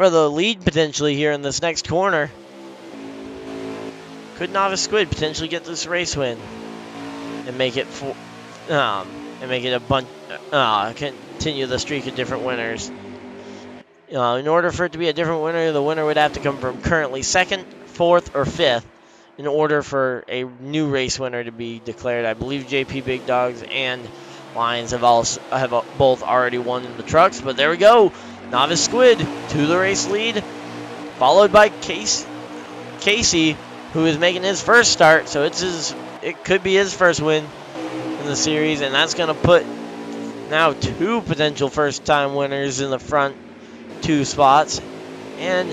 the lead potentially here in this next corner. Could Novice Squid potentially get this race win and make it continue the streak of different winners? In order for it to be a different winner, the winner would have to come from currently 2nd, 4th, or 5th in order for a new race winner to be declared. I believe JP Big Dogs and Lions have both already won in the trucks, but there we go. Novice Squid to the race lead, followed by Casey, who is making his first start. So it could be his first win in the series, and that's going to put now 2 potential first-time winners in the front 2 spots. And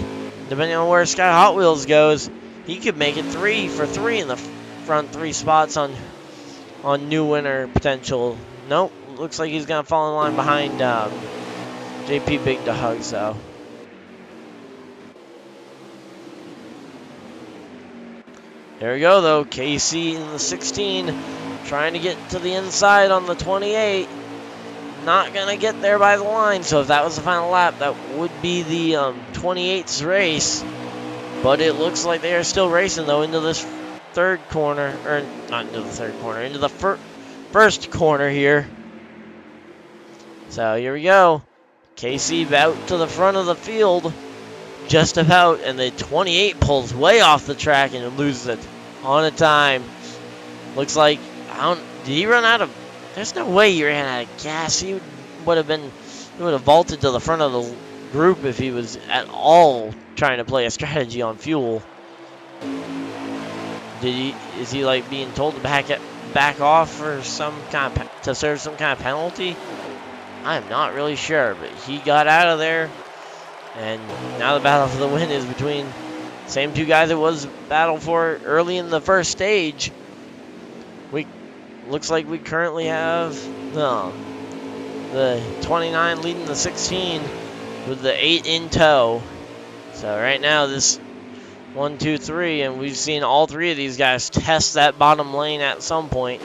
depending on where Sky Hot Wheels goes, he could make it 3 for 3 in the front 3 spots on new winner potential. Nope, looks like he's going to fall in line behind JP Big Dogs, though. There we go, though. KC in the 16, trying to get to the inside on the 28. Not going to get there by the line, so if that was the final lap, that would be the 28's race. But it looks like they are still racing, though, into this third corner. Or, not into the third corner, into the first corner here. So, here we go. KC out to the front of the field, just about, and the 28 pulls way off the track and loses it on a time. Looks like, did he run out of, there's no way he ran out of gas. He would have been He would have vaulted to the front of the group if he was at all trying to play a strategy on fuel. Is he like being told to back off for some kind of to serve some kind of penalty? I'm not really sure, but he got out of there, and now the battle for the win is between the same two guys it was battle for early in the first stage. Looks like we currently have the 29 leading the 16 with the 8 in tow. So right now this 1, 2, 3, and we've seen all three of these guys test that bottom lane at some point.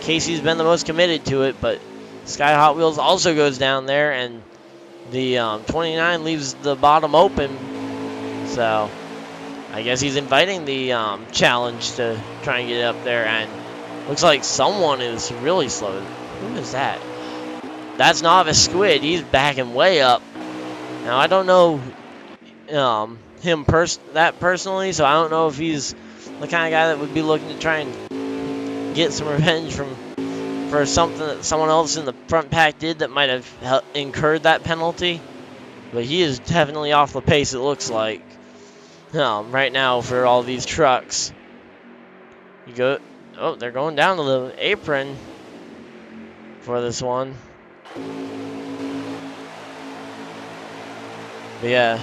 Casey's been the most committed to it, but Sky Hot Wheels also goes down there, and the 29 leaves the bottom open. So I guess he's inviting the challenge to try and get up there, and looks like someone is really slow. Who is that? That's Novice Squid. He's backing way up. Now I don't know him personally, so I don't know if he's the kind of guy that would be looking to try and get some revenge for something that someone else in the front pack did that might have incurred that penalty. But he is definitely off the pace, it looks like, right now for all these trucks. Oh, they're going down to the apron for this one. But yeah.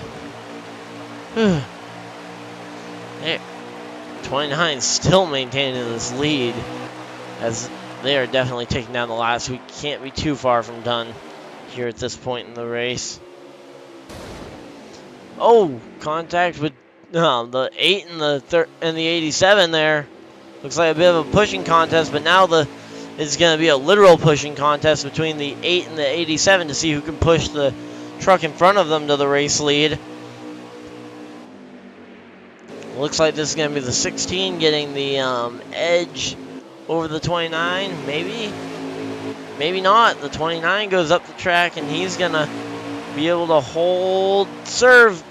29 still maintaining this lead, as they are definitely taking down the last. We can't be too far from done here at this point in the race. Oh, contact with the 8 and the 87 there. Looks like a bit of a pushing contest, but now it's going to be a literal pushing contest between the 8 and the 87 to see who can push the truck in front of them to the race lead. Looks like this is going to be the 16 getting the edge over the 29. Maybe not. The 29 goes up the track, and he's going to be able to serve.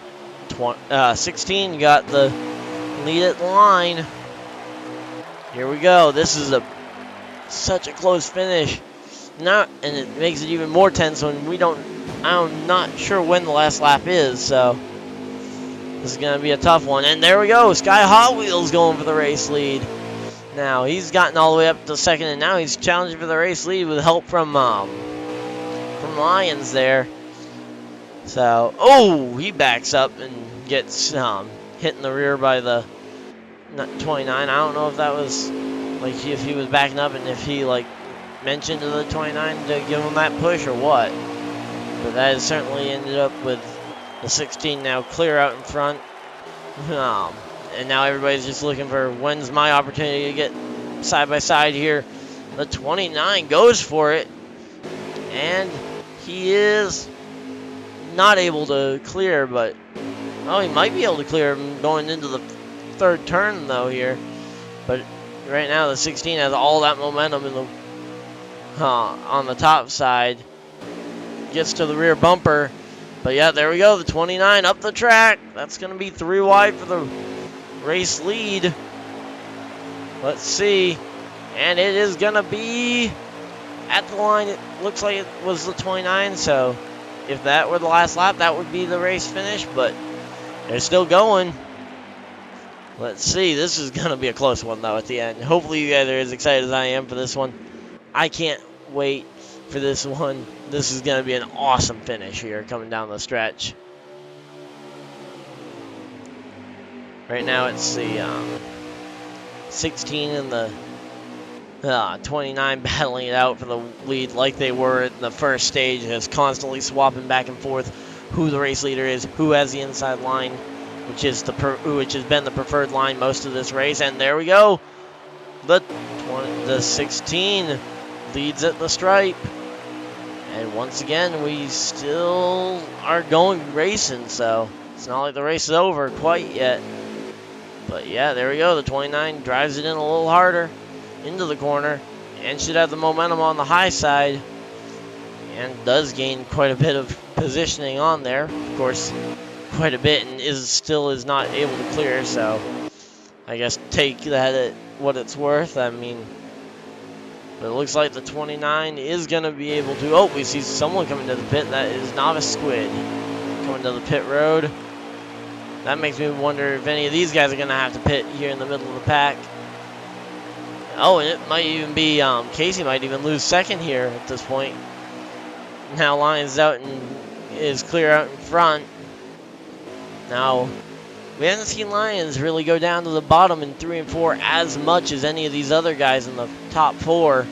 16 got the lead at the line. Here we go. This is such a close finish. And it makes it even more tense when I'm not sure when the last lap is, so this is going to be a tough one. And there we go. Sky Hot Wheels going for the race lead. Now, he's gotten all the way up to second, and now he's challenging for the race lead with help from Lions there. So, he backs up and gets hit in the rear by the 29. I don't know if that was, like, if he was backing up and if he, like, mentioned to the 29 to give him that push or what. But that has certainly ended up with the 16 now clear out in front. And now everybody's just looking for when's my opportunity to get side by side here. The 29 goes for it. And he is not able to clear, but he might be able to clear him going into the third turn though here. But right now the 16 has all that momentum in the on the top side. Gets to the rear bumper. But yeah, there we go. The 29 up the track. That's going to be 3 wide for the race lead. Let's see. And it is going to be at the line. It looks like it was the 29. So if that were the last lap, that would be the race finish. But they're still going. Let's see. This is going to be a close one, though, at the end. Hopefully you guys are as excited as I am for this one. I can't wait for this one. This is going to be an awesome finish here coming down the stretch. Right now it's the 16 and the 29 battling it out for the lead like they were in the first stage, just constantly swapping back and forth who the race leader is, who has the inside line, which has been the preferred line most of this race. And there we go. The 16 leads at the stripe. And once again, we still are going racing, so it's not like the race is over quite yet. But yeah, there we go. The 29 drives it in a little harder into the corner and should have the momentum on the high side and does gain quite a bit of positioning on there. Of course, quite a bit, and still is not able to clear, so I guess take that at what it's worth. I mean, But it looks like the 29 is going to be able to... Oh, we see someone coming to the pit. That is Novice Squid coming to the pit road. That makes me wonder if any of these guys are going to have to pit here in the middle of the pack. Oh, and it might even be... Casey might even lose second here at this point. Now Lyons out and is clear out in front. Now, we haven't seen Lyons really go down to the bottom in 3 and 4 as much as any of these other guys in the top 4.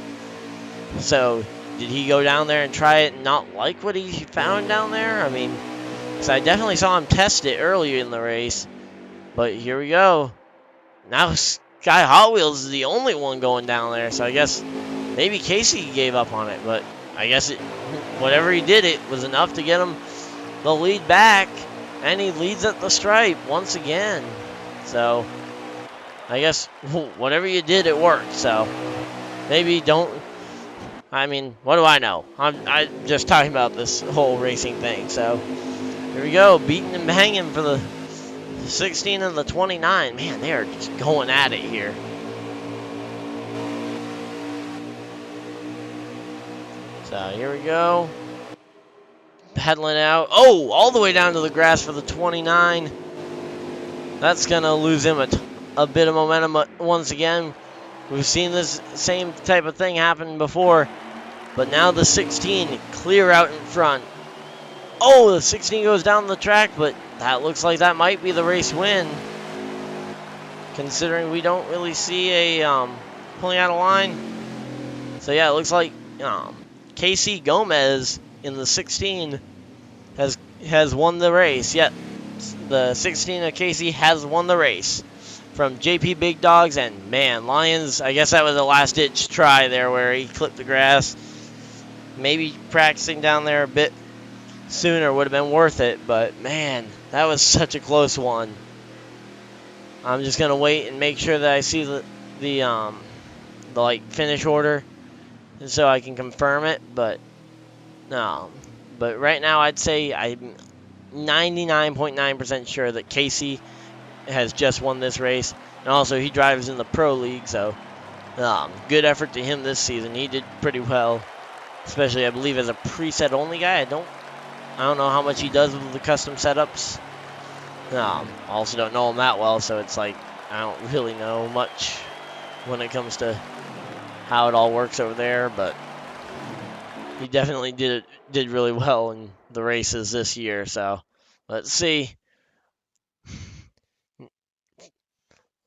So, did he go down there and try it and not like what he found down there? I mean, because I definitely saw him test it earlier in the race. But here we go. Now Sky Hot Wheels is the only one going down there. So I guess maybe Casey gave up on it. But I guess whatever he did, it was enough to get him the lead back. And he leads at the stripe once again. So, I guess whatever you did, it worked. So, maybe don't... I mean, what do I know? I'm just talking about this whole racing thing. So, here we go. Beating and banging for the 16 and the 29. Man, they are just going at it here. So, here we go. Pedaling out. Oh, all the way down to the grass for the 29. That's going to lose him a bit of momentum once again. We've seen this same type of thing happen before. But now the 16 clear out in front. Oh, the 16 goes down the track, but that looks like that might be the race win. Considering we don't really see a pulling out of line. So yeah, it looks like Casey Gomez in the 16 has won the race. Yet the 16 of Casey has won the race from JP Big Dogs. And man, Lyons, I guess that was a last ditch try there where he clipped the grass. Maybe practicing down there a bit sooner would have been worth it, but man, that was such a close one. I'm just gonna wait and make sure that I see the like finish order so I can confirm it, but right now I'd say I'm 99.9% sure that Casey has just won this race, and also he drives in the Pro League, so good effort to him this season. He did pretty well, especially I believe as a preset only guy. I don't know how much he does with the custom setups. I also don't know him that well, so it's like I don't really know much when it comes to how it all works over there, but he definitely did really well in the races this year. So let's see.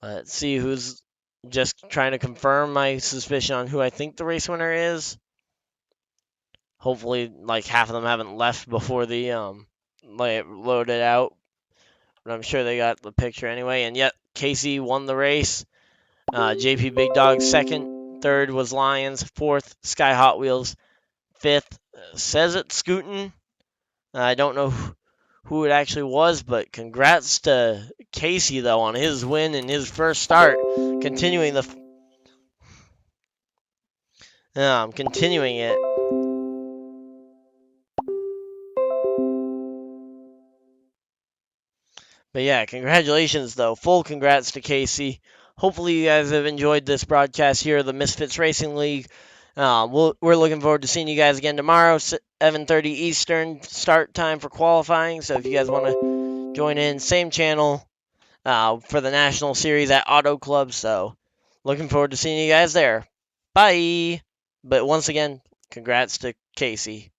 Let's see who's just trying to confirm my suspicion on who I think the race winner is. Hopefully, like half of them haven't left before the loaded out, but I'm sure they got the picture anyway. And yet, Casey won the race. JP Big Dog second, third was Lyons, fourth Sky Hot Wheels, fifth says it's Scootin'. I don't know who it actually was, but congrats to Casey though on his win in his first start, continuing it. But yeah, congratulations though. Full congrats to Casey. Hopefully you guys have enjoyed this broadcast here of the Misfitz Racing League. We're looking forward to seeing you guys again tomorrow, 7:30 Eastern start time for qualifying. So if you guys want to join in, same channel for the National Series at Auto Club. So looking forward to seeing you guys there. Bye. But once again, congrats to Casey.